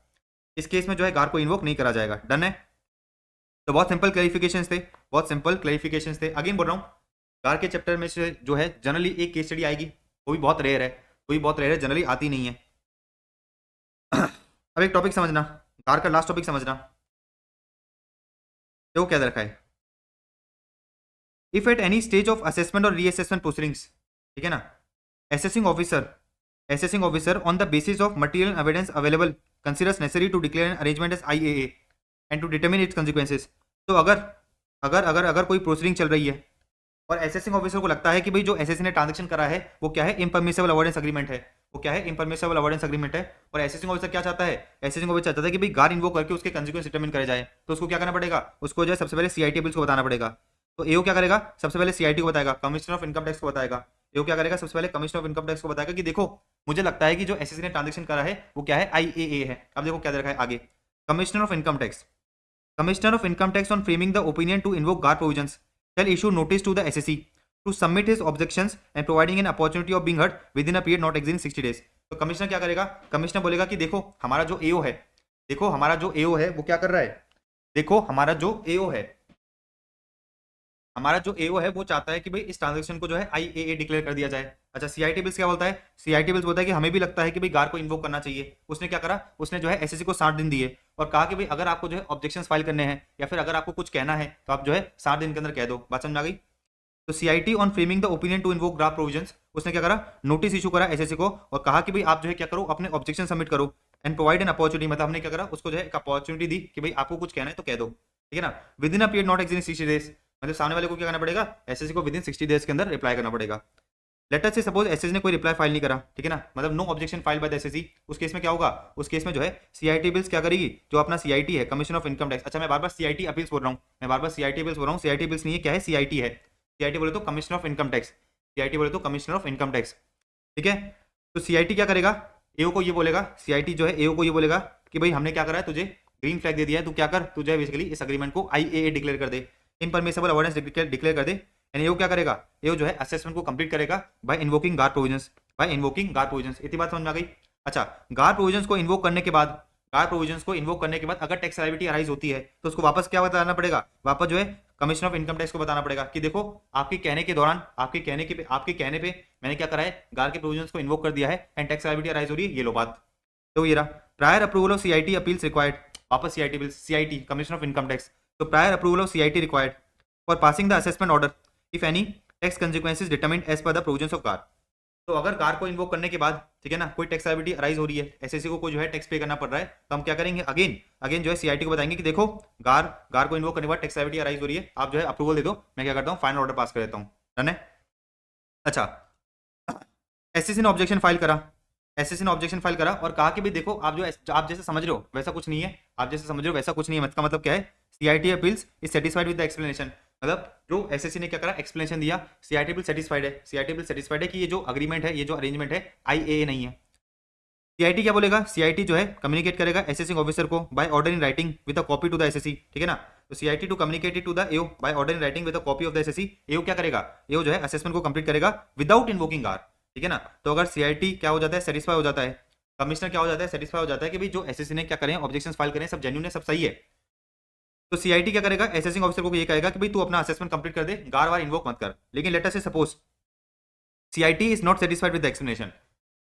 A: इस केस में जो है गार को इन्वोक नहीं करा जाएगा। डन है। तो बहुत सिंपल क्लैरिफिकेशंस थे, बहुत सिंपल क्लैरिफिकेशंस थे। अगेन बोल रहा हूँ, गार के चैप्टर में से जो है जनरली एक केस स्टडी आएगी, वो भी बहुत रेयर है, वो भी बहुत रेयर है, जनरली आती नहीं है। अब एक टॉपिक समझना, गार का लास्ट टॉपिक समझना, देखो क्या दे रखा है, if at any stage of assessment और रीअसेसमेंट प्रोसीडिंग्स, ठीक है ना, assessing officer on the basis of material evidence available considers necessary to declare an arrangement as IAA and to determine its consequences। तो अगर अगर अगर अगर कोई प्रोसीडिंग चल रही है और असेसिंग ऑफिसर को लगता है कि भाई जो एसएससी ने ट्रांजैक्शन करा है वो क्या है, इम्परमिसेबल अवॉइडेंस एग्रीमेंट है, वो क्या है, इम्परमिसेबल अवॉइडेंस एग्रीमेंट है। और असेसिंग ऑफिसर क्या चाहता है, असेसिंग ऑफिसर चाहता है कि भाई गार इन्वोक करके उसके कंसिक्वेंस डिटरमिन करे जाए। तो उसको क्या करना पड़ेगा, उसको जो है सबसे पहले सीआईटी बिल्स को बताना पड़ेगा। तो एओ क्या करेगा, सबसे पहले सीआईटी को बताएगा, कमिश्नर ऑफ इनकम टैक्स को बताएगा। एओ क्या करेगा, सबसे पहले कमिश्नर ऑफ इनकम टैक्स को बताएगा कि देखो मुझे लगता है कि जो एसएससी ने ट्रांजैक्शन करा है वो क्या है, आईएए है। अब देखो क्या दे रखा है आगे, commissioner of income tax, Commissioner of Income Tax on framing the opinion to invoke GAR provisions shall issue notice to the SSC to submit his objections and providing an opportunity of being heard within a period not exceeding 60 days। तो कमिश्नर क्या करेगा, कमिश्नर बोलेगा कि देखो हमारा जो एओ है, देखो हमारा जो एओ है वो क्या कर रहा है, देखो हमारा जो एओ है, हमारा जो एओ है वो चाहता है कि भाई इस ट्रांजैक्शन को जो है आईएए डिक्लेयर कर दिया जाए। अच्छा सीआईटी बिल्स क्या बोलता है, सीआईटी बिल्स बोलता है कि हमें भी लगता है कि भाई गार को इन्वोक करना चाहिए। उसने क्या करा, उसने जो है एसएससी को 60 दिन दिए और कहा कि भाई अगर आपको जो है ऑब्जेक्शंस फाइल करने हैं या फिर अगर आपको कुछ कहना है तो आप जो है 60 दिन के अंदर कह दो। बात समझ आ गई। तो CIT on framing the opinion to invoke draft provisions, उसने क्या करा, नोटिस इशू करा एसएससी को और कहा कि भाई आप जो है क्या करो, अपने ऑब्जेक्शन सबमिट करो एंड प्रोवाइड एन अपॉर्चुनिटी, मतलब हमने क्या करा, उसको जो है एक अपॉर्चुनिटी दी कि भाई आपको कुछ कहना है तो कह दो, ठीक है ना, with in a period not exceeding 60 days, मतलब सामने वाले को क्या करना पड़ेगा, एसएससी को विद इन 60 डेज के अंदर रिप्लाई करना पड़ेगा। लेटर से सपोज एसएससी ने कोई रिप्लाई फाइल नहीं करा, ठीक है ना, मतलब no objection file by the SSC, उस केस में क्या होगा, उस केस में जो है सीआईटी बिल्स क्या करेगी, जो अपना सीआईटी है, कमीशन ऑफ इनकम टैक्स, अच्छा मैं बार बार सीआईटी अपील्स बोल रहा हूँ, मैं बार बार सीआईटी बिल्स बोल रहा हूँ, सीआईटी बिल्स नहीं है, क्या है, सीआईटी है। सीआईटी बोले तो commissioner of income tax, CIT बोले तो कमिश्नर ऑफ इनकम टैक्स, ठीक है। तो सीआईटी क्या करेगा, एओ को ये बोलेगा, सीआईटी जो है एओ को ये बोलेगा कि भाई हमने क्या करा है, तुझे ग्रीन फ्लैग दे दिया है, तू क्या कर, तुझे बेसिकली इस एग्रीमेंट को आईएए डिक्लेयर कर दे, इनपरमिसेबल अवॉइडेंस डिक्लेयर कर दे। एंड एओ क्या करेगा, एओ जो है असेसमेंट को कंप्लीट करेगा बाय इन्वोकिंग गार प्रोविजंस, बाय इन्वोकिंग गार प्रोविजंस। इतनी बात समझ में आ गई। अच्छा गार प्रोविजंस को इन्वोक करने के बाद, गार प्रोविजंस को इन्वोक करने के बाद अगर टैक्स लायबिलिटी अराइज होती है तो उसको वापस क्या बताना पड़ेगा, वापस जो है कमिश्नर ऑफ इनकम टैक्स को बताना पड़ेगा कि देखो आपके कहने के दौरान, आपके कहने पे मैंने क्या करा है, गार के प्रोविजंस को इन्वोक कर दिया है एंड टैक्स लायबिलिटी अराइज हो रही है, ये लो बात। तो ये रहा prior approval of CIT appeals required, वापस CIT appeals, CIT commissioner of income tax, तो prior approval of CIT required for passing the assessment order if any tax consequences determined as per the provisions of GAAR. तो अगर गार को इन्वोक करने के बाद, ठीक है ना, कोई टैक्स लायबिलिटी अराइज हो रही है, एसएससी को कोई जो है टैक्स पे करना पड़ रहा है, तो हम क्या करेंगे, अगेन अगेन जो है सीआईटी को बताएंगे कि देखो गार को इन्वोक करने के बाद टैक्स लायबिलिटी अराइज हो रही है, आप जो है अप्रूवल दे दो, मैं क्या करता हूँ फाइनल ऑर्डर पास कर देता हूँ। डन है। अच्छा एसएससी ने ऑब्जेक्शन फाइल करा, एसएससी ने ऑब्जेक्शन फाइल करा और कहा कि भाई देखो आप जो आप जैसे समझ रहे हो वैसा कुछ नहीं है, आप जैसे समझ रहे हो वैसा कुछ नहीं है, इसका मतलब क्या है, CIT appeals is satisfied with the explanation, मतलब जो एसएससी ने क्या करा, एक्सप्लेनेशन दिया, सीआईटी बिल सेटिस्फाइड है, सीआईटी बिल सेटिस्फाइड है कि ये जो अग्रीमेंट है, ये जो अरेंजमेंट है आईएए नहीं है। सीआईटी क्या बोलेगा, सीआईटी जो है कम्युनिकेट करेगा एसेसिंग ऑफिसर को by order in writing with a copy to the assessee, ठीक है ना। तो CIT to communicate it to the AO by order in writing with a copy of the assessee. AO क्या करेगा, एओ जो है असेसमेंट को कंप्लीट करेगा विदाउट इन्वोकिंग गार, ठीक है ना। तो अगर सीआईटी क्या हो जाता है, सेटिस्फाई हो जाता है, कमिश्नर क्या हो जाता है, सेटिस्फाई हो जाता है कि भाई जो एसएससी ने क्या करें, ऑब्जेक्शंस फाइल करें, सब जेन्युइन है, सब सही है, तो सीआईटी क्या करेगा, एसेसिंग ऑफिसर को ये कहेगा कि भाई तू अपना असेसमेंट कंप्लीट कर दे, गार वार इन्वोक मत कर। लेकिन लेटर से suppose CIT is not satisfied with the explanation,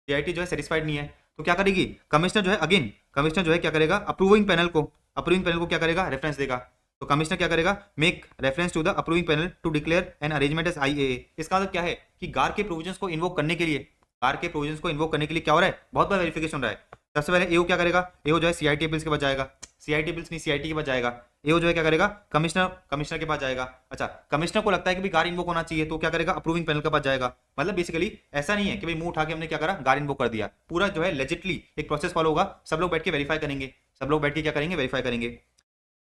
A: CIT जो है सेटिस्फाइड नहीं है, तो क्या करेगी, कमिश्नर जो है अगेन, कमिश्नर जो है क्या करेगा, अप्रूविंग पैनल को क्या करेगा, रेफरेंस देगा। तो कमिश्नर क्या करेगा, make reference to the approving panel to declare an arrangement as IAA. इसका मतलब क्या है कि गार के प्रोविजंस को इन्वोक करने के लिए, गार के प्रोविजंस को इन्वोक करने के लिए क्या हो रहा है, बहुत बड़ा वेरिफिकेशन हो रहा है। सबसे पहले एओ क्या करेगा, एओ जो है सीआईटी अपील्स के पास जाएगा, सीआईटी अपील्स नहीं सीआईटी के पास जाएगा, एओ जो है क्या करेगा कमिश्नर के पास जाएगा। अच्छा, कमिश्नर को लगता है कि भाई गार इन्वोक होना चाहिए तो क्या करेगा, अप्रूविंग पैनल के पास जाएगा। मतलब बेसिकली ऐसा नहीं है कि भाई मुंह उठा के हमने क्या करा, गार इन्वोक कर दिया, पूरा जो है लेजिटली एक प्रोसेस फॉलो होगा, सब लोग बैठ के वेरीफाई करेंगे, सब लोग बैठ के क्या करेंगे, वेरीफाई करेंगे।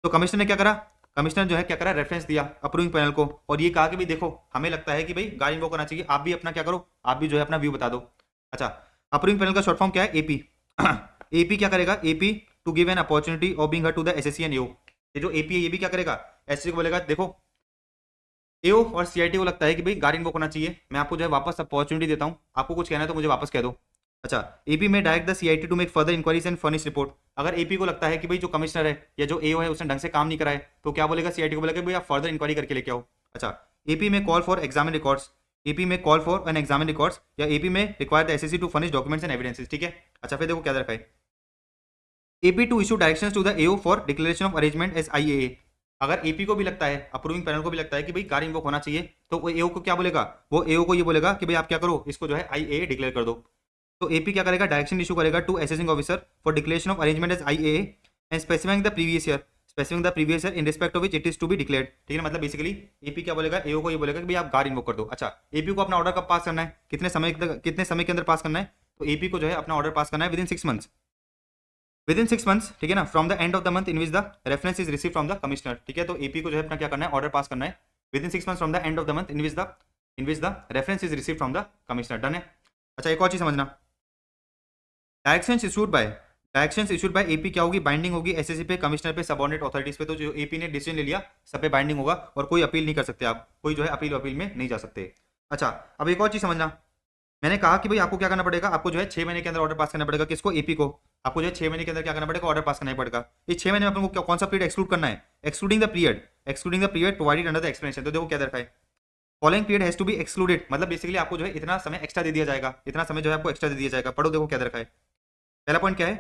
A: तो कमिश्नर ने क्या करा, कमिश्नर जो है क्या करा, रेफरेंस दिया अप्रूविंग पैनल को और ये कहा कि भाई देखो हमें लगता है कि भाई गार इन्वोक होना चाहिए, आप भी अपना क्या करो, आप भी जो है अपना व्यू बता दो। अच्छा, अप्रूविंग पैनल का शॉर्ट फॉर्म क्या है, एपी। एपी क्या करेगा, AP to give an opportunity of being heard to the assessee and AO. ये जो एपी है ये भी क्या करेगा, एसएससी को बोलेगा देखो एओ और सीआईटी को लगता है कि भाई गार इन्वोक होना चाहिए, मैं आपको जो है वापस अपॉर्चुनिटी देता हूं, आपको कुछ कहना है तो मुझे वापस कह दो। अच्छा, एपी में direct the CIT to make further inquiries and furnish report. अगर एपी को लगता है कि भाई जो कमिश्नर है या जो एओ है उसने ढंग से काम नहीं करा है तो क्या बोलेगा, सीआईटी को बोलेगा भाई आप फर्दर इंक्वायरी करके लेके आओ। अच्छा, AP may call for examine records, AP may call for an examine records या AP may require the assessee to furnish documents and evidences. ठीक है, अच्छा फिर देखो क्या रखा है, AP to issue directions to the AO for declaration of arrangement as IAA. अगर एपी को भी लगता है, अप्रूविंग पैनल को भी लगता है कि भाई गार इन्वोक होना चाहिए तो वो एओ को क्या बोलेगा, वो एओ को ये बोलेगा कि भाई आप क्या करो, इसको जो है आईएए डिक्लेयर कर दो। तो एपी क्या करेगा, डायरेक्शन इशू करेगा to assessing officer for declaration of arrangement as IAA and specifying the previous year, specifying the previous year in respect of which it is to be declared. ठीक है, मतलब बेसिकली एपी क्या बोलेगा, एओ को ये बोलेगा कि भाई आप गार इन्वोक कर दो। अच्छा, एपी को अपना ऑर्डर कब पास करना है, कितने समय के अंदर पास करना है, तो एपी को जो है अपना ऑर्डर पास करना है with in 6 months, with in 6 months. ठीक है ना, from the end of the month in which the reference is receive from the commissioner. ठीक है, तो एपी को जो है अपना क्या करना है, ऑर्डर पास करना है with in 6 months from the end of the month in which the reference is receive from the commissioner. Done है। अच्छा, एक और चीज समझना, डायरेक्शंस इशूड बाय एपी क्या होगी, बाइंडिंग होगी एसएससी पे, कमिश्नर पे, सबऑर्डिनेट अथॉरिटीज पे। तो जो एपी ने डिसीजन ले लिया सब पे बाइंडिंग होगा और कोई अपील नहीं कर सकते आप, कोई जो है अपील में नहीं जा सकते। अच्छा, अब एक और चीज समझना, मैंने कहा कि भाई आपको क्या करना पड़ेगा, आपको जो है 6 महीने के अंदर ऑर्डर पास करना पड़ेगा, किसको, एपी को। आपको जो है 6 महीने के अंदर क्या करना पड़ेगा, ऑर्डर पास करना पड़ेगा। इस 6 महीने में अपन को कौन सा पीरियड एक्सक्लूड करना है, excluding the period provided under the explanation. तो देखो क्या दरखा है, following period has to be excluded, मतलब बेसिकली आपको जो है इतना समय एक्स्ट्रा दे दिया जाएगा, इतना समय जो है आपको एक्स्ट्रा दे दिया जाएगा। पढ़ो देखो क्या दरखा है, पहला पॉइंट क्या है,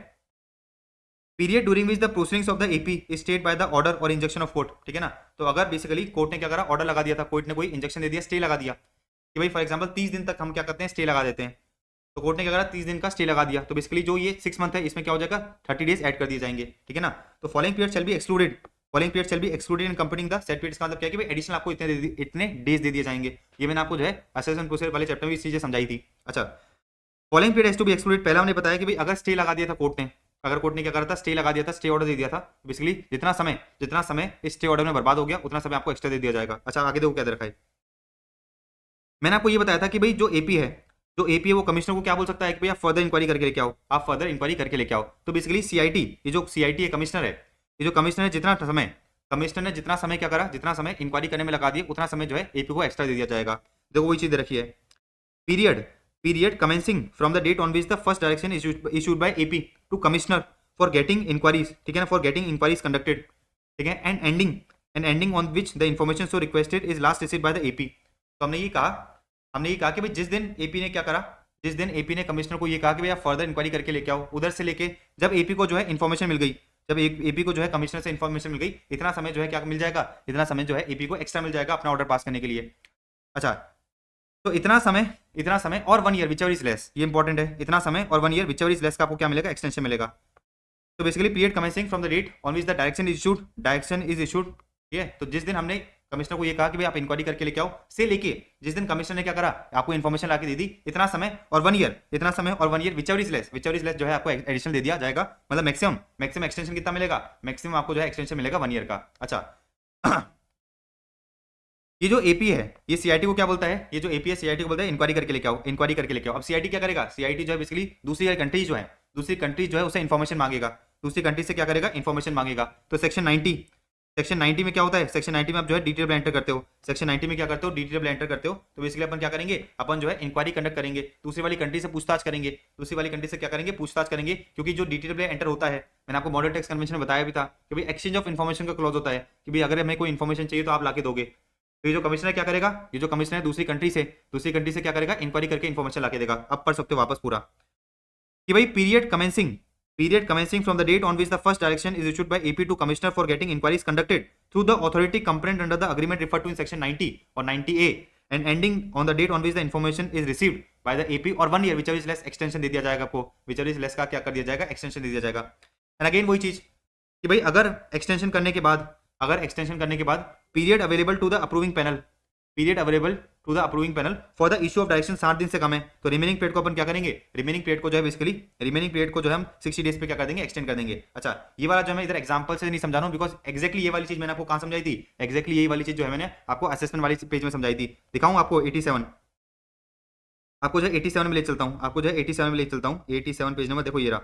A: period during which the proceedings of the AP is stayed by the order or injunction of court. ठीक है ना, तो अगर बेसिकली कोर्ट ने क्या करा, ऑर्डर लगा दिया था, कोर्ट ने कोई इंजेक्शन दे दिया, स्टे लगा दिया कि भाई फॉर एग्जांपल 30 दिन तक हम क्या करते हैं, स्टे लगा देते हैं, तो कोर्ट ने क्या करा, 30 दिन का स्टे लगा दिया, तो बेसिकली जो ये 6 मंथ है इसमें क्या हो जाएगा, 30 डेज ऐड कर दिए जाएंगे। ठीक है ना, तो following period shall be excluded, following period shall be excluded in completing the set periods. का मतलब क्या है कि भाई एडिशनल आपको इतने डेज दे दिए जाएंगे। ये मैंने आपको जो है असेसमेंट प्रोसीजर वाले चैप्टर में इस चीजें समझाई थी। अच्छा, following period has to be excluded, पहला हमने बताया कि भाई अगर स्टे लगा दिया था कोर्ट ने, अगर कोर्ट ने क्या करा था, स्टे लगा दिया था, स्टे ऑर्डर दे दिया था, बेसिकली जितना समय इस स्टे ऑर्डर में बर्बाद हो गया उतना समय आपको एक्स्ट्रा दे दिया जाएगा। अच्छा, आगे देखो क्या रखा है, मैंने आपको ये बताया था कि भाई जो एपी है, वो कमिश्नर को क्या बोल सकता है कि भाई आप फर्दर इंक्वायरी करके लेके आओ, आप फर्दर इंक्वायरी करके लेके आओ। तो बेसिकली सीआईटी, ये जो सीआईटी है कमिश्नर है, ये जो कमिश्नर है जितना समय, कमिश्नर ने जितना समय क्या करा, जितना समय इंक्वायरी करने में लगा दिया उतना समय जो है एपी को एक्स्ट्रा दे दिया जाएगा। देखो वही चीज दे रखी है, period commencing from the date on which the first direction issued by AP to commissioner for getting inquiries. ठीक है ना, फॉर गेटिंग इंक्वायरीज कंडक्टेड। ठीक है, and ending on which the information so requested is last received by the AP. तो हमने ये कहा कि भाई जिस दिन एपी ने क्या करा, जिस दिन एपी ने कमिश्नर को ये कहा कि भाई आप फर्दर इंक्वायरी करके लेके आओ, उधर से लेके जब एपी को जो है इन्फॉर्मेशन मिल गई, जब एपी को जो है कमिश्नर से इन्फॉर्मेशन मिल गई, इतना समय जो है क्या मिल जाएगा, इतना समय जो है एपी को एक्स्ट्रा मिल जाएगा अपना ऑर्डर पास करने के लिए। अच्छा, तो इतना समय और 1 ईयर विचएवर इज लेस, ये इंपॉर्टेंट है, इतना समय और 1 ईयर विचएवर इज लेस का आपको क्या मिलेगा, एक्सटेंशन मिलेगा। तो basically period commencing from the date on which the direction is issued. ठीक है, तो जिस दिन हमने कमिश्नर को ये कहा कि भाई आप इंक्वायरी करके लेके आओ, से लेके जिस दिन कमिश्नर ने क्या करा, आपको इन्फॉर्मेशन लाके दे दी, इतना समय और 1 ईयर, विचएवर इज लेस जो है आपको एडिशनल दे दिया जाएगा। मतलब मैक्सिमम एक्सटेंशन कितना मिलेगा, मैक्सिमम आपको जो है एक्सटेंशन मिलेगा 1 ईयर का। अच्छा, ये जो एपी है ये सीआईटी को क्या बोलता है, ये जो एपी है सीआईटी को बोलता है इंक्वायरी करके लेके आओ। अब सीआईटी क्या करेगा, सीआईटी जो है बेसिकली दूसरी कंट्रीज जो है उसे इन्फॉर्मेशन मांगेगा, दूसरी कंट्री से क्या करेगा, इन्फॉर्मेशन मांगेगा। तो सेक्शन 90 में क्या होता है, सेक्शन 90 में आप जो है डिटेल एंटर करते हो, सेक्शन 90 में क्या करते हो, डिटेल एंटर करते हो। तो बेसिकली अपन क्या करेंगे, अपन जो है इंक्वायरी कंडक्ट करेंगे, दूसरी वाली कंट्री से पूछताछ करेंगे, पूछताछ करेंगे, क्योंकि जो डिटेल एंटर होता है, मैंने आपको मॉडल टैक्स कन्वेंशन में बताया भी था कि भाई एक्सचेंज ऑफ इन्फॉर्मेशन का क्लॉज होता है कि भाई अगर हमें कोई इन्फॉर्मेशन चाहिए तो आप लाके दोगे। तो ये जो कमिश्नर क्या करेगा, ये जो कमिश्नर है दूसरी कंट्री से क्या करेगा, इंक्वायरी करके इन्फॉर्मेशन लाके देगा। अब पढ़ सकते हो वापस पूरा कि भाई period commencing from the date on which the first direction is issued by AP to commissioner for getting inquiries conducted through the authority competent under the agreement referred to in section 90 और 90A and ending on the date on which the information is received by the AP और 1 year which is less extension दे दिया जाएगा आपको, विच इज लेस का क्या कर दिया जाएगा, एक्सटेंशन दे दिया जाएगा। एंड अगेन वही चीज कि भाई अगर एक्सटेंशन करने के बाद period available to the approving panel, period available to the approving panel for the issue of direction 60 दिन से कम है, तो रिमेनिंग पीरियड को अपन क्या करेंगे, रिमेनिंग पीरियड को जो है बेसिकली रिमेनिंग पीरियड को जो है हम 60 डेज पे क्या कर देंगे, एक्सटेंड कर देंगे। अच्छा ये वाला जो मैं इधर एग्जांपल से नहीं समझा रहा हूं, बिकॉज एक्जैक्टली ये वाली चीज मैंने आपको कहां समझाई थी, एक्जैक्टली यही वाली चीज जो है मैंने आपको असेसमेंट वाली पेज में समझाई थी। दिखाऊं आपको 87, आपको जो है 87 में ले चलता हूं, आपको जो है 87 में ले चलता हूं, 87 पेज नंबर देखो ये रहा।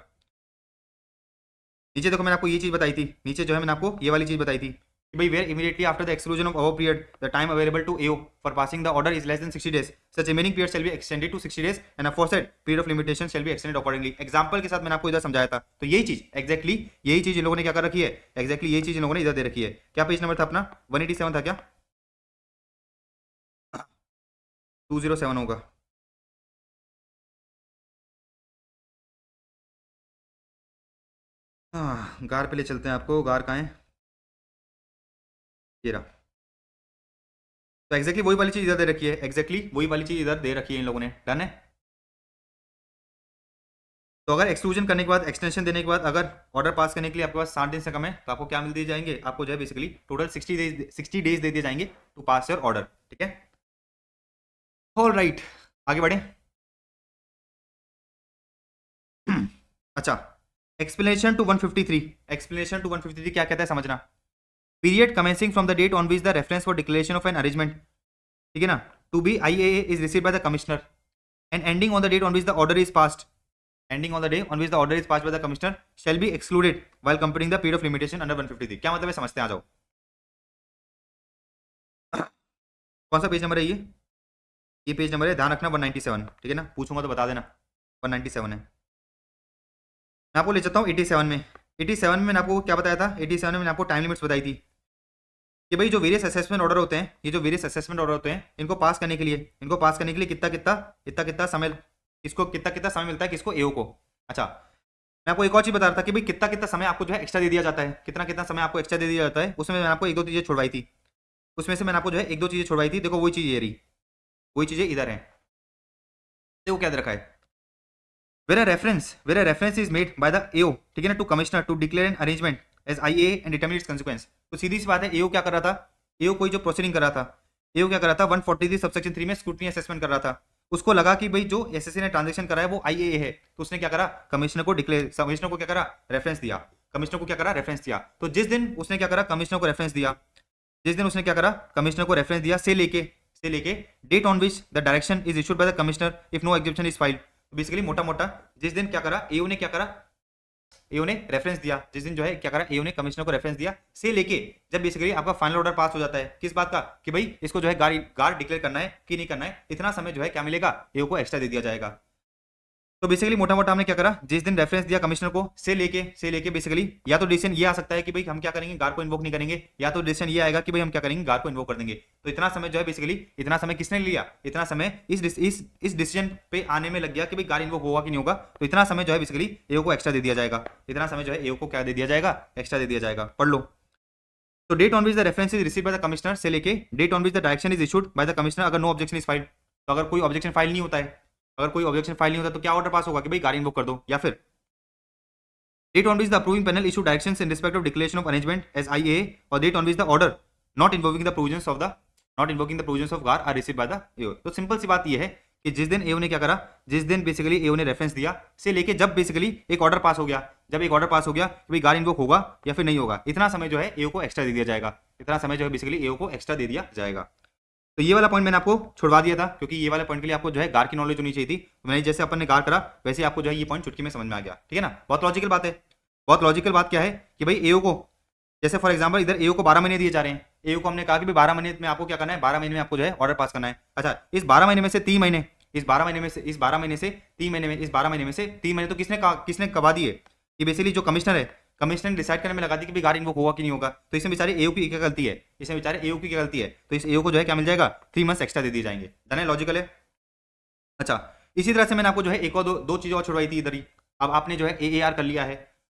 A: नीचे देखो मैंने आपको ये चीज बताई थी, नीचे जो है मैंने आपको ये वाली चीज बताई थी कि भाई where immediately after the exclusion of our period the time available to AO for passing the order is less than 60 days, such remaining period shall be extended to 60 days and aforesaid period of limitation shall be extended accordingly. Example के साथ मैंने आपको इधर समझाया था, तो यही चीज एक्जैक्टली यही चीज इन लोगों ने क्या कर रखी है, एक्जैक्टली यही चीज इन लोगों ने इधर दे रखी है। क्या पेज नंबर था अपना, 187 था क्या, 207 होगा। हाँ गार पे ले चलते हैं आपको, गार कहाँ है, ये रहा। तो एक्जैक्टली वही वाली चीज इधर दे रखी है, एक्जैक्टली वही वाली चीज इधर दे रखी है इन लोगों ने, डन है। तो अगर एक्सक्लूजन करने के बाद, एक्सटेंशन देने के बाद अगर ऑर्डर पास करने के लिए आपके पास 60 दिन से कम है, तो आपको क्या मिल दिए जाएंगे, आपको जो है बेसिकली टोटल 60 डेज दे दिए जाएंगे टू पास योर ऑर्डर, ठीक है। ऑल राइट आगे बढ़े। अच्छा एक्सप्लेनेशन टू 153, एक्सप्लेनेशन टू 153 क्या कहता है समझना। Period commencing from the date on which the reference for declaration of an arrangement, ठीक है ना, to be IAA is received by the commissioner and ending on the date on which the order is passed, ending on the day on which the order is passed by the commissioner shall be excluded while comparing the period of limitation under 153। क्या मतलब है समझते हैं, आ जाओ। कौन सा पेज नंबर है ये पेज नंबर है, ध्यान रखना 197, ठीक है ना, पूछूंगा तो बता देना 197 है। मैं आपको ले जाता हूँ 87 में, 87 में मैंने आपको क्या बताया था, 87 में मैंने आपको टाइम लिमिट्स बताई थी कि भाई जो वेरियस असेसमेंट ऑर्डर होते हैं, ये जो वेरियस असेसमेंट ऑर्डर होते हैं, इनको पास करने के लिए, कितना कितना समय, किसको कितना कितना समय मिलता है, किसको एओ को। अच्छा मैं आपको एक और चीज बता रहा था कि भाई कितना कितना समय आपको जो है एक्स्ट्रा दे दिया जाता है, कितना कितना समय आपको एक्स्ट्रा दे दिया जाता है, उसमें मैंने आपको एक दो चीजें छुड़वाई थी, उसमें से मैंने आपको जो है एक दो चीजें छुड़वाई थी। देखो वही चीज ये रही, वही चीजें इधर है, देखो क्या दे रखा है, where a reference is made by the AO, ठीक है ना, to commissioner to declare an arrangement as IAA and determine its consequence. तो सीधी सी बात है, एओ क्या कर रहा था, एओ कोई जो प्रोसीडिंग कर रहा था, एओ क्या कर रहा था 143 सबसेक्शन 3 में स्क्रूटनी असेसमेंट कर रहा था। उसको लगा कि भाई जो एसएससी ने ट्रांजेक्शन करा है वो IAA है, तो उसने क्या करा, कमिश्नर को क्या करा, रेफरेंस दिया, कमिश्नर को क्या करा, रेफरेंस दिया। तो जिस दिन उसने क्या करा, कमिश्नर को रेफरेंस दिया, जिस दिन उसने क्या करा, कमिश्नर को रेफरेंस दिया से लेके date on which the direction is issued by the commissioner if no exhibition is filed. Basically मोटा मोटा जिस दिन क्या करा एओ ने, क्या करा एओ ने रेफरेंस दिया, जिस दिन जो है क्या करा एओ ने कमिश्नर को रेफरेंस दिया से लेके जब बेसिकली आपका फाइनल ऑर्डर पास हो जाता है, किस बात का कि भाई इसको जो है गार डिक्लेयर करना है कि नहीं करना है, इतना समय जो है क्या मिलेगा, एओ को एक्स्ट्रा दे दिया जाएगा। तो बेसिकली मोटा मोटा हमने क्या करा, जिस दिन रेफरेंस दिया कमिश्नर को से लेके बेसिकली या तो डिसीजन ये आ सकता है कि भाई हम क्या करेंगे, गार को इन्वोक नहीं करेंगे, या तो डिसीजन ये आएगा कि भाई हम क्या करेंगे, गार को इन्वोक कर देंगे। तो इतना समय जो है बेसिकली, इतना समय किसने लिया, इतना समय इस डिसीजन पे आने में लग गया कि भाई गार इन्वोक होगा कि नहीं होगा। तो इतना समय जो है बेसिकली एओ को एक्स्ट्रा दे दिया जाएगा, इतना समय जो है एओ को क्या दे दिया जाएगा, एक्स्ट्रा दे दिया जाएगा। पढ़ लो। तो date on which the reference is receive by the commissioner से लेके date on which the direction is issued by the commissioner अगर नो ऑब्जेक्शन इज फाइल्ड। तो अगर कोई ऑब्जेक्शन फाइल नहीं होता है, अगर कोई ऑब्जेक्शन फाइल नहीं होता तो क्या ऑर्डर पास होगा कि भाई गाड़ी इन्वोक कर दो, या फिर date on which the approving panel issue directions in respect of declaration of arrangement as IAA और date on which the order not invoking the provisions of GAAR are received by the AO. तो सिंपल सी बात यह है कि जिस दिन एओ ने क्या करा, जिस दिन बेसिकली एओ ने रेफरेंस दिया से लेके जब बेसिकली एक ऑर्डर पास हो गया, जब एक ऑर्डर पास हो गया कि भाई गार इन्वोक होगा या फिर नहीं होगा, इतना समय जो है एओ को एक्स्ट्रा दे दिया जाएगा, इतना समय जो है बेसिकली एओ को एक्स्ट्रा दे दिया जाएगा। तो ये वाला पॉइंट मैंने आपको छुड़वा दिया था, क्योंकि ये वाला पॉइंट के लिए आपको जो है गार की नॉलेज होनी चाहिए थी। तो मैंने जैसे अपन ने गार करा वैसे आपको जो है ये पॉइंट चुटकी में समझ में आ गया, ठीक है ना। बहुत लॉजिकल बात है, बहुत लॉजिकल बात क्या है कि भाई एओ को, जैसे फॉर एग्जांपल इधर एओ को 12 महीने दिए जा रहे हैं, एओ को हमने कहा कि भाई 12 महीने में आपको क्या करना है, 12 महीने में आपको जो है ऑर्डर पास करना है। अच्छा इस 12 महीने में से 3 महीने, इस 12 महीने में से 3 महीने तो किसने कवा दिए, ये बेसिकली जो कमिश्नर है, कमिश्नर ने डिसाइड करने में लगा दी कि भाई गार इन्वोक होगा कि नहीं होगा। तो इसमें बेचारे एओ की क्या गलती है, तो इस एओ को जो है क्या मिल जाएगा, 3 मंथ्स एक्स्ट्रा दे दिए जाएंगे। डन है, लॉजिकल है। अच्छा इसी तरह से मैंने आपको जो है एक और दो चीजें और छुड़वाई थी इधर ही। अब आपने जो है AAR कर लिया है,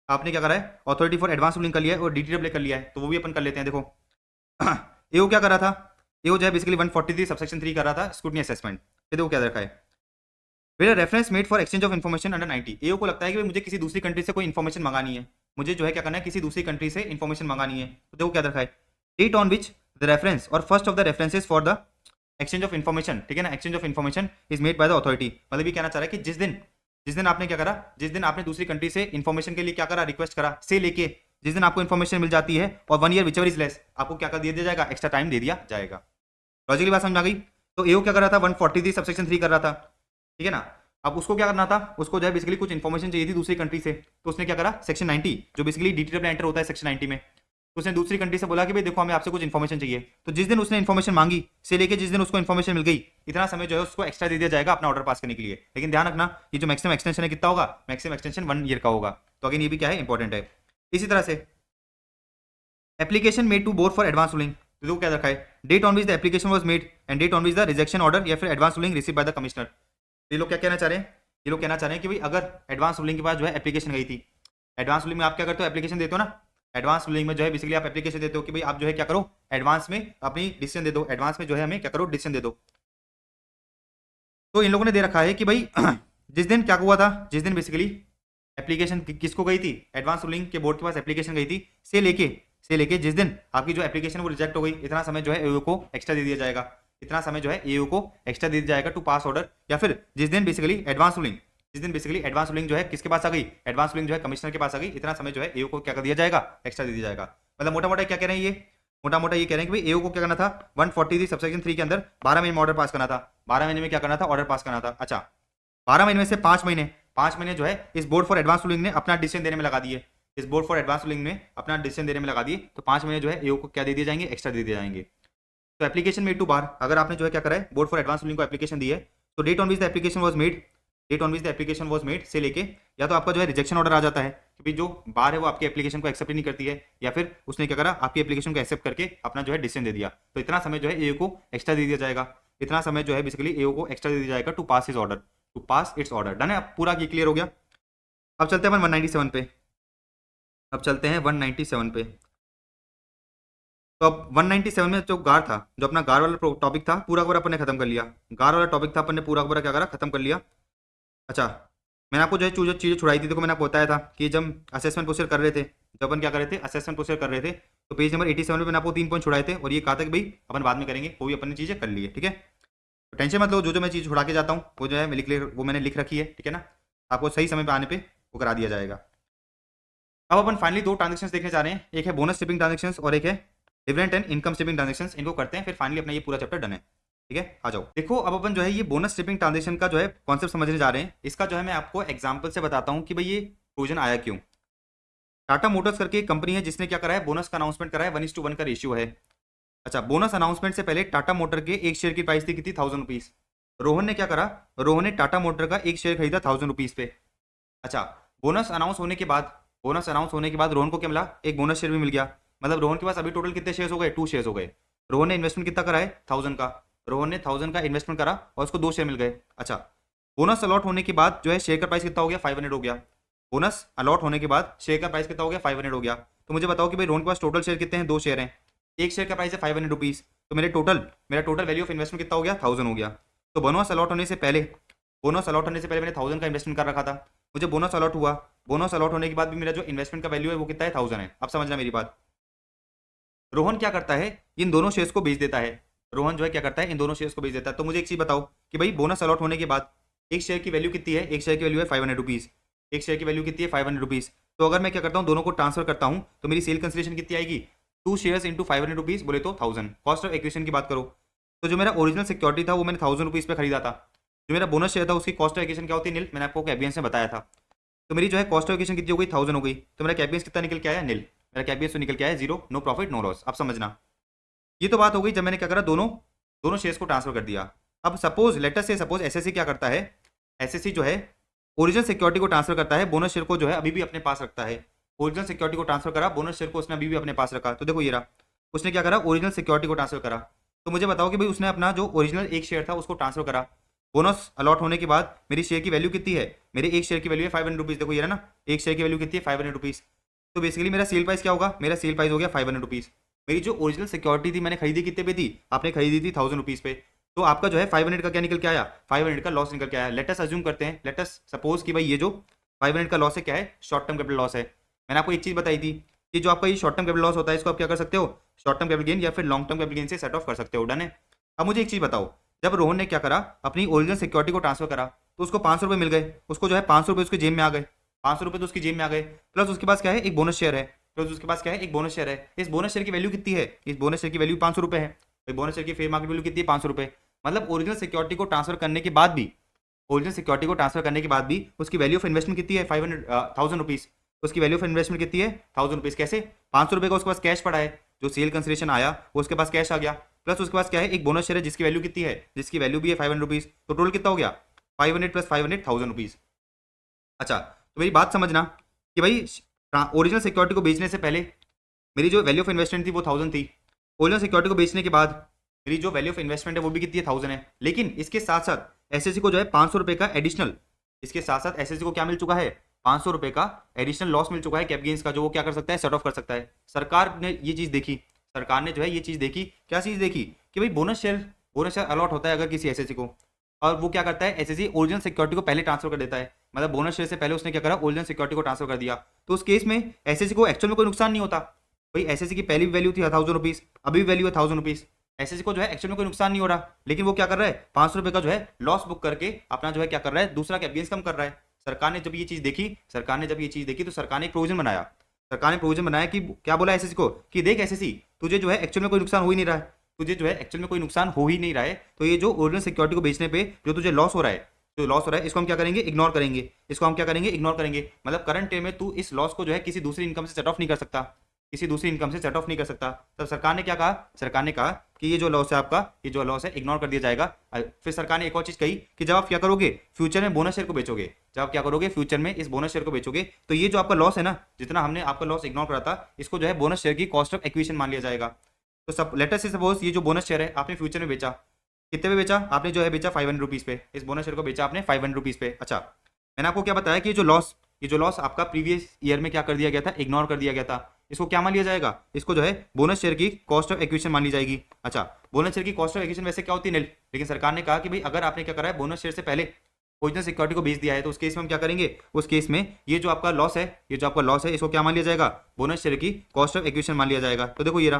A: आपने क्या करा है, अथॉरिटी फॉर एडवांस रूलिंग कर लिया है और DTAA कर लिया है, तो वो भी अपन कर लेते हैं। देखो एओ क्या कर रहा था, एओ जो है बेसिकली 143 सबसेक्शन 3 कर रहा था स्क्रूटनी असेसमेंट। देखो क्या रखा है, where reference made for exchange of information under 90। AO को लगता है कि भाई मुझे किसी दूसरी कंट्री से कोई इन्फॉर्मेशन मंगानी है, मुझे जो है क्या करना है, किसी दूसरी कंट्री से इन्फॉर्मेशन मंगानी है। तो देखो क्या रखा है, date on which the reference और first of the references for the exchange of information, ठीक है ना, exchange of information is made by the authority. मतलब ये कहना चाह रहा है कि जिस दिन आपने क्या करा, जिस दिन आपने दूसरी कंट्री से इन्फॉर्मेशन के लिए क्या करा, रिक्वेस्ट करा, से लेके जिस दिन आपको इन्फॉर्मेशन मिल जाती है और 1 ईयर विचएवर इज लेस, आपको क्या कर दिया जाएगा, एक्स्ट्रा टाइम दे दिया जाएगा। लॉजिकली बात समझ आ गई। तो एओ क्या कर रहा था, 143 सबसेक्शन 3 कर रहा था, ठीक है ना। अब उसको क्या करना था, उसको जो है बेसिकली कुछ इन्फॉर्मेशन चाहिए थी दूसरी कंट्री से, तो उसने क्या करा, सेक्शन 90 जो बेसिकली डीटी एंटर होता है सेक्शन 90 में, तो उसने दूसरी कंट्री से बोला कि भाई देखो हमें आपसे कुछ इन्फॉर्मेशन चाहिए। तो जिस दिन उसने इन्फॉर्मेशन मांगी से लेके जिस दिन उसको इन्फॉर्मेशन मिल गई, इतना समय जो है उसको एक्स्ट्रा दे दिया जाएगा अपना ऑर्डर पास करने के लिए। लेकिन ध्यान रखना, ये जो मैक्सिमम एक्सटेंशन है कितना होगा, मैक्सिमम एक्सटेंशन 1 ईयर का होगा। तो अगेन ये भी क्या है, इंपॉर्टेंट है। इसी तरह से application made to board for advance ruling, तो देखो क्या रखा है, date on which the application was made and date on which the rejection order या फिर advance ruling receive by the commissioner. ये लोग क्या कहना चाह रहे हैं, ये लोग कहना चाह रहे हैं कि भाई अगर एडवांस रूलिंग के बाद जो है एप्लीकेशन गई थी, एडवांस रूलिंग में आप क्या करते हो, एप्लीकेशन देते हो ना, एडवांस रूलिंग में जो है बेसिकली आप एप्लीकेशन देते हो कि भाई आप जो है क्या करो, एडवांस में अपनी डिसीजन दे दो, एडवांस में जो है हमें क्या करो, डिसीजन दे दो। तो इन लोगों ने दे रखा है कि भाई जिस दिन क्या हुआ था, जिस दिन बेसिकली एप्लीकेशन किसको गई थी, एडवांस रूलिंग के बोर्ड के पास एप्लीकेशन गई थी, से लेके जिस दिन आपकी जो एप्लीकेशन वो रिजेक्ट हो गई, इतना समय जो है एओ को एक्स्ट्रा दे दिया जाएगा, इतना समय जो है एओ को एक्स्ट्रा दे दिया जाएगा टू पास ऑर्डर। या फिर जिस दिन बेसिकली एडवांस रूलिंग जो है किसके पास आ गई, एडवांस रूलिंग जो है कमिश्नर के पास आ गई, इतना समय जो है एओ को क्या कर दिया जाएगा, एक्स्ट्रा दे दिया जाएगा। मतलब मोटा मोटा क्या कह रहे हैं, ये मोटा मोटा ये कह रहे हैं कि भाई एओ को क्या करना था, 143 सबसेक्शन 3 के अंदर 12 महीने में ऑर्डर पास करना था, 12 महीने में क्या करना था, ऑर्डर पास करना था। अच्छा 12 महीने में से 5 महीने जो है इस बोर्ड फॉर एडवांस रूलिंग ने अपना डिसीजन देने में लगा दिए, इस बोर्ड फॉर एडवांस रूलिंग में अपना डिसीजन देने में लगा दिए, तो 5 महीने जो है एओ को क्या दे दिए जाएंगे, एक्स्ट्रा दे दिए जाएंगे। तो एप्लीकेशन मेड टू बार, अगर आपने जो है क्या करा है, बोर्ड फॉर एडवांस रूलिंग को एप्लीकेशन दी है, तो date on which the application was made, date on which the application was made से लेके या तो आपका जो है रिजेक्शन ऑर्डर आ जाता है कि भाई जो बार है वो आपकी एप्लीकेशन को एक्सेप्ट नहीं करती है, या फिर उसने क्या करा, आपकी एप्लीकेशन को एक्सेप्ट करके अपना जो है डिसीजन दे दिया, तो इतना समय जो है एओ को एक्स्ट्रा दे दिया जाएगा, इतना समय जो है बेसिकली एओ को एक्स्ट्रा दे दिया जाएगा to pass is order, to pass its order. Done है, अब पूरा ये क्लियर हो गया। अब चलते हैं 197 पे, अब चलते हैं 197 पे। तो अब 197 में जो गार था, जो अपना गार वाला टॉपिक था, पूरा पूरा अपन ने खत्म कर लिया, गार वाला टॉपिक था अपन ने पूरा पूरा क्या करा, खत्म कर लिया। अच्छा मैंने आपको जो है जो चीज़ें छुड़ाई थी, देखो मैंने आपको बताया था कि जब असेसमेंट प्रोसीजर कर रहे थे, जब अपन क्या कर रहे थे, असेसमेंट प्रोसीजर कर रहे थे, तो पेज नंबर 87 पे मैंने आपको 3 पॉइंट छुड़ाए थे और ये कहा था कि भाई अपन बाद में करेंगे, वो भी अपन ने चीज़ें कर ली है, ठीक है। तो टेंशन मत लो, जो मैं चीज़ छुड़ा के जाता हूँ वो जो है वो मैंने लिख रखी है, ठीक है ना, आपको सही समय पे आने पे वो करा दिया जाएगा। अब अपन फाइनली 2 ट्रांजेक्शंस देखने जा रहे हैं, एक है बोनस शिपिंग ट्रांजेक्शंस और एक है dividend and income shipping transactions. इनको करते हैं फिर फाइनली अपना ये पूरा चैप्टर डन है, ठीक है। आ जाओ, देखो अब अपन जो है ये बोनस शिपिंग ट्रांजेक्शन का जो है कॉन्सेप्ट समझने जा रहे हैं। इसका जो है मैं आपको एग्जांपल से बताता हूँ कि भाई ये प्रोविजन आया क्यों। टाटा मोटर्स करके एक कंपनी है जिसने क्या करा है, बोनस का अनाउंसमेंट करा है, 1:1 का रेशियो है। अच्छा बोनस अनाउंसमेंट से पहले टाटा मोटर के एक शेयर की प्राइस थी कितनी, 1000 रुपीज। रोहन ने क्या करा, रोहन ने टाटा मोटर का एक शेयर खरीदा 1000 रुपीज पे। अच्छा बोनस अनाउंस होने के बाद, बोनस अनाउंस होने के बाद रोहन को क्या मिला, एक बोनस शेयर भी मिल गया। मतलब रोहन के पास अभी टोटल कितने शेयर्स हो गए, 2 शेयर्स हो गए। रोहन ने इन्वेस्टमेंट कितना करा है, 1000 का। रोहन ने 1000 का इन्वेस्टमेंट करा और उसको 2 शेयर मिल गए। अच्छा बोनस अलॉट होने के बाद जो है शेयर का प्राइस कितना हो गया, 500 हो गया। बोनस अलॉट होने के बाद शेयर का प्राइस कितना हो गया, 500 हो गया। तो मुझे बताओ कि भाई रोहन के पास टोटल शेयर कितने हैं, 2 शेयर हैं, एक शेयर का प्राइस है 500 रुपीज, तो मेरा टोटल वैल्यू ऑफ इन्वेस्टमेंट कितना हो गया, 1000 हो गया। तो बोनस अलॉट होने से पहले मैंने 1000 का इन्वेस्टमेंट कर रखा था, मुझे बोनस अलॉट हुआ, बोनस अलॉट होने के बाद भी मेरा जो इन्वेस्टमेंट का वैल्यू है वो कितना है, 1000 है। अब समझना मेरी बात, रोहन क्या करता है, इन दोनों शेयर्स को बेच देता है। रोहन जो है क्या करता है, इन दोनों शेयर्स को बेच देता है। तो मुझे एक चीज बताओ कि भाई बोनस अलॉट होने के बाद एक शेयर की वैल्यू कितनी है, एक शेयर की वैल्यू है 500 रुपीज, एक शेयर की वैल्यू कितनी है, 500 रुपीज। तो अगर मैं क्या करता हूँ, दोनों को ट्रांसफर करता हूँ, तो मेरी सेल कंसिडरेशन कितनी आएगी, 2 शेयर्स इंटू 500 रुपीज, बोले तो 1000। कॉस्ट ऑफ एक्विजिशन की बात करो तो जो मेरा ओरिजिनल सिक्योरिटी था वो मैंने 1000 रुपीज पे खरीदा था। जो मेरा बोनस शेयर था उसकी कॉस्ट ऑफ एक्विजिशन क्या होती है, नील। मैंने आपको कैबियंस में बताया था। तो मेरी जो है कॉस्ट ऑफ एक्विजिशन कितनी हो गई, 1000 हो गई। तो मेरा कैबियंस कितना निकल के आया, नील। मेरा कैबियंस तो निकल के आया 0, नो प्रॉफिट नो लॉस। अब समझना, ये तो बात हो गई जब मैंने क्या करा, दोनों शेयर्स को ट्रांसफर कर दिया। अब सपोज लेटर से सपोज एसएससी क्या करता है, एसएससी जो है ओरिजिनल सिक्योरिटी को ट्रांसफर करता है, बोनस शेयर को जो है अभी भी अपने पास रखता है। ओरिजिनल सिक्योरिटी को ट्रांसफर करा, बोनस शेयर को उसने अभी भी अपने पास रखा। तो देखो ये रहा, उसने क्या करा, ओरिजिनल सिक्योरिटी को ट्रांसफर करा। तो मुझे बताओ कि भाई उसने अपना जो ओरिजिनल एक शेयर था उसको ट्रांसफर करा, बोनस अलॉट होने के बाद मेरी शेयर की वैल्यू कितनी है, मेरे एक शेयर की वैल्यू है 500 रुपीज। देखो ये ना, एक शेयर की वैल्यू कितनी है, 500 रुपीज। तो बेसिकली मेरा सेल प्राइस क्या होगा, मेरा सेल प्राइस हो गया 500 रुपीज। मेरी जो ओरिजिनल सिक्योरिटी थी मैंने खरीदी कितने पे थी, आपने खरीदी थी 1000 रुपीज पे। तो आपका जो है 500 का क्या निकल के आया, 500 का लॉस निकल के आया। लेटस अज्यूम करते हैं, लेटस सपोज कि भाई ये जो 500 का लॉस है क्या है, शॉर्ट टर्म कैपिटल लॉस है। मैंने आपको एक चीज बताई थी कि जो आपका ये शॉर्ट टर्म कैपिटल लॉस होता है इसको आप क्या कर सकते हो, शॉर्ट टर्म कैपिटल गेन या फिर लॉन्ग टर्म कैपिटल गेन से सेट ऑफ कर सकते हो। डन है। अब मुझे एक चीज बताओ, जब रोहन ने क्या करा, अपनी ओरिजिनल सिक्योरिटी को ट्रांसफर करा, तो उसको 500 रुपये मिल गए, उसको जो है 500 रुपये उसके जेब में आ गए, 500 रुपये तो उसकी जेब में आ गए, प्लस उसके पास क्या है, एक बोनस शेयर है, प्लस उसके पास क्या है, एक बोनस शेयर है। इस बोनस शेयर की वैल्यू कितनी है, इस बोनस शेयर की वैल्यू 500 रुपये है। बोनस शेयर की फेयर मार्केट वैल्यू कितनी है, 500 रुपये। मतलब ओरिजिनल सिक्योरिटी को ट्रांसफर करने के बाद भी, ओरिजिनल सिक्योरिटी को ट्रांसफर करने के बाद भी उसकी वैल्यू ऑफ इन्वेस्टमेंट कितनी है, 1000 रुपीज। उसकी वैल्यू ऑफ इन्वेस्टमेंट कितनी है, 1000 रुपीज। कैसे, 500 रुपये का उसके पास कैश पड़ा है, जो सेल कंसिडरेशन आया वो उसके पास कैश आ गया, प्लस उसके पास क्या है, एक बोनस शेयर है जिसकी वैल्यू कितनी है, जिसकी वैल्यू भी है 500 रुपीज। तो टोटल कितना हो गया, 500 प्लस 500, 1000 रुपीज। अच्छा, तो मेरी बात समझना कि भाई ओरिजिनल सिक्योरिटी को बेचने से पहले मेरी जो वैल्यू ऑफ इन्वेस्टमेंट थी वो 1000 थी, ओरिजिनल सिक्योरिटी को बेचने के बाद मेरी जो वैल्यू ऑफ इन्वेस्टमेंट है वो भी कितनी है, 1000 है। लेकिन इसके साथ साथ एसएससी को जो है 500 रुपये का एडिशनल, इसके साथ साथ एसएससी को क्या मिल चुका है, 500 रुपये का एडिशनल लॉस मिल चुका है कैप गेन्स का, जो वो क्या कर सकता है, सेट ऑफ कर सकता है। सरकार ने ये चीज़ देखी, सरकार ने जो है ये चीज़ देखी, क्या चीज़ देखी कि भाई बोनस शेयर अलॉट होता है अगर किसी एसएससी को, और वो क्या करता है, एसएससी ओरिजिनल सिक्योरिटी को पहले ट्रांसफर कर देता है। मतलब बोनस शेयर से पहले उसने क्या करा, ओरिजिनल सिक्योरिटी को ट्रांसफर कर दिया। तो उस केस में एसएससी को एक्चुअल में कोई नुकसान नहीं होता। भाई एसएससी की पहली वैल्यू थी 1000 रुपीज, अभी वैल्यू है 1000 रुपीज। एसएससी को जो है एक्चुअल में कोई नुकसान नहीं हो रहा, लेकिन वो क्या कर रहा है, 500 रुपये का जो है लॉस बुक करके अपना जो है क्या कर रहा है, दूसरा कैप गेन्स कम कर रहा है। सरकार ने जब ये चीज़ देखी, सरकार ने जब ये चीज़ देखी तो सरकार ने एक प्रोविजन बनाया, सरकार ने प्रोविजन बनाया कि क्या बोला एसएससी को कि देख एसएससी, तुझे जो है एक्चुअल में कोई नुकसान हो ही नहीं रहा है, तुझे जो है एक्चुअल में कोई नुकसान हो ही नहीं रहा है। तो ये जो ओरिजिनल सिक्योरिटी को बेचने पे जो तुझे लॉस हो रहा है, जो लॉस हो रहा है इसको हम क्या करेंगे, इग्नोर करेंगे। इसको हम क्या करेंगे, इग्नोर करेंगे। मतलब करंट ईयर में तू इस लॉस को जो है किसी दूसरी इनकम से सेट ऑफ नहीं कर सकता, किसी दूसरी इनकम से सेट ऑफ नहीं कर सकता। तब सरकार ने क्या कहा, सरकार ने कहा कि ये जो लॉस है आपका, ये जो लॉस है इग्नोर कर दिया जाएगा। फिर सरकार ने एक और चीज कही कि जब आप क्या करोगे, फ्यूचर में बोनस शेयर को बेचोगे, जब आप क्या करोगे, फ्यूचर में इस बोनस शेयर को बेचोगे, तो ये जो आपका लॉस है ना, जितना हमने आपका लॉस इग्नोर करा था, इसको जो है बोनस शेयर की कॉस्ट ऑफ एक्विजिशन मान लिया जाएगा। तो सब लेटर से सपोज ये जो बोनस शेयर है आपने फ्यूचर में बेचा, कितने पे बेचा आपने, जो है बेचा 500 रुपीज़ पे, इस बोनस शेयर को बेचा आपने 500 रुपीज़ पे। अच्छा, मैंने आपको क्या बताया कि ये जो लॉस आपका प्रीवियस ईयर में क्या कर दिया गया था, इग्नोर कर दिया गया था, इसको क्या मान लिया जाएगा, इसको जो है बोनस शेयर की कॉस्ट ऑफ एक्विजिशन मान ली जाएगी। अच्छा, बोनस शेयर की कॉस्ट ऑफ एक्विजिशन वैसे क्या होती है, नील, लेकिन सरकार ने कहा कि भाई अगर आपने क्या करा है, बोनस शेयर से पहले ओरिजिनल सिक्योरिटी को बेच दिया है, तो उस केस में हम क्या करेंगे, उस केस में ये जो आपका लॉस है, ये जो आपका लॉस है, इसको क्या मान लिया जाएगा, बोनस शेयर की कॉस्ट ऑफ एक्विजिशन मान लिया जाएगा। तो देखो ये रहा,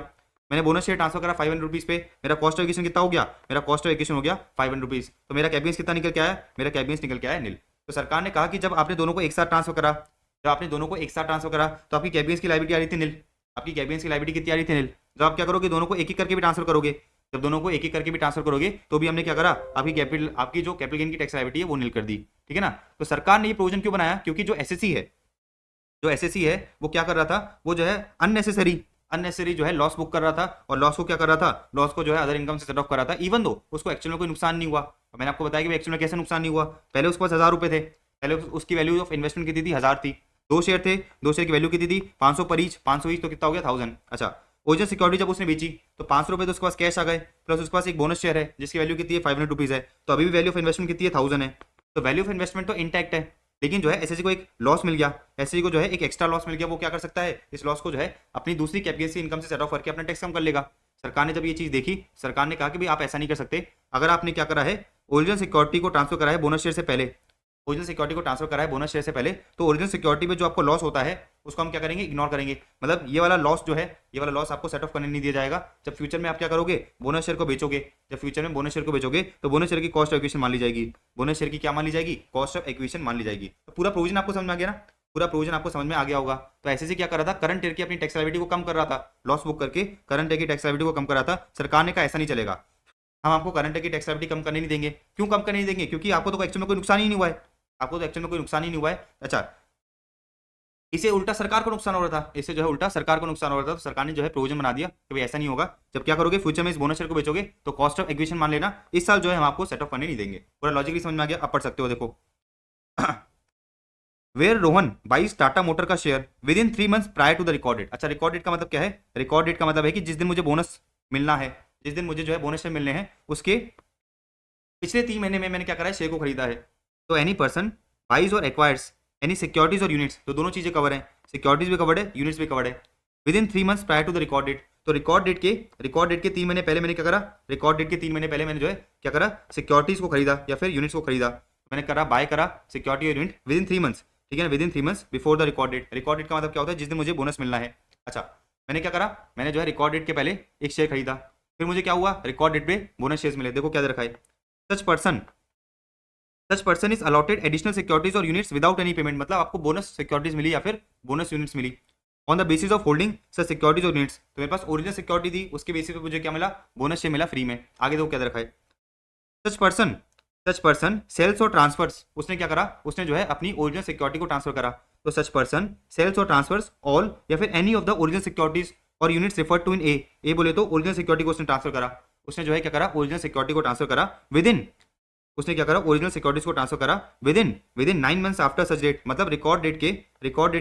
A: मैंने बोनस शेयर ट्रांसफर करा 500 रुपीज़ पे, मेरा कॉस्ट ऑफ एक्विजिशन कितना हो गया, मेरा कॉस्ट ऑफ एक्विजिशन हो गया 500 रुपीज़। तो मेरा कैप गेन्स कितना निकल के आया, मेरा कैप गेन्स निकल के आया नील। तो सरकार ने कहा कि जब आपने दोनों को एक साथ ट्रांसफर करा, जब आपने दोनों को एक साथ ट्रांसफर करा, तो आपकी कैप गेन्स की लायबिलिटी आ रही थी नील, आपकी कैप गेन्स की लायबिलिटी कितनी आ रही थी नील। जब आप क्या करोगे, दोनों को एक एक करके भी ट्रांसफर करोगे, जब दोनों को एक एक करके भी ट्रांसफर करोगे, तो भी हमने क्या करा, आपकी जो कैपिटल गेन की टैक्स लायबिलिटी है वो नील कर दी। ठीक है ना। तो सरकार ने ये प्रोविजन क्यों बनाया, क्योंकि जो एसएससी है, जो एसएससी है वो क्या कर रहा था, वो जो है अननेसेसरी जो है लॉस बुक कर रहा था, और लॉस को क्या कर रहा था, लॉस को जो है अदर इनकम से सेट ऑफ कर रहा था, इवन दो उसको एक्चुअल में कोई नुकसान नहीं हुआ। और मैंने आपको बताया कि एक्चुअल में कैसे नुकसान नहीं हुआ, पहले उसके पास 1000 रुपये थे, पहले उसकी वैल्यू ऑफ इन्वेस्टमेंट कितनी थी, 1000 थी, दो शेयर थे, दो शेयर की वैल्यू कितनी थी, 500 पर ईच, 500 ईच तो कितना हो गया, 1000। अच्छा, ओरिजिनल सिक्योरिटी जब उसने बेची तो 500 रुपये तो उसके पास कैश आ गए, प्लस उसके पास एक बोनस शेयर है जिसकी वैल्यू कितनी है, 500 रुपीज़ है। तो अभी भी वैल्यू ऑफ इन्वेस्टमेंट कितनी है, 1000 है। तो वैल्यू ऑफ इन्वेस्टमेंट तो इंटैक्ट है, लेकिन जो है एसएससी को एक लॉस मिल गया, एसएससी को जो है एक एक्स्ट्रा लॉस मिल गया। वो क्या कर सकता है, इस लॉस को जो है अपनी दूसरी कैपिटल इनकम से सेट ऑफ करके अपना टैक्स कम कर लेगा। सरकार ने जब ये चीज़ देखी, सरकार ने कहा कि भाई आप ऐसा नहीं कर सकते। अगर आपने क्या करा है, ओरिजिनल सिक्योरिटी को ट्रांसफर करा है बोनस शेयर से पहले, ओरिजिनल सिक्योरिटी को ट्रांसफर करा है बोनस शेयर से पहले, तो ओरिजिनल सिक्योरिटी में जो आपको लॉस होता है उसको हम क्या करेंगे, इग्नोर करेंगे। मतलब ये वाला लॉस जो है, ये वाला लॉस आपको सेट ऑफ करने नहीं दिया जाएगा। जब फ्यूचर में आप क्या करोगे, बोनस शेयर को बेचोगे, जब फ्यूचर में बोनस शेयर को बेचोगे तो बोनस शेयर की कॉस्ट ऑफ एक्विजिशन मान ली जाएगी, बोनस शेयर की क्या मान ली जाएगी, कॉस्ट ऑफ एक्विजिशन मान ली जाएगी। तो पूरा प्रोविजन आपको समझ में आ गया ना, पूरा प्रोविजन आपको समझ में आ गया होगा। तो एसएससी क्या कर रहा था, करंट ईयर की अपनी टैक्स लायबिलिटी को कम कर रहा था, लॉस बुक करके करंट ईयर की टैक्स लायबिलिटी को कम कर रहा था। सरकार ने कहा ऐसा नहीं चलेगा, हम आपको करंट ईयर की टैक्स लायबिलिटी कम करने नहीं देंगे। क्यों कम करने नहीं देंगे, क्योंकि आपको तो एक्चुअल में कोई नुकसान ही नहीं हुआ है, आपको तो एक्चुअल में कोई नुकसान ही नहीं हुआ है। अच्छा, इसे उल्टा सरकार को नुकसान हो रहा था, इससे जो है उल्टा सरकार को नुकसान हो रहा था। तो सरकार ने जो है प्रोविजन बना दिया कि भाई ऐसा नहीं होगा, जब क्या करोगे, फ्यूचर में इस बोनस शेयर को बेचोगे तो कॉस्ट ऑफ एक्विजिशन मान लेना, इस साल जो है हम आपको सेट ऑफ करने नहीं देंगे। पूरा लॉजिकली समझ में आ गया, आप पढ़ सकते हो। देखो where Rohan buys Tata Motor का share within 3 months prior to the record date. अच्छा, रिकॉर्ड डेट का मतलब क्या है, रिकॉर्ड डेट का मतलब है कि जिस दिन मुझे बोनस मिलना है, जिस दिन मुझे जो है बोनस शेयर मिलने हैं, उसके पिछले 3 महीने में मैंने क्या करा है, शेयर को खरीदा है। तो एनी पर्सन बाइज और एक्वायर्स एनी सिक्योरिटीज और यूनिट्स, तो दोनों चीजें कवर हैं, सिक्योरिटीज भी कवर्ड है, यूनिट्स भी कवर्ड है। Within 3 months prior to the record date, तो रिकॉर्ड डेट के 3 महीने पहले मैंने क्या करा, रिकॉर्ड डेट के 3 महीने पहले मैंने जो है क्या करा, सिक्योरिटीज को खरीदा या फिर यूनिट्स को खरीदा। मैंने करा बाय करा सिक्योरिटी और यूनिट विद इन 3 मंथ्स, ठीक है ना, within 3 months before the record date. Record date का मतलब क्या होता है, जिस दिन मुझे बोनस मिलना है। अच्छा, मैंने क्या करा, मैंने जो है रिकॉर्ड डेट के पहले एक शेयर खरीदा, फिर मुझे क्या हुआ, रिकॉर्ड डेट पे बोनस शेयर्स मिले। देखो क्या दे रखा है, such person is allotted additional securities और यूनिट्स विदाउट एनी पेमेंट। मतलब आपको बोनस सिक्योरिटीज मिली या फिर बोनस यूनिट्स मिली on the basis of holding such securities और यूनिट्स। तो मेरे पास ओरिजिनल सिक्योरिटी थी, उसके बेसिस पे मुझे क्या मिला, बोनस शेयर मिला फ्री में। आगे देखो क्या दे रखा है, सच पर्सन सेल्स और ट्रांसफर्स। उसने क्या करा, उसने जो है अपनी ओरिजिनल सिक्योरिटी को ट्रांसफर करा। तो सच पर्सन सेल्स और ट्रांसफर्स ऑल या फिर any of the original securities और यूनिट्स रेफर्ड टू इन ए बोले तो ओरिजिनल सिक्योरिटी को उसने ट्रांसफर करा। उसने जो है क्या करा, ओरिजिनल सिक्योरिटी को ट्रांसफर करा विद इन, उसने क्या करा, ओरिजिनल सिक्योरिटीज को ट्रांसफर करा within 9 months after such date. मतलब रिकॉर्ड डेट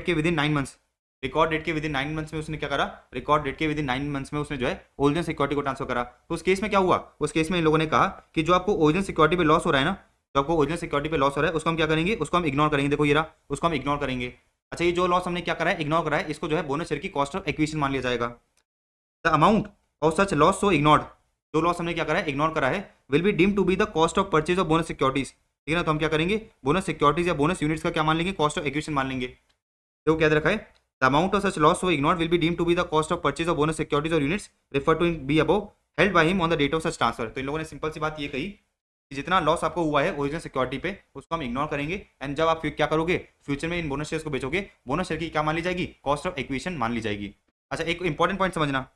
A: के within 9 months, record date के विद इन 9 मंथ्स में उसने क्या करा, रिकॉर्ड डेट के विद इन 9 मंथ्स में उसने जो है ओरिजिनल सिक्योरिटी को ट्रांसफर करा। तो उस केस में क्या हुआ, उस केस में इन लोगों ने कहा कि जो आपको ओरिजिनल सिक्योरिटी पे लॉस हो रहा है ना, जो आपको ओरिजिनल सिक्योरिटी पे लॉस हो रहा है उसको हम क्या करेंगे, उसको हम इग्नोर करेंगे। देखो ये रहा, उसको हम इग्नोर करेंगे। अच्छा, ये जो लॉस हमने क्या करा है, इग्नोर करा है, इसको जो है बोनस शेयर की कॉस्ट ऑफ एक्विजिशन मान लिया जाएगा। The amount of such loss so ignored, जो लॉस हमने क्या करा है, इग्नोर करा है, will be deemed to be the cost of purchase of bonus securities. ठीक है ना, तो हम क्या करेंगे, बोनस सिक्योरिटीज या बोनस यूनिट्स का क्या मान लेंगे, कॉस्ट ऑफ एक्विजिशन मान लेंगे। देखो क्या दे रखा है, the amount of such loss so ignored will be deemed to be the cost of purchase of bonus securities और units refer to in B above held by him on the date of such transfer. तो इन लोगों ने सिंपल सी बात ये कही कि जितना लॉस आपको हुआ है ओरिजिनल सिक्योरिटी पे उसको हम इग्नोर करेंगे, एंड जब आप क्या करोगे, फ्यूचर में इन बोनस शेयर्स को बेचोगे, बोनस शेयर की क्या मान ली जाएगी, कॉस्ट ऑफ एक्विजिशन मान ली जाएगी। अच्छा, एक इंपॉर्टेंट पॉइंट समझना,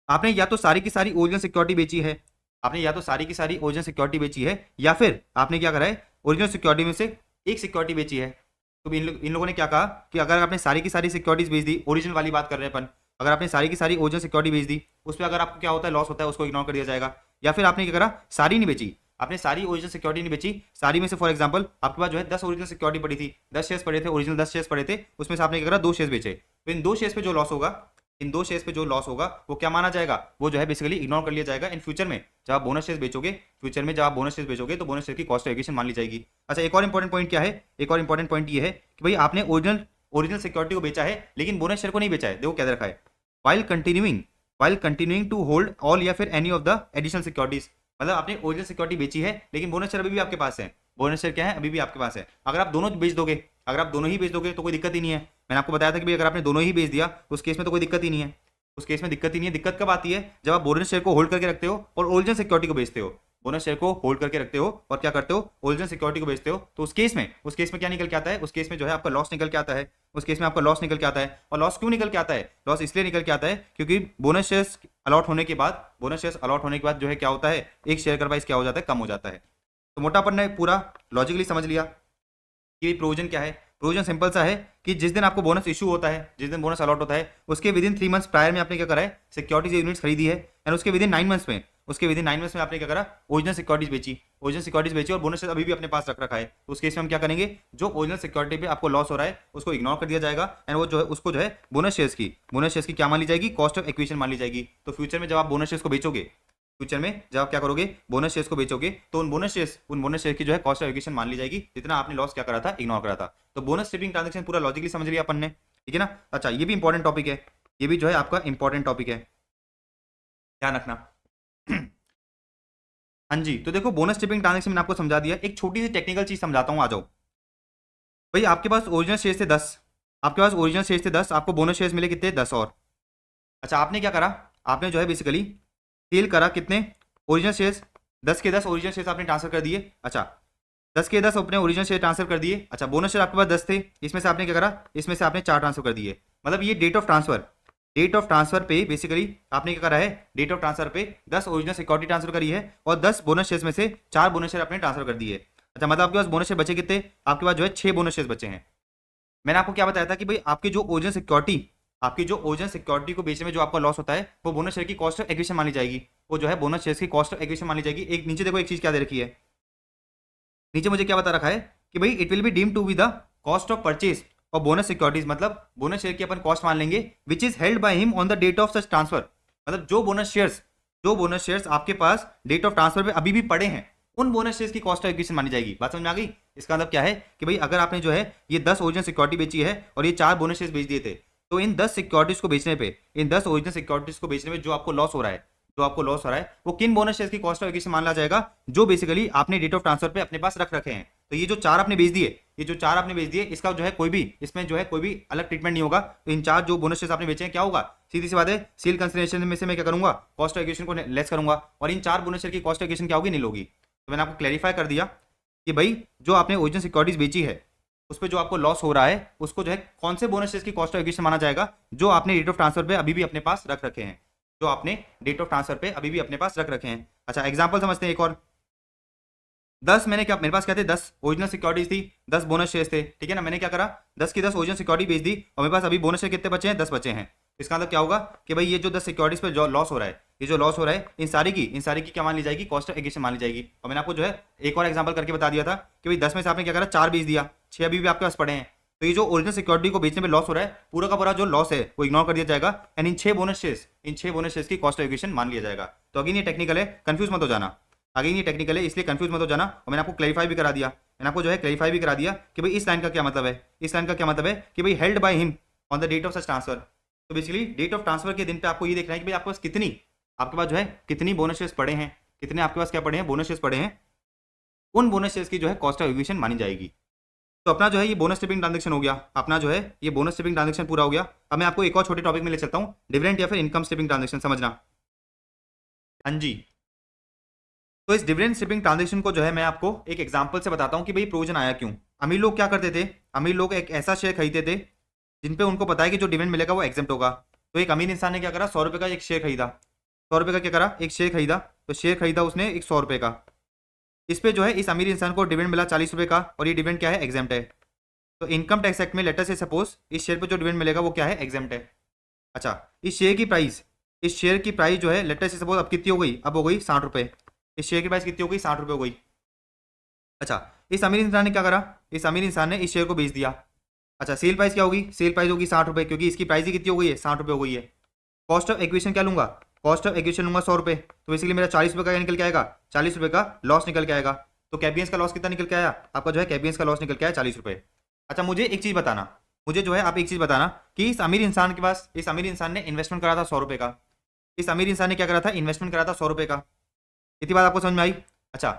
A: आपने या तो सारी की सारी ओरिजिनल सिक्योरिटी बेची है, आपने या तो सारी की सारी ओरिजिनल सिक्योरिटी बेची है, या फिर आपने क्या करा है, ओरिजिनल सिक्योरिटी में से एक सिक्योरिटी बेची है। तो इन लोगों ने क्या कहा कि अगर आपने सारी की सारी सिक्योरिटीज बेच दी, ओरिजिनल वाली बात कर रहे हैं अपन, अगर आपने सारी की सारी ओरिजिनल सिक्योरिटी बेच दी, उस पर अगर आपको क्या होता है, लॉस होता है, उसको इग्नोर कर दिया जाएगा। या फिर आपने क्या करा, सारी नहीं बेची, आपने सारी ओरिजिनल सिक्योरिटी नहीं बेची, सारी में से फॉर एग्जांपल आपके पास जो है 10 ओरिजिनल सिक्योरिटी पड़ी थी, 10 शेयर्स पड़े थे, ओरिजिनल 10 शेयर्स पड़े थे, उसमें से आपने क्या करा, 2 शेयर्स बेचे। तो इन 2 शेयर्स पे जो लॉस होगा, इन 2 शेयर्स पे जो लॉस होगा वो क्या माना जाएगा, वो जो है बेसिकली इग्नोर कर लिया जाएगा। इन फ्यूचर में जब आप बोनस शेयर्स बेचोगे, फ्यूचर में जब आप बोनस शेयर्स बेचोगे तो बोनस शेयर की कॉस्ट ऑफ एक्विजिशन मान ली जाएगी। अच्छा, एक और इंपॉर्टेंट पॉइंट क्या है, एक और इंपॉर्टेंट पॉइंट ये है कि भाई आपने ओरिजिनल सिक्योरिटी को बेचा है लेकिन बोनस शेयर को नहीं बेचा है। देखो क्या रखा है, while continuing to hold all या फिर any of the additional securities. मतलब आपने ओरिजिनल सिक्योरिटी बेची है लेकिन बोनस शेयर अभी भी आपके पास है, बोनस शेयर क्या है, अभी भी आपके पास है। अगर आप दोनों बेच दोगे, अगर आप दोनों ही बेच दोगे तो कोई दिक्कत ही नहीं है। मैंने आपको बताया था कि भाई अगर आपने दोनों ही बेच दिया उस केस में तो कोई दिक्कत ही नहीं है, उस केस में दिक्कत ही नहीं है। दिक्कत कब आती है, जब आप बोनस शेयर को होल्ड करके रखते हो और ओरिजिनल सिक्योरिटी को बेचते हो, बोनस शेयर को होल्ड करके रखते हो और क्या करते हो, ओरिजिनल सिक्योरिटी को बेचते हो। तो उस केस में क्या निकल के आता है, उस केस में जो है आपका लॉस निकल के आता है, उस केस में आपका लॉस निकल के आता है। और लॉस क्यों निकल के आता है, लॉस इसलिए निकल के आता है क्योंकि बोनस शेयर्स अलॉट होने के बाद जो है क्या होता है, एक शेयर का प्राइस क्या हो जाता है, कम हो जाता है। तो मोटा अपन ने पूरा लॉजिकली समझ लिया कि प्रोविजन क्या है। प्रोविजन सिंपल सा है कि जिस दिन आपको बोनस इशू होता है, जिस दिन बोनस अलॉट होता है, उसके विद इन 3 मंथ्स प्रायर में आपने क्या करा है, सिक्योरिटीज यूनिट्स खरीदी है, एंड उसके विद इन 9 मंथ्स में आपने क्या करा, ओरिजिनल सिक्योरिटीज बेची और बोनस अभी भी अपने पास रख रखा है। तो उस केस में हम क्या करेंगे, जो ओरिजिनल सिक्योरिटी पे आपको लॉस हो रहा है उसको इग्नोर कर दिया जाएगा, एंड वो जो है उसको जो है बोनस शेयर्स की क्या मान ली जाएगी, कॉस्ट ऑफ एक्विजिशन मान ली जाएगी। तो फ्यूचर में जब आप बोनस शेयर्स को बेचोगे, फ्यूचर में जब आप क्या करोगे, बोनस शेयर्स को बेचोगे, तो उन बोनस शेयर की जो है कॉस्ट ऑफ एक्विजिशन मान ली जाएगी, जितना आपने लॉस क्या करा था, इग्नोर करा था। तो बोनस स्ट्रिपिंग ट्रांजैक्शन पूरा लॉजिकली समझ लिया अपन ने, ठीक है ना। अच्छा, ये भी इंपॉर्टेंट टॉपिक है, ये भी जो है आपका इंपॉर्टेंट टॉपिक है, ध्यान रखना। हाँ जी, तो देखो बोनस स्ट्रिपिंग ट्रांजैक्शन मैंने आपको समझा दिया। एक छोटी सी टेक्निकल चीज समझाता हूँ, आ जाओ भाई। आपके पास ओरिजिनल शेयर थे 10, आपको बोनस शेयर्स मिले कितने, 10 और। अच्छा, आपने क्या करा, आपने जो है बेसिकली सेल करा कितने, ओरिजिनल शेयर्स 10 के 10 ओरिजिनल शेयर्स आपने ट्रांसफर कर दिए। अच्छा, 10 के 10 अपने ओरिजिनल शेयर ट्रांसफर कर दिए। अच्छा, बोनस शेयर आपके पास 10 थे, इसमें से आपने क्या करा, इसमें से आपने 4 ट्रांसफर कर दिए। मतलब ये डेट ऑफ ट्रांसफर पे बेसिकली आपने क्या करा है, डेट ऑफ ट्रांसफर पे 10 ओरिजिनल सिक्योरिटी ट्रांसफर करी है और 10 बोनस शेयर्स में से 4 बोनस शेयर आपने ट्रांसफर कर दिए। अच्छा, मतलब आपके पास बोनस शेयर बचे कितने, आपके पास जो है 6 बोनस शेयर बचे हैं। मैंने आपको क्या बताया था कि भाई आपकी जो ओरिजिनल सिक्योरिटी को बेचने में जो आपका लॉस होता है वो बोनस शेयर की कॉस्ट ऑफ एक्विजिशन मानी जाएगी, वो जो है बोनस शेयर की कॉस्ट ऑफ एक्विजिशन मानी जाएगी। एक नीचे देखो, एक चीज क्या दे रखी है, नीचे मुझे क्या बता रखा है कि भाई it will be deemed to be the cost of purchase और बोनस सिक्योरिटीज। मतलब बोनस शेयर की अपन कॉस्ट मान लेंगे which is held by him on the date of such transfer. मतलब जो बोनस शेयर्स आपके पास डेट ऑफ ट्रांसफर पे अभी भी पड़े हैं, उन बोनस शेयर्स की कॉस्ट ऑफ एक्विजिशन मानी जाएगी। बात समझ में आ गई। इसका मतलब क्या है कि भाई अगर आपने जो है ये 10 ओरिजिनल सिक्योरिटी बेची है और ये 4 बोनस शेयर्स बेच दिए थे, तो इन 10 सिक्योरिटीज को बेचने पे, इन 10 ओरिजिनल सिक्योरिटीज को बेचने में जो आपको लॉस हो रहा है, जो आपको लॉस हो रहा है, वो किन बोनस शेयर्स की कॉस्ट ऑफ एक्विजिशन मान लिया जाएगा, जो बेसिकली आपने डेट ऑफ ट्रांसफर पे अपने पास रख रखे हैं। तो ये जो 4 आपने बेच दिए, ये जो 4 आपने बेच दिए, इसका जो है कोई भी, इसमें जो है कोई भी अलग ट्रीटमेंट नहीं होगा। तो इन 4 जो बोनस शेयर्स आपने बेचे हैं, क्या होगा, सीधी सी बात है, सील कंसिडरेशन में से मैं क्या करूंगा, कॉस्ट ऑफ एक्विजिशन को लेस करूंगा, और इन 4 बोनस शेयर की कॉस्ट ऑफ एक्विजिशन क्या होगी, नील होगी। तो मैंने आपको क्लैरिफाई कर दिया कि भाई जो आपने ओरिजिनल सिक्योरिटीज बेची है उस पर जो आपको लॉस हो रहा है, उसको जो है कौन से बोनस शेयर्स की कॉस्ट ऑफ एक्विजिशन माना जाएगा, जो आपने डेट ऑफ ट्रांसफर पे अभी भी अपने पास रख रखे हैं, जो आपने डेट ऑफ ट्रांसफर पे अभी भी अपने पास रख रखे हैं। अच्छा, एग्जांपल समझते हैं एक और। 10 मैंने क्या, मेरे पास क्या थे, 10 ओरिजिनल सिक्योरिटीज थी, 10 बोनस शेयर्स थे, ठीक है ना। मैंने क्या करा, 10 की 10 ओरिजिनल सिक्योरिटी बेच दी, और मेरे पास अभी बोनस शेयर कितने बचे हैं, 10 बचे हैं। इसका मतलब क्या होगा कि भाई ये जो 10 सिक्योरिटीज पे जो लॉस हो रहा है, ये जो लॉस हो रहा है, इन सारी की क्या मान ली जाएगी, कॉस्ट ऑफ एक्विजिशन मान ली जाएगी। और मैंने आपको जो है एक और एग्जांपल करके बता दिया था कि भाई 10 में से आपने क्या करा, 4 बेच दिया, 6 अभी भी आपके पास पड़े हैं। तो ये जो ओरिजिनल सिक्योरिटी को बेचने में लॉस हो रहा है, पूरा का पूरा जो लॉस है वो इग्नोर कर दिया जाएगा, एंड इन 6 बोनस शेयर्स की कॉस्ट ऑफ एक्विजिशन मान लिया जाएगा। तो अगेन ये टेक्निकल है, कंफ्यूज मत हो जाना, अगेन ये टेक्निकल है, इसलिए कंफ्यूज मत हो जाना। और मैंने आपको क्लैरिफाई भी करा दिया, मैंने आपको जो है क्लैरिफाई भी करा दिया कि भाई इस लाइन का क्या मतलब है, इस लाइन का क्या मतलब है कि भाई held by him on the date of such transfer. तो बेसिकली डेट ऑफ ट्रांसफर के दिन पे आपको ये देखना है कि भाई आपके पास कितनी, आपके पास जो है कितनी बोनस शेयर्स पड़े हैं, कितने आपके पास क्या पड़े हैं, बोनस शेयर्स पड़े हैं, उन बोनस शेयर्स की जो है कॉस्ट ऑफ एक्विजिशन मानी जाएगी। तो अपना जो है ये बोनस स्ट्रिपिंग ट्रांजेक्शन हो गया, अपना जो है ये बोनस स्ट्रिपिंग ट्रांजेक्शन पूरा हो गया। अब मैं आपको एक और छोटे टॉपिक में ले चलता हूँ, डिविडेंड या फिर इनकम स्ट्रिपिंग ट्रांजेक्शन, समझना। हाँ जी, तो इस डिविडेंड स्ट्रिपिंग ट्रांजेक्शन को जो है मैं आपको एक एग्जांपल से बताता हूँ कि भाई प्रोविजन आया क्यों। अमीर लोग क्या करते थे, अमीर लोग एक ऐसा शेयर खरीदते थे जिन पे उनको पता है कि जो डिविडेंड मिलेगा वो एग्जेम्प्ट होगा। तो एक अमीर इंसान ने क्या करा, 100 रुपये का एक शेयर खरीदा, 100 रुपये का क्या करा, एक शेयर खरीदा। तो शेयर खरीदा उसने एक 100 रुपये का, इस पे जो है इस अमीर इंसान को डिविडेंड मिला 40 रुपये का, और ये डिविडेंड क्या है, एग्जेम्प्ट है। तो इनकम टैक्स एक्ट में लेटर से सपोज इस शेयर पे जो डिविडेंड मिलेगा वो क्या है, एग्जेम्प्ट है। अच्छा, इस शेयर की प्राइस, इस शेयर की प्राइस जो है लेटर से सपोज अब कितनी हो गई, अब हो गई 60 रुपये। इस शेयर की प्राइस कितनी हो गई, 60 रुपये हो गई। अच्छा, इस अमीर इंसान ने क्या करा, इस अमीर इंसान ने इस शेयर को बेच दिया। अच्छा, सेल प्राइस क्या होगी, सेल प्राइस होगी 60 रुपये, क्योंकि इसकी प्राइस ही कितनी हो गई है, 60 रुपये हो गई है। कॉस्ट ऑफ एक्विजिशन क्या लूंगा, कॉस्ट ऑफ एक्विजिशन लूंगा 100 रुपये। तो बेसिकली मेरा 40 रुपये का निकल के आएगा, 40 रुपये का लॉस निकल के आएगा। तो कैबियंस का लॉस कितना निकल के आया, आपका जो है कैबियंस का लॉस निकल के आया 40 रुपये। अच्छा, मुझे एक चीज़ बताना, मुझे जो है आप एक चीज़ बताना कि इस अमीर इंसान के पास, इस अमीर इंसान ने इन्वेस्टमेंट करा था 100 रुपये का, इस अमीर इंसान ने क्या करा था, इन्वेस्टमेंट करा था 100 रुपये का। इतनी बात आपको समझ में आई। अच्छा,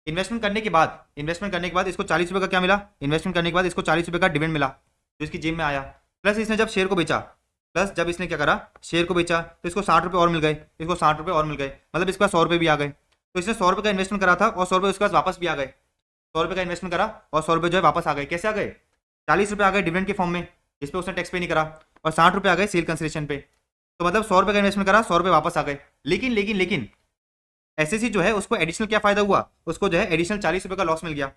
A: इन्वेस्टमेंट करने के बाद, इन्वेस्टमेंट करने के बाद इसको 40 रुपये का क्या मिला, इन्वेस्टमेंट करने के बाद इसको 40 रुपये का डिविडेंड मिला जो इसकी जेब में आया। प्लस इसने जब शेयर को बेचा, प्लस जब इसने क्या करा, शेयर को बेचा, तो इसको 60 रुपये और मिल गए, इसको 60 रुपये और मिल गए, मतलब इसके पास 100 रुपये भी आ गए। तो इसने 100 रुपये का इन्वेस्टमेंट करा था और 100 रुपये उसके पास वापस भी आ गए। 100 रुपये का इन्वेस्टमेंट करा और 100 रुपये जो है वापस आ गए। कैसे आ गए, 40 रुपये आ गए डिविडेंड के फॉर्म में, जिस पे उसने टैक्स पे नहीं करा, और 60 रुपये आ गए सेल कंसिडरेशन पे। तो मतलब 100 रुपये का इन्वेस्टमेंट करा, 100 रुपये वापस आ गए। लेकिन लेकिन लेकिन एसएससी जो है उसको एडिशनल क्या फायदा हुआ, उसको जो है एडिशनल 40 रुपये का लॉस मिल गया।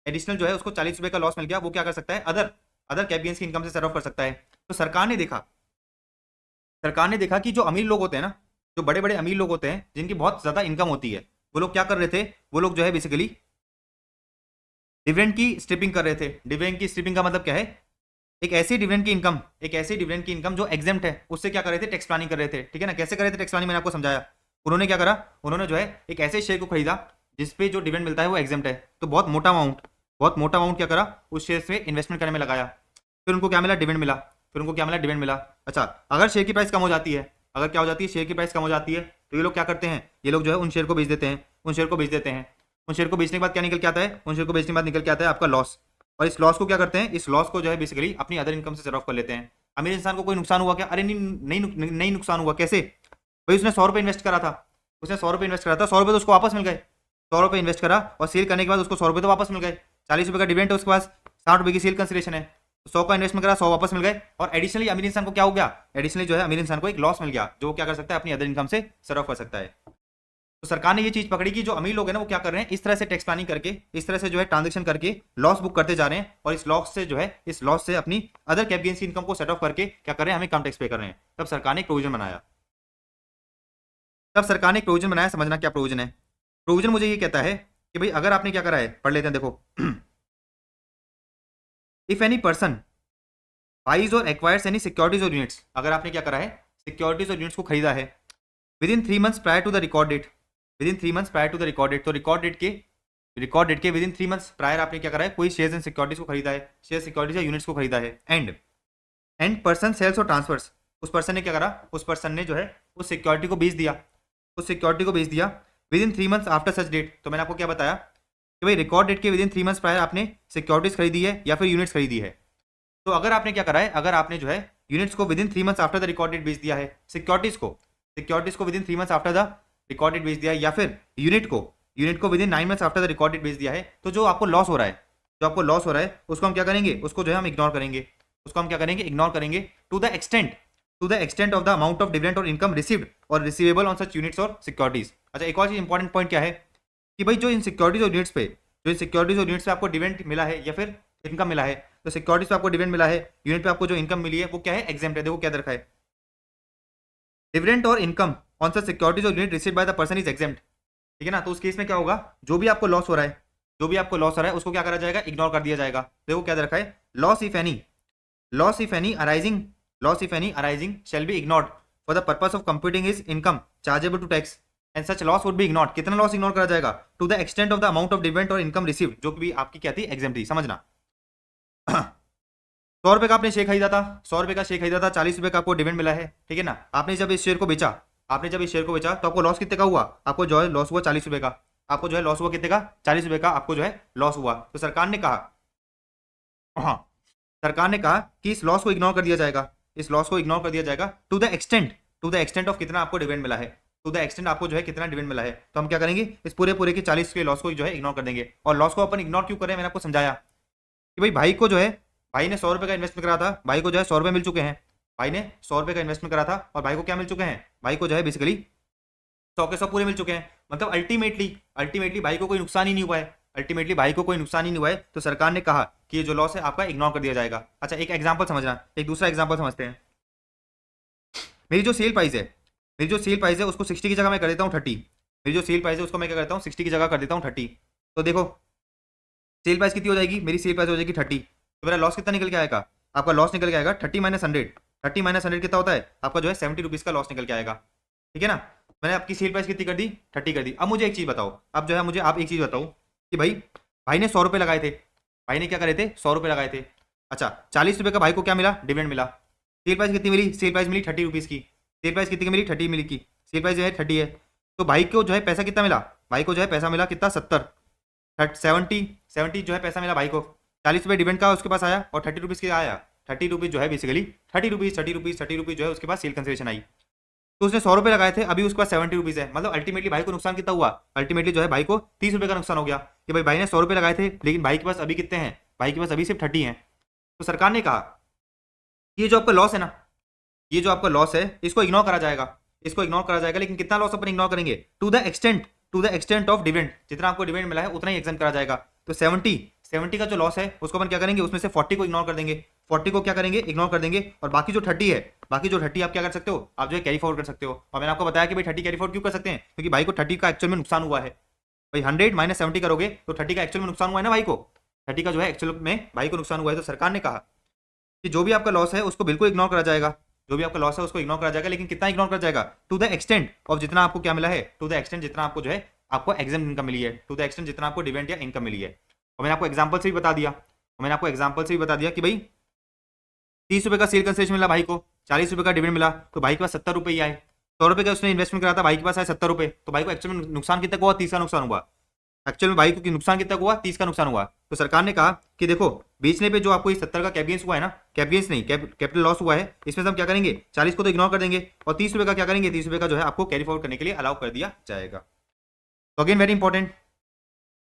A: एडिशनल जो है उसको 40 रुपये का लॉस मिल गया। वो क्या कर सकता है, अदर अदर कैबियंस की इनकम से सर्व कर सकता है। तो सरकार ने देखा, सरकार ने देखा कि जो अमीर लोग होते हैं ना, जो बड़े बड़े अमीर लोग होते हैं जिनकी बहुत ज्यादा इनकम होती है, वो लोग क्या कर रहे थे, वो लोग जो है बेसिकली डिविडेंड की स्ट्रिपिंग कर रहे थे। डिविडेंड की स्ट्रिपिंग का मतलब क्या है, एक ऐसी डिविडेंड की इनकम, एक ऐसी डिविडेंड की इनकम जो एग्जेम्प्ट है, उससे क्या कर रहे थे, टैक्स प्लानिंग कर रहे थे। ठीक है ना, कैसे कर रहे थे टैक्स प्लानिंग, मैंने आपको समझाया। उन्होंने क्या करा, उन्होंने जो है एक ऐसे शेयर को खरीदा जिसपे जो डिविडेंड मिलता है वो एग्जेम्प्ट है। तो बहुत मोटा अमाउंट क्या करा, उस शेयर से इन्वेस्टमेंट करने में लगाया। फिर उनको क्या मिला, डिविडेंड मिला। फिर उनको क्या मिला, डिविडेंड मिला। अच्छा, अगर शेयर की प्राइस कम हो जाती है, अगर क्या हो जाती है, शेयर की प्राइस कम हो जाती है, तो ये लोग क्या करते हैं, ये लोग जो है उन शेयर को बेच देते हैं, उन शेयर को बेच देते हैं। उन शेयर को बेचने के बाद क्या निकल के आता है, उन शेयर को बेचने के बाद निकल के आता है आपका लॉस। और इस लॉस को क्या करते हैं, इस लॉस को जो है बेसिकली अपनी अदर इनकम से सेट ऑफ कर लेते हैं। अमीर इंसान को कोई नुकसान हुआ क्या, अरे नहीं नुकसान हुआ। कैसे भाई, उसने 100 रुपये इन्वेस्ट करा था, उसने 100 रुपये इन्वेस्ट करा था, 100 रुपये तो उसको वापस मिल गए। 100 रुपये इन्वेस्ट करा और सेल करने के बाद उसको 100 रुपये तो वापस मिल गए। 40 रुपये का डिविडेंड है उसके पास, 60 रुपये की सेल कंसिडरेशन है। 100 का इन्वेस्टमेंट करा, 100 वापस मिल गए। और एडिशनली अमीर इंसान को क्या हो गया, एडिशनली जो है अमीर इंसान को एक लॉस मिल गया, जो क्या कर सकता है, अपनी अदर इनकम से सर्व कर सकता है। तो सरकार ने ये चीज पकड़ी कि जो अमीर लोग हैं ना, वो क्या कर रहे हैं, इस तरह से टैक्स प्लानिंग करके, इस तरह से जो है ट्रांजेक्शन करके लॉस बुक करते जा रहे हैं, और इस लॉस से जो है, इस लॉस से अपनी अदर कैपिटल गेन्स की इनकम को सेट ऑफ करके क्या कर रहे हैं, हमें कम टैक्स पे कर रहे हैं। तब सरकार ने एक प्रोविजन बनाया, समझना क्या प्रोविजन है। प्रोविजन मुझे ये कहता है कि भाई अगर आपने क्या करा है, पढ़ लेते हैं, देखो। इफ एनी पर्सन बाइज और एक्वायर्स एनी सिक्योरिटीज और यूनिट्स, अगर आपने क्या करा है, सिक्योरिटीज और यूनिट्स को खरीदा है within 3 months prior to the record date, within 3 months prior to the record date. तो रिकॉर्ड डेट के विद इन 3 मंथ्स प्रायर आपने क्या करा है, कोई शेयर्स एंड सिक्योरिटीज को खरीदा है, शेयर सिक्योरिटीज या यूनिट्स को खरीदा है। एंड पर्सन सेल्स और ट्रांसफर्स, उस पर्सन ने क्या करा, उस पर्सन ने जो है उस सिक्योरिटी को बेच दिया, उस सिक्योरिटी को बेच दिया within 3 months after such date. तो मैंने आपको क्या बताया कि भाई रिकॉर्ड डेट के विद इन 3 मंथ्स प्रायर आपने सिक्योरिटीज खरीदी है या फिर यूनिट्स खरीदी है। तो अगर आपने क्या करा है, अगर आपने जो है यूनिट्स को within 3 months after the record date बेच दिया है, सिक्योरिटीज को within 3 months after the record date बेच दिया है, या फिर यूनिट को within 9 months after the record date बेच दिया है, तो जो आपको लॉस हो रहा है, उसको हम क्या करेंगे, उसको जो है हम इग्नोर करेंगे, उसको हम क्या करेंगे, इग्नोर करेंगे to the extent of the amount of dividend और इनकम रिसीव्ड और रिसीवेबल ऑन सच यूनिट्स और सिक्योरिटीज। अच्छा, एक और चीज इंपॉर्टेंट पॉइंट क्या है कि भाई जो इन सिक्योरिटीज और यूनिट्स पे आपको डिविडेंड मिला है या फिर इनकम मिला है, तो सिक्योरिटीज पे आपको डिविडेंड मिला है, यूनिट पे आपको जो इनकम मिली है वो क्या है, एग्जेम्प्ट है। देखो क्या रखा है, डिविडेंड और इनकम ऑन सच सिक्योरिटीज और unit received by the person is exempt. ठीक है ना, तो उस केस में क्या होगा, जो भी आपको लॉस हो रहा है उसको क्या करा जाएगा, इग्नोर कर दिया जाएगा। देखो क्या रखा है, loss if any arising shall be ignored for the purpose of computing his income chargeable to tax and such loss would be ignored. कितना लॉस इग्नोर करा जाएगा, to the extent of the amount of dividend और इनकम रिसीव्ड, जो भी आपकी क्या थी, एग्जेम्प्ट थी। समझना 100 रुपए का आपने शेयर खरीदा था, 100 रुपए का शेयर खरीदा था, 40 रुपए का आपको डिविडेंड मिला है। ठीक है ना, आपने जब इस शेयर को बेचा तो आपको लॉस कितने का हुआ, आपको जो है लॉस हुआ 40 रुपए का, आपको जो है लॉस हुआ कितने का, 40 रुपए का आपको जो है लॉस हुआ। तो सरकार ने कहा, हाँ, सरकार ने कहा कि इस लॉस को इग्नोर कर दिया जाएगा, टू द एक्सटेंट ऑफ कितना आपको डिविडेंड मिला है, टू द एक्सटेंट आपको जो है कितना डिविडेंड मिला है। तो हम क्या करेंगे, इस पूरे के 40 के लॉस को जो है इग्नोर कर देंगे। और लॉस को अपन इग्नोर क्यों करें, मैंने आपको समझाया कि भाई ने 100 रुपए का इन्वेस्टमेंट करा था, भाई को जो है 100 रुपए मिल चुके हैं, भाई ने 100 रुपए का इन्वेस्टमेंट करा था और भाई को क्या मिल चुके हैं, भाई को जो है बेसिकली 100 के 100 पूरे मिल चुके हैं। मतलब अल्टीमेटली भाई को कोई नुकसान ही नहीं हुआ है, तो सरकार ने कहा कि ये जो लॉस है आपका इग्नोर कर दिया जाएगा। अच्छा, एक एग्जांपल समझना, एक दूसरा एग्जांपल समझते हैं। मेरी जो सेल प्राइस है उसको 60 की जगह मैं कर देता हूँ 30। मेरी जो सेल प्राइस है उसको मैं क्या करता हूँ, 60 की जगह कर देता हूँ 30। तो देखो सेल प्राइस कितनी हो जाएगी, मेरी सेल प्राइस हो जाएगी 30। तो मेरा लॉस कितना निकल के आएगा, आपका लॉस निकल के आएगा 30 माइनस 100 कितना होता है, आपका जो है 70 रुपीज़ का लॉस निकल के आएगा। ठीक है ना, मैंने आपकी सेल प्राइस कितनी कर दी, 30 कर दी। अब मुझे एक चीज़ बताओ, अब जो है मुझे आप एक चीज़ बताओ कि भाई ने 100 रुपये लगाए थे, भाई ने क्या करे थे, 100 रुपये लगाए थे। अच्छा, 40 रुपये का भाई को क्या मिला, डिविडेंड मिला। सेल प्राइस कितनी मिली, सेल प्राइस मिली 30 रुपीज़ की, सेल प्राइस कितनी की मिली, 30 मिली की, सेल प्राइस जो है 30 है। तो भाई को जो है पैसा कितना मिला, भाई को जो है पैसा मिला कितना, 70 जो है पैसा मिला भाई को। 40 रुपये डिविडेंड का उसके पास आया और 30 रुपीज़ का आया, 30 रुपीज़ जो है बेसिकली 30 रुपीज़ जो है उसके पास सेल कंसिडरेशन आई। तो उसने 100 रुपये लगाए थे, अभी उसके पास 70 रुपीज़ है। मतलब अल्टीमेटली भाई को नुकसान कितना हुआ, अल्टीमेटली जो है भाई को 30 रुपये का नुकसान हो गया कि भाई ने 100 रुपये लगाए थे लेकिन भाई के पास अभी कितने हैं, भाई के पास अभी सिर्फ 30 हैं। तो सरकार ने कहा ये जो आपका लॉस है ना, ये जो आपका लॉस है इसको इग्नोर करा जाएगा, लेकिन कितना लॉस अपन इग्नोर करेंगे, to the extent of dividend, जितना आपको डिविडेंड मिला है उतना ही एग्जाम करा जाएगा। तो 70 का जो लॉस है उसको अपन क्या करेंगे, उसमें से 40 को इग्नोर कर देंगे, 40 को क्या करेंगे, इग्नोर कर देंगे। और बाकी जो 30 है, आप क्या कर सकते हो, आप जो है कैरी फॉरवर्ड कर सकते हो। और मैंने आपको बताया कि भाई 30 कैरी फॉरवर्ड क्यों कर सकते हैं, क्योंकि भाई को 30 का एक्चुअल में नुकसान हुआ है। भाई 100 माइनस 70 करोगे तो 30 का एक्चुअल में नुकसान हुआ है ना भाई को, 30 का जो है एक्चुअल में भाई को नुकसान हुआ है। तो सरकार ने कहा कि जो भी आपका लॉस है उसको बिल्कुल इग्नोर करा जाएगा, लेकिन कितना इग्नोर करा जाएगा, टू द एक्सटेंट ऑफ जितना आपको क्या मिला है, टू द एक्सटेंट जितना आपको जो है आपको एग्जाम इनकम मिली है, टू द एक्सटेंट जितना आपको डिविडेंड या इनकम मिली है। और मैंने आपको एग्जांपल से भी बता दिया कि भाई 30 रुपये का सेल कंसेशन मिला भाई को, 40 रुपये का डिविडेंड मिला, तो भाई के पास 70 रुपये ही आए। 100 रुपये का उसने इन्वेस्टमेंट करा था, भाई के पास आए 70 रुपये, तो भाई को एक्चुअल में नुकसान कितना हुआ, 30 का नुकसान हुआ। एक्चुअल में भाई को नुकसान कितना हुआ, 30 का नुकसान हुआ। तो सरकार ने कहा कि देखो बेचने पे जो आपको 70 का कैपिटल हुआ है ना, कैपिटल लॉस हुआ है, इसमें से हम क्या करेंगे, 40 को तो इग्नोर कर देंगे और 30 रुपये का क्या करेंगे, 30 रुपये का जो है आपको कैरी फॉरवर्ड करने के लिए अलाउ कर दिया जाएगा। तो अगेन वेरी इंपॉर्टेंट,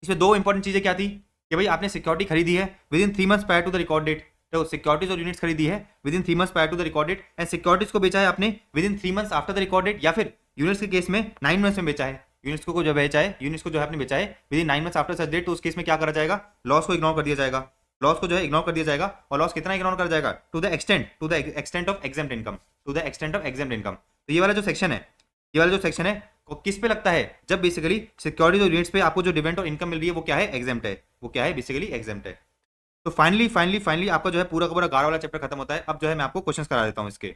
A: इसमें दो इंपॉर्टेंट चीजें क्या थी कि भाई आपने सिक्योरिटी खरीदी है within 3 months prior to the record date, तो सिक्योरिटीज और यूनिट्स खरीदी है within 3 months prior to the record date, and securities को बेचा है आपने within 3 months after the record date, या फिर यूनिट्स के केस में 9 मंथ्स में बेचा है, यूनिट्स को जो बेचा है, यूनिट्स को जो है आपने बेचा है within 9 months after such date. तो उस केस में क्या करा जाएगा, लॉस को इग्नोर कर दिया जाएगा, लॉस को जो है इग्नोर कर दिया जाएगा। और लॉस कितना इग्नोर करा जाएगा, to the extent of exempt income. तो ये वाला जो सेक्शन है वो किस पे लगता है, जब बेसिकली सिक्योरिटीज और यूनिट्स पे आपको जो डिविडेंड और इनकम मिल रही है वो क्या है, एग्जेम्प्ट है, वो क्या है बेसिकली एग्जेम्प्ट है। तो फाइनली आपका जो है पूरा का पूरा 11 वाला चैप्टर खत्म होता है। अब जो है मैं आपको क्वेश्चंस करा देता हूँ इसके।